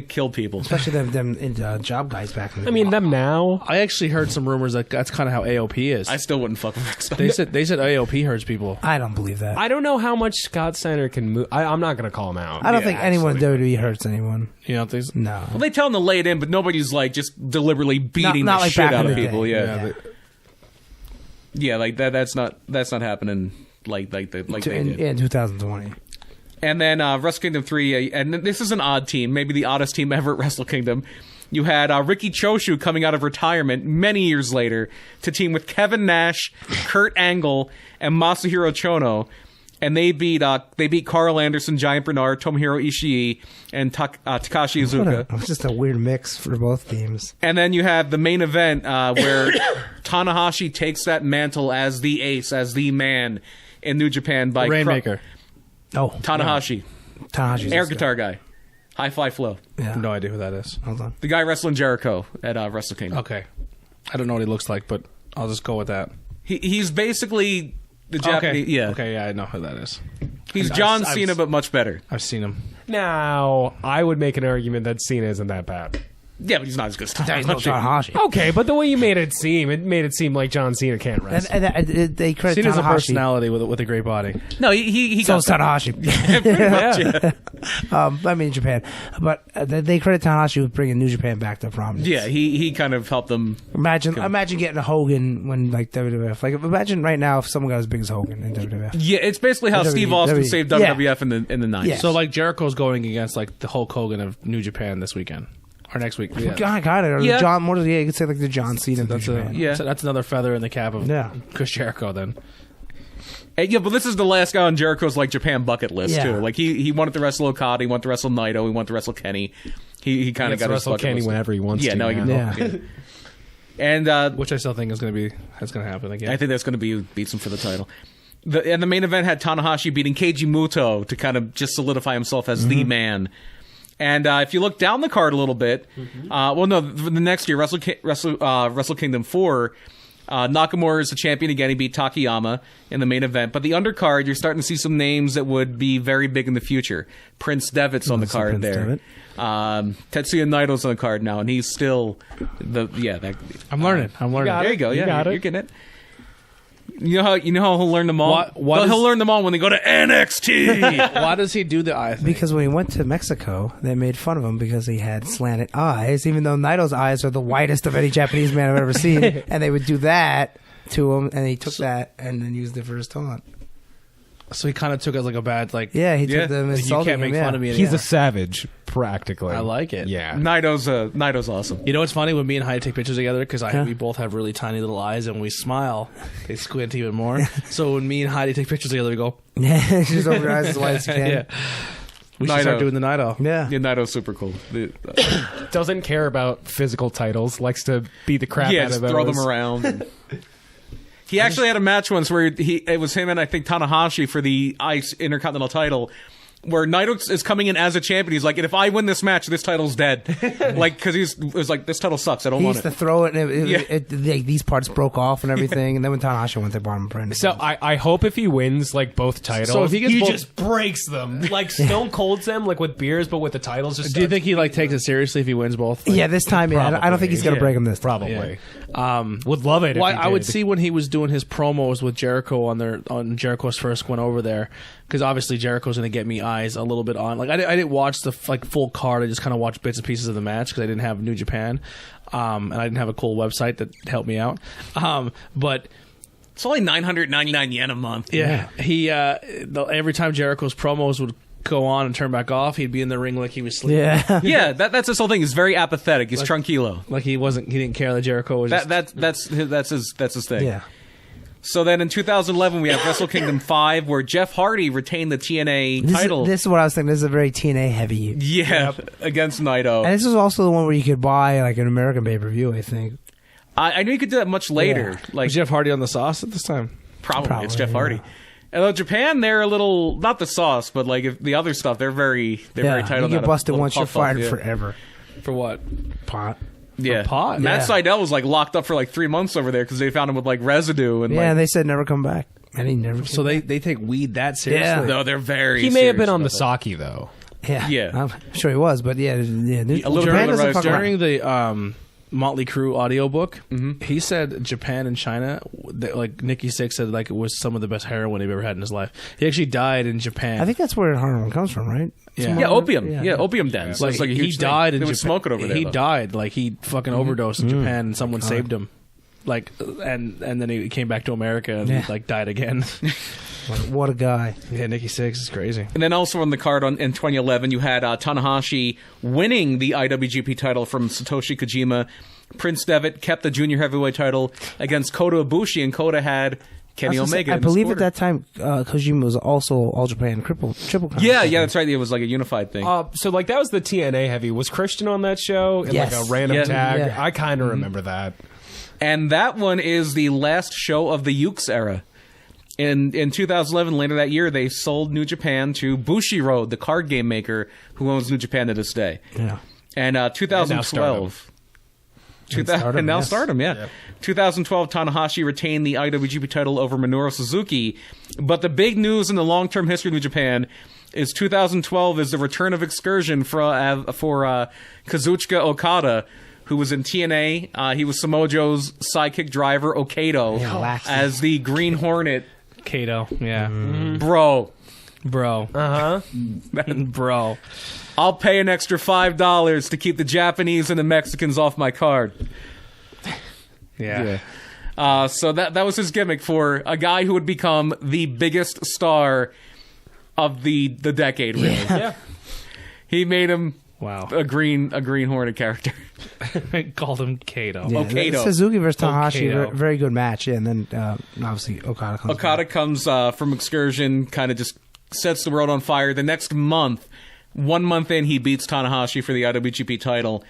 killed people. Especially them job guys back in the I mean, them now. I actually heard some rumors that that's kind of how AOP is. I still wouldn't fuck with Rick Steiner. They said AOP hurts people. I don't believe that. I don't know how much Scott Steiner can move. I'm not going to call him out. I don't think anyone in WWE hurts anyone. You know, things. No. Well, they tell them to lay it in, but nobody's just deliberately beating Not the like shit back out in of the people. day. Yeah, Yeah. like that. That's not happening. Like they did. In 2020. And then Wrestle Kingdom 3, and this is an odd team, maybe the oddest team ever at Wrestle Kingdom. You had Riki Choshu coming out of retirement many years later to team with Kevin Nash, Kurt Angle, and Masahiro Chono. And they beat Carl Anderson, Giant Bernard, Tomohiro Ishii, and Takashi Iizuka. It's just a weird mix for both teams. And then you have the main event where Tanahashi takes that mantle as the ace, as the man in New Japan by Rainmaker. Oh. Tanahashi. Tanahashi's Air this guitar guy. High Fly Flow. Yeah. No idea who that is. Hold on. The guy wrestling Jericho at Wrestle Kingdom. Okay. I don't know what he looks like, but I'll just go with that. He's basically the Japanese. Okay. Yeah. Okay, yeah, I know who that is. He's I've- John I've- Cena, but much better. I've seen him. Now, I would make an argument that Cena isn't that bad. Yeah, but he's not as good as He's no Tanahashi. Tanahashi. Okay, but the way you made it seem like John Cena can't wrestle. And they credit Cena's a Tanahashi. personality with a great body. No, he So got is Tanahashi. I mean Japan, but they credit Tanahashi with bringing New Japan back to prominence. Yeah, he kind of helped them. Imagine getting a Hogan when WWF. Like imagine right now if someone got as big as Hogan in WWF. Yeah, it's basically how WWE, Steve Austin WWE. saved Yeah. WWF in the 90s. Yeah. So Jericho's going against the Hulk Hogan of New Japan this weekend or next week. Yeah. Kind of. Or Yeah. John. What is you could say like the John Cena. That's New Japan. Yeah. So that's another feather in the cap of Yeah. Chris Jericho. Then Yeah, but this is the last guy on Jericho's Japan bucket list Yeah. too. He wanted to wrestle Okada, he wanted to wrestle Naito, he wanted to wrestle Kenny. He kind of Gets got to his wrestle bucket Kenny list. whenever he wants Yeah, to. no, he now. can. Yeah. And which I still think is going to happen again. I think that's going to be who beats him for the title. And the main event had Tanahashi beating Keiji Muto to kind of just solidify himself as the man. And if you look down the card a little bit, the next year, Wrestle Kingdom 4, Nakamura is the champion again. He beat Takayama in the main event. But the undercard, you're starting to see some names that would be very big in the future. Prince Devitt's on the card Prince there. Devitt. Tetsuya Naito's on the card now, and he's still I'm learning. there you go. You Yeah, got it. you're getting it. You know how he'll learn them all. He'll learn them all when they go to NXT. Why does he do the eye thing? Because when he went to Mexico, they made fun of him because he had slanted eyes, even though Naito's eyes are the whitest of any Japanese man I've ever seen. And they would do that to him, and he took that and then used it for his taunt. So he kind of took it as a bad Yeah, he Yeah. took them you insulting can't make him, fun of me. He's anymore. a savage, practically. I like it. Yeah. Naito's awesome. You know what's funny? When me and Heidi take pictures together, because we both have really tiny little eyes, and when we smile, they squint even more. So when me and Heidi take pictures together, we go, Yeah, she's over her eyes as white as you can. yeah. We should Naito. start doing the Naito. Yeah. Yeah, Naito's super cool. Doesn't care about physical titles. Likes to beat the crap out just of those. throw them around. He actually had a match once where it was him and I think Tanahashi for the Ice Intercontinental title. where Naito is coming in as a champion. He's like, if I win this match, this title's dead. Like, because it was like, this title sucks. I don't He want used it. to throw it, and these parts broke off and everything. And then when Tanahashi went, they bought him brand new. So I hope if he wins like both titles, So if he gets both- just breaks them, like Stone Colds them, like with beers, but with the titles. Just Do you think he like takes it seriously if he wins both? Like, yeah, this time, yeah. I don't think he's going to break him this time. Probably. Yeah. Would love it. Well, if he I would did. see when he was doing his promos with Jericho on Jericho's first one over there, because obviously Jericho's going to get me eyes a little bit on. Like I didn't watch the full card. I just kind of watched bits and pieces of the match because I didn't have New Japan, and I didn't have a cool website that helped me out. But It's only 999 yen a month. yeah, he every time Jericho's promos would go on and turn back off, he'd be in the ring like he was sleeping. Yeah. Yeah, that's his whole thing. He's very apathetic. He's tranquilo. Like he didn't care that Jericho was just, That's his thing. Yeah. So then in 2011 we have Wrestle Kingdom 5 where Jeff Hardy retained the TNA title. This is what I was thinking. This is a very TNA heavy. Yeah, against Naito. And this is also the one where you could buy like an American pay-per-view, I think. I knew you could do that much later. Yeah. Like was Jeff Hardy on the sauce at this time. probably it's Probably, Jeff Hardy. yeah. Although Japan, they're a little not the sauce, but like if the other stuff, they're very tight you on that. get busted little once, you're puff up, fired yeah. forever. For what? Pot. Yeah, pot? Matt Yeah. Sydal was like locked up for like 3 months over there because they found him with like residue and Yeah, like. they said never come back. And he never So they take weed that seriously? Yeah. No, they're very. he may have been serious on the about Saki though. Yeah. Yeah. I'm sure he was, but yeah. A little Japan bit of doesn't the fuck around. During the Motley Crue audiobook, he said Japan and China, like Nikki Sixx said, like it was some of the best heroin he'd ever had in his life. He actually died in Japan. I think that's where heroin comes from, right? Yeah. Yeah, opium. Yeah. Yeah, opium dens. like, It's like a he huge died thing. in They would Japan. smoke it over there. He though. died. Like he fucking overdosed in Japan, and someone saved him. Like and then he came back to America and Yeah. like died again. What a guy. Yeah, Nikki Sixx is crazy. And then also on the card in 2011, you had Tanahashi winning the IWGP title from Satoshi Kojima. Prince Devitt kept the junior heavyweight title against Kota Ibushi, and Kota had Kenny Omega. I in his believe at corner. that time, Kojima was also All Japan triple crown. Yeah, that's right. It was like a unified thing. So like that was the TNA heavy. Was Christian on that show? In Yes. like a random Yeah. tag. Yeah. I kind of remember that. And that one is the last show of the Ukes era. In 2011, later that year, they sold New Japan to Bushiroad, the card game maker, who owns New Japan to this day. Yeah. And 2012. And now yes. Stardom, yeah. 2012, Tanahashi retained the IWGP title over Minoru Suzuki. But the big news in the long-term history of New Japan is 2012 is the return of Excursion for Kazuchika Okada, who was in TNA. He was Samoa Joe's sidekick driver, Okado, Laxey. as the Green Hornet. Kato, yeah, Bro, bro, bro. I'll pay an extra $5 to keep the Japanese and the Mexicans off my card. Yeah. So that was his gimmick for a guy who would become the biggest star of the decade, really. Yeah. He made him Wow. a green Hornet character. Called him Kato. Yeah, Okado. Suzuki versus Tanahashi, Okado. very good match. Yeah, and then obviously Okada comes Okada comes from Excursion, kind of just sets the world on fire. The next month, 1 month in, he beats Tanahashi for the IWGP title.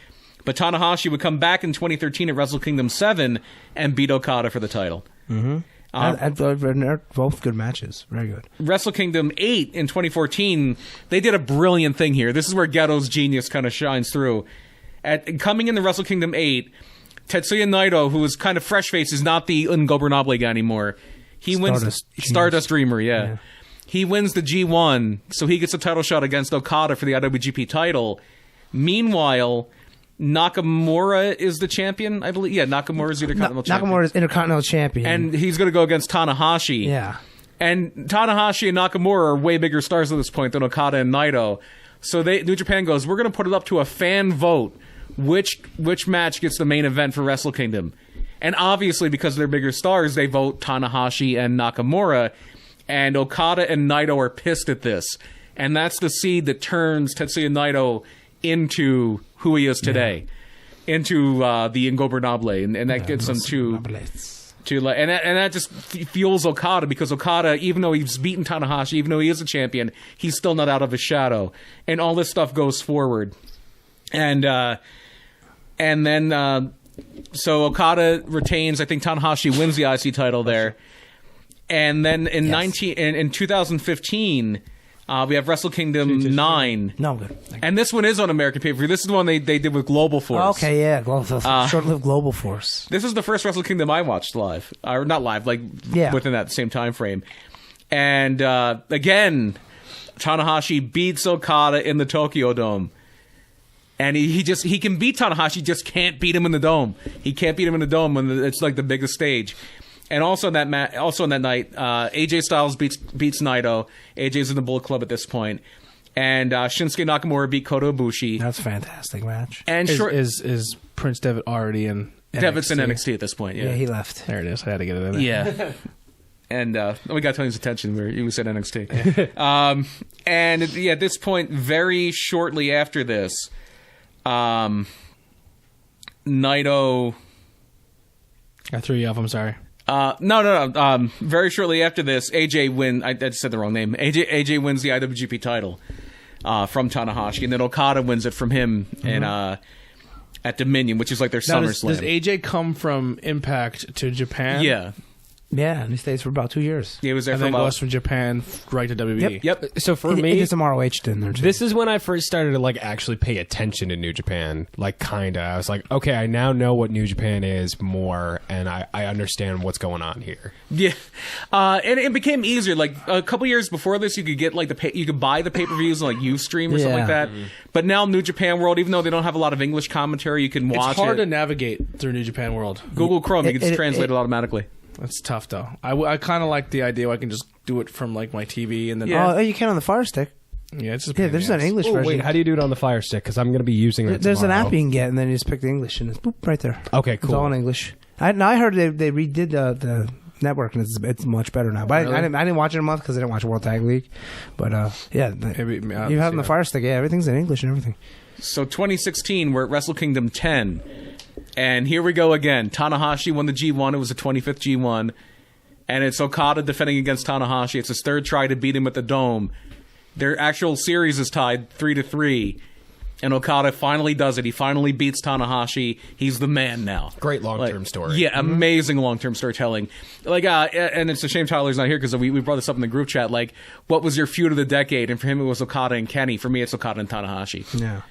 But Tanahashi would come back in 2013 at Wrestle Kingdom 7 and beat Okada for the title. And they're both good matches. Very good. Wrestle Kingdom 8 in 2014, they did a brilliant thing here. This is where Geto's genius kind of shines through. Coming in the Wrestle Kingdom 8, Tetsuya Naito, who was kind of fresh-faced, is not the Ingobernable guy anymore. He wins Stardust Dreamer, yeah. He wins the G1, so he gets a title shot against Okada for the IWGP title. Meanwhile, Nakamura is the champion, I believe. Yeah, Nakamura is the Intercontinental champion. Nakamura is Intercontinental Champion. And he's going to go against Tanahashi. yeah. And Tanahashi and Nakamura are way bigger stars at this point than Okada and Naito. So New Japan goes, we're going to put it up to a fan vote which match gets the main event for Wrestle Kingdom. And obviously, because they're bigger stars, they vote Tanahashi and Nakamura. And Okada and Naito are pissed at this. And that's the seed that turns Tetsuya Naito into who he is today. Into the Ingobernable. And that gets him to that just fuels Okada, because Okada, even though he's beaten Tanahashi, even though he is a champion, he's still not out of his shadow. And all this stuff goes forward. And then so Okada retains. I think Tanahashi wins the IC title there. And then in 2015, We have Wrestle Kingdom 9. No, I'm good. And this one is on American pay-per-view. This is the one they did with Global Force. Okay, yeah, short-lived Global Force. This is the first Wrestle Kingdom I watched live. Or not live, like within that same time frame. And again, Tanahashi beats Okada in the Tokyo Dome. And he can beat Tanahashi, just can't beat him in the Dome. He can't beat him in the Dome when it's like the biggest stage. And also on that night, AJ Styles beats Naito. AJ's in the Bullet Club at this point. And Shinsuke Nakamura beat Kota Ibushi. That's a fantastic match. And is Prince Devitt already in NXT? Devitt's in NXT at this point, yeah. Yeah, he left. There it is. I had to get it in there. Yeah. And we got Tony's attention where he was at NXT. And at this point, very shortly after this, Naito... I threw you off. I'm sorry. No. Very shortly after this, AJ wins. I just said the wrong name. AJ wins the IWGP title from Tanahashi, and then Okada wins it from him at Dominion, which is like their SummerSlam. Does AJ come from Impact to Japan? Yeah. Yeah, and he stays for about 2 years. Yeah, he was there And for then about... goes from Japan right to WWE. Yep. So for He me, did some ROH in there too. this is when I first started to like actually pay attention to New Japan. Like, kinda. I was like, okay, I now know what New Japan is more, and I understand what's going on here. Yeah, and it became easier. Like a couple years before this, you could get like you could buy the pay-per-views on like UStream or something like that. But now New Japan World, even though they don't have a lot of English commentary, you can watch It's hard it. to navigate through New Japan World. Google Chrome, you can just It- translate it automatically. It's tough though. I kind of like the idea where I can just do it from like my TV and then Yeah. Oh, you can on the Fire Stick. it's just Yeah, there's an English Oh, version. wait, how do you do it on the Fire Stick? Because I'm going to be using that There's tomorrow. an app you can get, and then you just pick the English, and it's boop right there. Okay, It's cool. all in English. I heard they redid the network, and it's much better now. But Really? I didn't watch it a month because I didn't watch World Tag League. But Maybe I'll you have see the that. Fire Stick. Yeah, everything's in English and everything. So 2016, we're at Wrestle Kingdom 10. And here we go again. Tanahashi won the G1. It was the 25th G1. And it's Okada defending against Tanahashi. It's his third try to beat him at the Dome. Their actual series is tied 3-3. And Okada finally does it. He finally beats Tanahashi. He's the man now. Great long-term story. Yeah, amazing long-term storytelling. Like, and it's a shame Tyler's not here because we brought this up in the group chat. Like, what was your feud of the decade? And for him, it was Okada and Kenny. For me, it's Okada and Tanahashi. Yeah.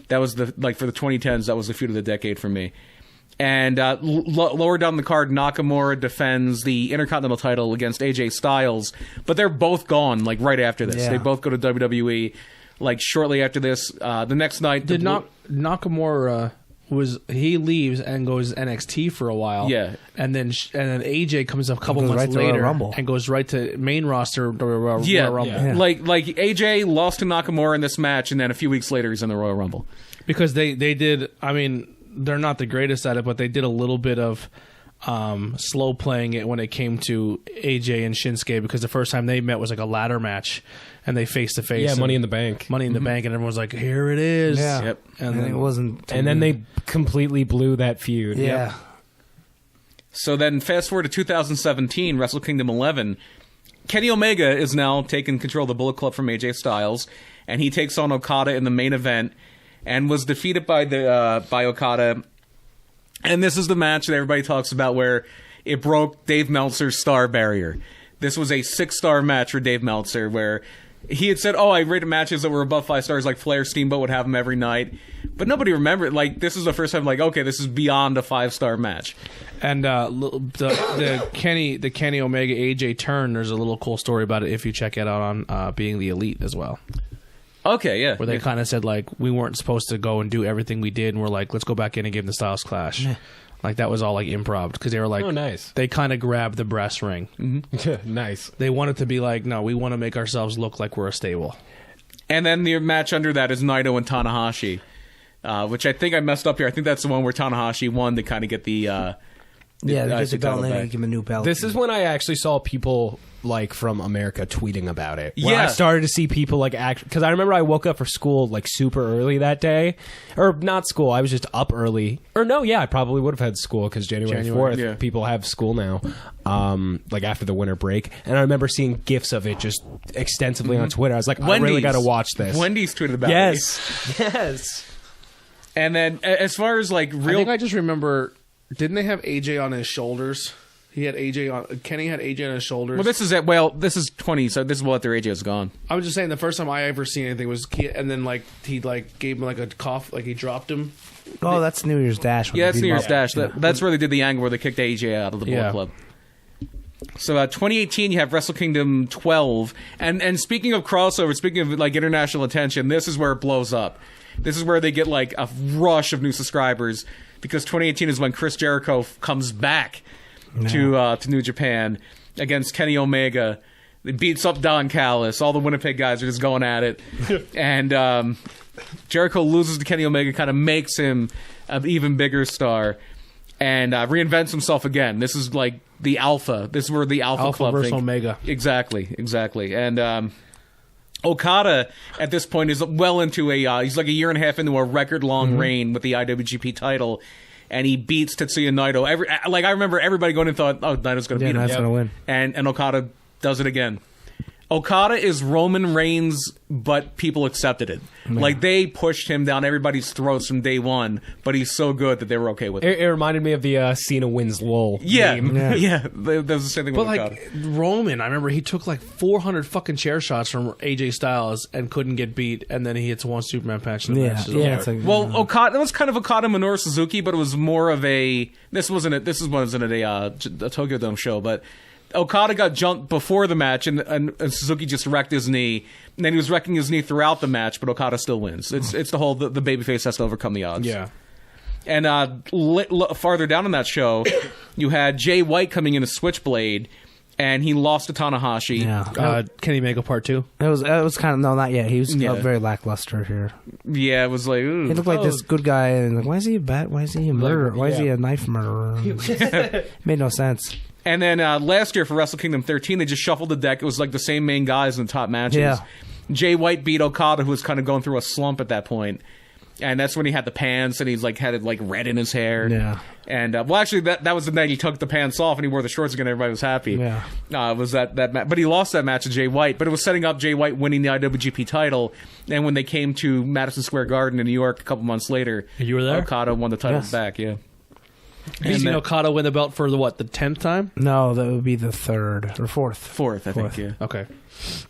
That was for the 2010s, that was the feud of the decade for me. And lower down the card, Nakamura defends the Intercontinental title against AJ Styles, but they're both gone like right after this. Yeah. They both go to WWE like shortly after this. The next night, Did Nakamura he leaves and goes NXT for a while? Yeah. and then AJ comes up a couple Goes months right to Royal later Rumble. and goes right to main roster Royal yeah, Rumble. Yeah. like AJ lost to Nakamura in this match, and then a few weeks later he's in the Royal Rumble. Because they did. I mean, they're not the greatest at it, but they did a little bit of slow playing it when it came to AJ and Shinsuke, because the first time they met was like a ladder match, and they face to face. Yeah, Money in the Bank. Money in the Bank, and everyone's like, "Here it is." Yeah. Yep. And it wasn't. And then they completely blew that feud. Yeah. So then, fast forward to 2017, Wrestle Kingdom 11. Kenny Omega is now taking control of the Bullet Club from AJ Styles, and he takes on Okada in the main event, and was defeated by Okada. And this is the match that everybody talks about where it broke Dave Meltzer's star barrier. This was a 6-star match for Dave Meltzer, where he had said, I rated matches that were above 5 stars, like Flair Steamboat would have them every night. But nobody remembered. Like, this is the first time, like, okay, this is beyond a 5-star match. And the Kenny Omega AJ turn, there's a little cool story about it if you check it out on Being the Elite as well, Okay, yeah. where they kind of said like we weren't supposed to go and do everything we did, and we're like, let's go back in and give them the Styles Clash. Like that was all like improv, because they were like, Oh, nice. They kind of grabbed the brass ring. Nice. They wanted to be like, no, we want to make ourselves look like we're a stable. And then the match under that is Naito and Tanahashi, which I think I messed up here. I think that's the one where Tanahashi won to kind of get the They get the IC title belt and back. they give him a new belt. This is when I actually saw people like from America tweeting about it. When Yeah. I started to see people like because I remember I woke up for school like super early that day, or not school. I was just up early. Or no, yeah, I probably would have had school because January 4th yeah. people have school now, like after the winter break. And I remember seeing gifs of it just extensively on Twitter. I was like, I really got to watch this. Wendy's tweeted about Yes, it. yes. And then as far as like I real, think I just remember, didn't they have AJ on his shoulders? He had AJ on. Kenny had AJ on his shoulders. Well, this is 20, so this is what their AJ is gone. I was just saying the first time I ever seen anything was, and then he gave him like a cough, like he dropped him. Oh, that's New Year's Dash. Yeah, that's New Year's Dash. That's where they did the angle where they kicked AJ out of the Bullet Club. So 2018, you have Wrestle Kingdom 12, and speaking of crossover, speaking of like international attention, this is where it blows up. This is where they get like a rush of new subscribers, because 2018 is when Chris Jericho comes back to New Japan against Kenny Omega. He beats up Don Callis. All the Winnipeg guys are just going at it, and Jericho loses to Kenny Omega, kind of makes him an even bigger star, and reinvents himself again. This is like the Alpha. This is where the Alpha Club versus thing. Omega. Exactly. And Okada at this point is well into he's like a year and a half into a record-long reign with the IWGP title, and he beats Tetsuya Naito. I remember everybody going and thought, oh, Naito's going to beat him. Naito's going to win. And Okada does it again. Okada is Roman Reigns, but people accepted it. Man. Like, they pushed him down everybody's throats from day one, but he's so good that they were okay with it. It reminded me of the Cena wins LOL meme. Yeah. That was the same thing with Okada. But, like, Roman, I remember he took, like, 400 fucking chair shots from AJ Styles and couldn't get beat, and then he hits one Superman punch in the match. Okada, that was kind of Okada Minoru Suzuki, but it was more of a... This wasn't a Tokyo Dome show, but... Okada got jumped before the match, and Suzuki just wrecked his knee. And then he was wrecking his knee throughout the match, but Okada still wins. It's the whole the babyface has to overcome the odds. Yeah. And farther down in that show, you had Jay White coming in a Switchblade, and he lost to Tanahashi. Yeah. Kenny Omega Part 2? It was kind of... No, not yet. He was very lackluster here. Yeah, it was like... Ooh. He looked like this good guy, and like, why is he a bat? Why is he a murderer? Why is he a knife murderer? Made no sense. And then last year for Wrestle Kingdom 13, they just shuffled the deck. It was like the same main guys in the top matches. Yeah. Jay White beat Okada, who was kind of going through a slump at that point. And that's when he had the pants, and he's like had it like red in his hair. Yeah. And actually, that was the night he took the pants off and he wore the shorts again. Everybody was happy. Yeah. It was that match, but he lost that match to Jay White. But it was setting up Jay White winning the IWGP title. And when they came to Madison Square Garden in New York a couple months later, you were there. Okada won the titles back. Yeah. Have you Okada win the belt for the 10th time? No, that would be the third or fourth. Fourth, I think. Yeah. Okay.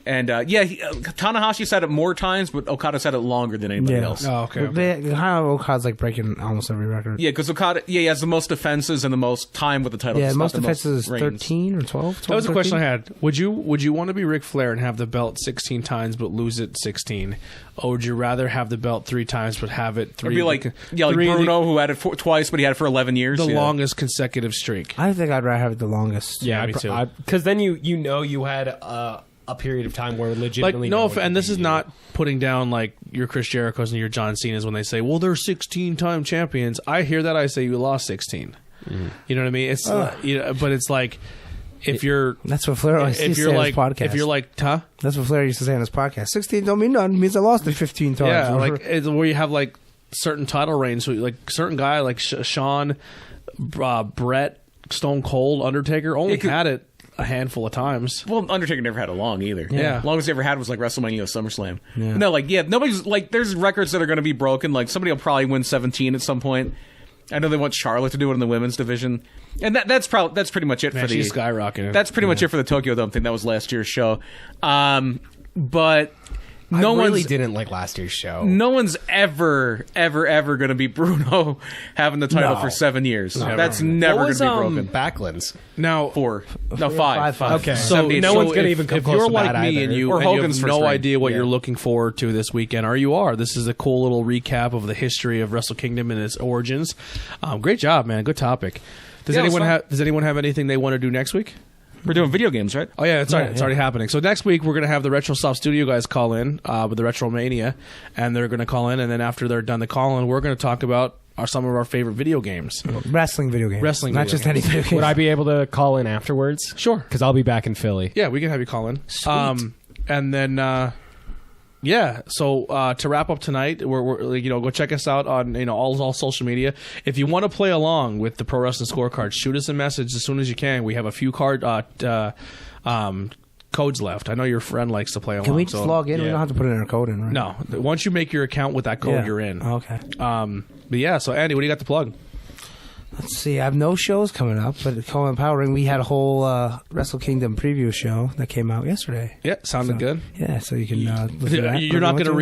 And Tanahashi said it more times, but Okada said it longer than anybody else. Oh, okay. Okada's like breaking almost every record. Yeah, because Okada, he has the most defenses and the most time with the title. Yeah, most defenses is 13 or 12. That was a question I had. Would you want to be Ric Flair and have the belt 16 times but lose it 16, or would you rather have the belt 3 times but have it 3? It'd be like Bruno, who had it twice, but he had it for 11 years. The longest consecutive streak. I think I'd rather have it the longest. Yeah, me too. Because then you had a period of time where legitimately and this is not putting down like your Chris Jericho's and your John Cena's when they say, well, they're 16-time champions. I hear that, I say you lost 16. You know what I mean? It's but it's like if you're that's what Flair used to say on his podcast. If you're like, huh? That's what Flair used to say on his podcast. 16 don't mean nothing. It means I lost it 15 times. Yeah, like it's where you have like certain title reigns, so like certain guy like Shawn, Brett, Stone Cold, Undertaker only had it a handful of times. Well, Undertaker never had it long either. Yeah. Longest he ever had was like WrestleMania or SummerSlam. Yeah. No, nobody's like, there's records that are going to be broken. Like somebody will probably win 17 at some point. I know they want Charlotte to do it in the women's division, and that's pretty much it for the she's skyrocketing. That's pretty much it for the Tokyo Dome thing. That was last year's show, but. I really didn't like last year's show. No one's ever going to beat Bruno having the title for 7 years. That's never going to be broken. Backlund's? Now 4. No, 5. Okay. So no one's going to even come if close you're to like that me either. and you Hogan's have no first reign. idea what you're looking forward to this weekend, this is a cool little recap of the history of Wrestle Kingdom and its origins. Great job, man. Good topic. Does anyone have anything they want to do next week? We're doing video games, right? Oh, yeah, it's already happening. So next week, we're going to have the RetroSoft Studio guys call in with the Retromania, and they're going to call in, and then after they're done the call-in, we're going to talk about some of our favorite video games. Wrestling video games. Not just any video games. Would I be able to call in afterwards? Sure. Because I'll be back in Philly. Yeah, we can have you call in. Sweet. And then... so to wrap up tonight, we're go check us out on all social media. If you want to play along with the Pro Wrestling Scorecard, shoot us a message as soon as you can. We have a few codes left. I know your friend likes to play along. Can we just log in? We don't have to put in our code in, right? No. Once you make your account with that code, you're in. Okay. But yeah, so Andy, what do you got to plug? Let's see. I have no shows coming up, but at Cohen Powering, we had a whole Wrestle Kingdom preview show that came out yesterday. Yeah, sounded good. Yeah, so you can listen to that. You're not going to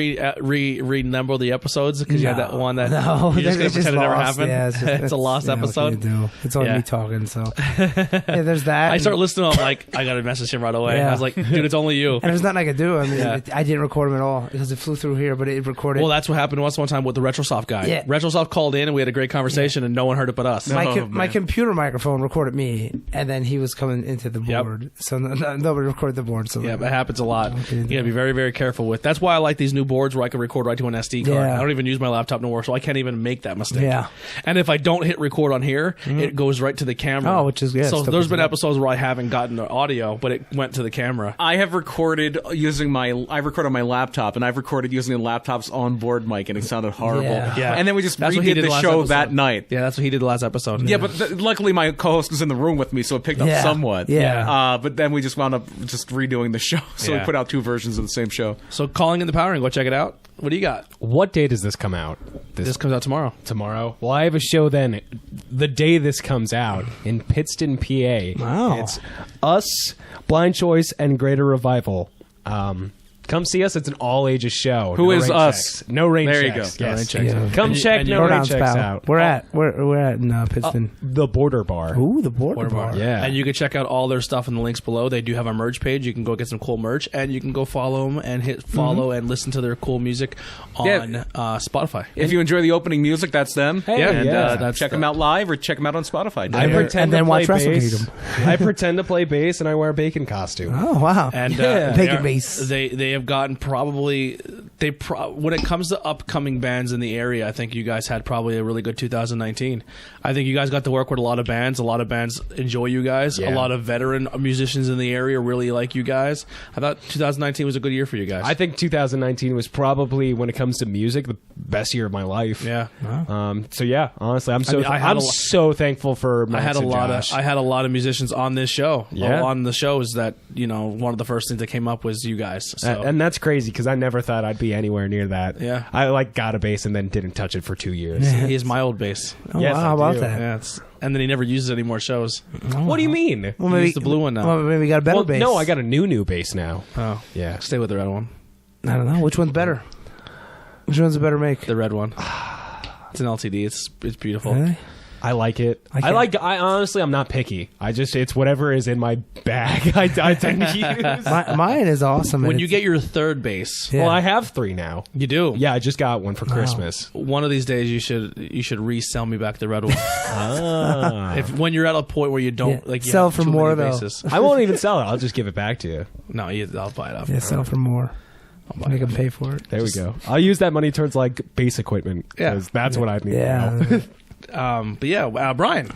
renumber the episodes because you had that one that no, you're just going to pretend it never lost. happened. Yeah, it's a lost episode. What can you do? It's only me talking. So yeah, there's that. I start listening. I'm like, I got to message him right away. Yeah. I was like, dude, it's only you. And there's nothing I could do. I mean, I didn't record them at all because it flew through here, but it recorded. Well, that's what happened once one time with the RetroSoft guy. Yeah. RetroSoft called in and we had a great conversation and no one heard it but us. My computer microphone recorded me, and then he was coming into the board, so nobody recorded the board. So yeah, it happens a lot. You got to be very, very careful with. That's why I like these new boards where I can record right to an SD card. Yeah. I don't even use my laptop no more, so I can't even make that mistake. Yeah. And if I don't hit record on here, it goes right to the camera. Oh, which is good. So Still there's been good. episodes where I haven't gotten the audio, but it went to the camera. I have recorded using I record on my laptop, and I've recorded using the laptop's onboard mic, and it sounded horrible. Yeah. And then we just That's what he redid did the last show episode. that night. Yeah, that's what he did the last episode. Yeah, but luckily my co-host was in the room with me, so it picked up Yeah. somewhat. Yeah. But then we just wound up just redoing the show, so we Yeah. put out 2 versions of the same show. So calling in the powering, go check it out. What do you got? What day does this come out? This comes out tomorrow. Tomorrow. Well, I have a show then the day this comes out in Pittston, PA. Wow. It's us, Blind Choice, and Greater Revival. Come see us. It's an all-ages show. Who No is rain us? checks. No rain There you checks. go. Yes. No rain checks. Yeah. Come And you- check and you- No Rain Pronouns, Checks pal. out. We're at in Pittston. The Border Bar. Ooh, the border bar. Yeah. And you can check out all their stuff in the links below. They do have a merch page. You can go get some cool merch, and you can go follow them and hit follow and listen to their cool music on Spotify. If you enjoy the opening music, that's them. Hey, and yeah. That's check them out live or check them out on Spotify. I pretend and to then play watch Wrestle bass. Kingdom. I pretend to play bass, and I wear a bacon costume. Oh wow. And Yeah. they Bacon are- base. They have gotten probably when it comes to upcoming bands in the area, I think you guys had probably a really good 2019. I think you guys got to work with a lot of bands. A lot of bands enjoy you guys. Yeah. A lot of veteran musicians in the area really like you guys. I thought 2019 was a good year for you guys. I think 2019 was probably, when it comes to music, the best year of my life. yeah. So yeah, honestly, I'm so mean, I had I'm a lo- so thankful for Max I had a and lot Josh. of I had a lot of musicians on this show. Yeah. On the shows that one of the first things that came up was you guys. So. And that's crazy because I never thought I'd be anywhere near that. Yeah. I got a bass and then didn't touch it for 2 years. he is my old bass. Oh, Yes, wow, I how about do. that? Yeah, and then he never uses any more shows. What do you mean? Well, Use the blue one now. Well, maybe we got a better Well, bass. no, I got a new bass now. Oh, Yeah. stay with the red one. I don't know which one's better. Which one's a better make? The red one. It's an LTD. It's beautiful. Really? I like it. I can't- I honestly, I'm not picky. It's whatever is in my bag. I tend to use. Mine is awesome. When and you it's- get your third bass, Yeah. Well, I have 3 now. you do. Yeah, I just got one for Christmas. One of these days, you should resell me back the red one. Ah. When you're at a point where you don't Yeah. like you Sell have for too more, many though. bases. I won't even sell it. I'll just give it back to you. No, I'll buy it off. yeah, sell for more. Make them pay for it. There we go. I'll use that money towards like bass equipment because that's what I need. Now. Yeah. But yeah, Brian.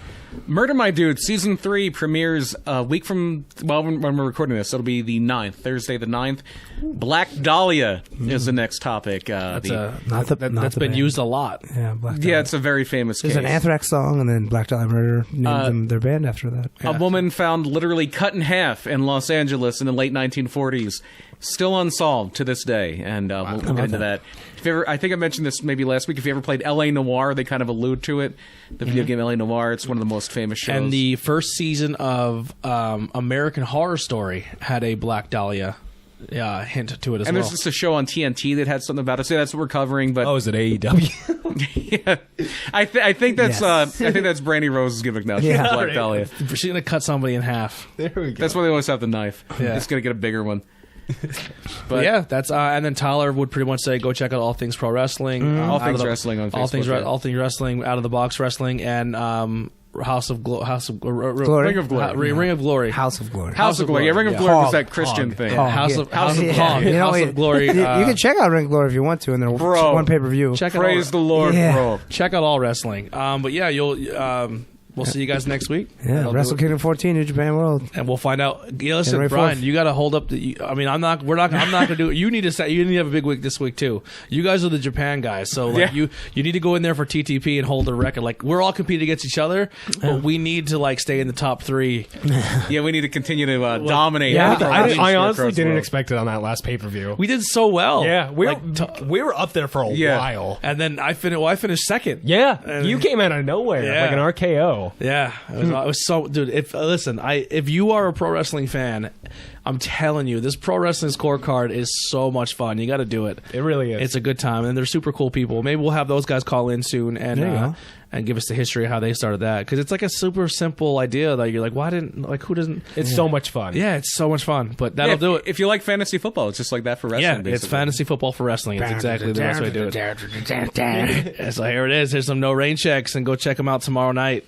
Murder My Dude Season 3 premieres a week from, when we're recording this. It'll be the 9th, Thursday the 9th. Black Dahlia is the next topic. That's Not the that's been band. used a lot. Yeah, Black yeah, Dahlia. it's a very famous There's case. an Anthrax song, and then Black Dahlia Murder named them their band after that. A woman found literally cut in half in Los Angeles in the late 1940s. Still unsolved to this day, and we'll get into that. If you ever, I think I mentioned this maybe last week. If you ever played L.A. Noire, they kind of allude to it. The video game L.A. Noire, it's one of the most famous shows. And the first season of American Horror Story had a Black Dahlia hint to it as and well. there's just a show on TNT that had something about it. So that's what we're covering. But Oh, is it AEW? yeah, I think that's Yes. I think that's Brandy Rose's gimmick now. She's Yeah. Black Dahlia. She's gonna cut somebody in half. There we go. That's why they always have the knife. Yeah. It's gonna get a bigger one. But yeah, that's and then Tyler would pretty much say go check out All Things Pro Wrestling, All Out Things of the- Wrestling on All Things Facebook, yeah. All Things Wrestling, Out of the Box Wrestling, and House of Glory, Ring of Glory. Ring of Glory, House of Glory. House of Glory. Yeah, Ring of Yeah. Glory was Hog. that Christian Hog. thing. Hog. House Yeah. of House of Yeah. Hog, You know, House of Glory. You can check out Ring of Glory if you want to, and there's Bro. one pay per view. check out Praise the Lord, Yeah. bro. check out all wrestling. But yeah, you'll we'll see you guys next week. Yeah, That'll Wrestle do it. Kingdom 14, New Japan World. And we'll find out. Yeah, listen, January Brian, 4th. you got to hold up. I mean, I'm not gonna do it. You need to have a big week this week too. You guys are the Japan guys, so like you need to go in there for TTP and hold the record. Like we're all competing against each other, but we need to like stay in the top 3. Yeah, we need to continue to dominate. Yeah, the I honestly Cross didn't world. expect it on that last pay-per-view. We did so well. Yeah, we Like, were up there for a while. and then I finished second. Yeah, you came out of nowhere Yeah. like an RKO. Yeah, it was so, dude. If you are a pro wrestling fan, I'm telling you, this Pro Wrestling Scorecard is so much fun. You got to do it. It really is. It's a good time, and they're super cool people. Maybe we'll have those guys call in soon There you go. and give us the history of how they started that, because it's like a super simple idea that you're like, who doesn't? It's so much fun. Yeah, it's so much fun. But that'll do it. If you like fantasy football, it's just like that for wrestling. Yeah, basically. it's fantasy football for wrestling. It's exactly the best way to do it. So here it is. Here's some No Rain checks, and go check them out tomorrow night.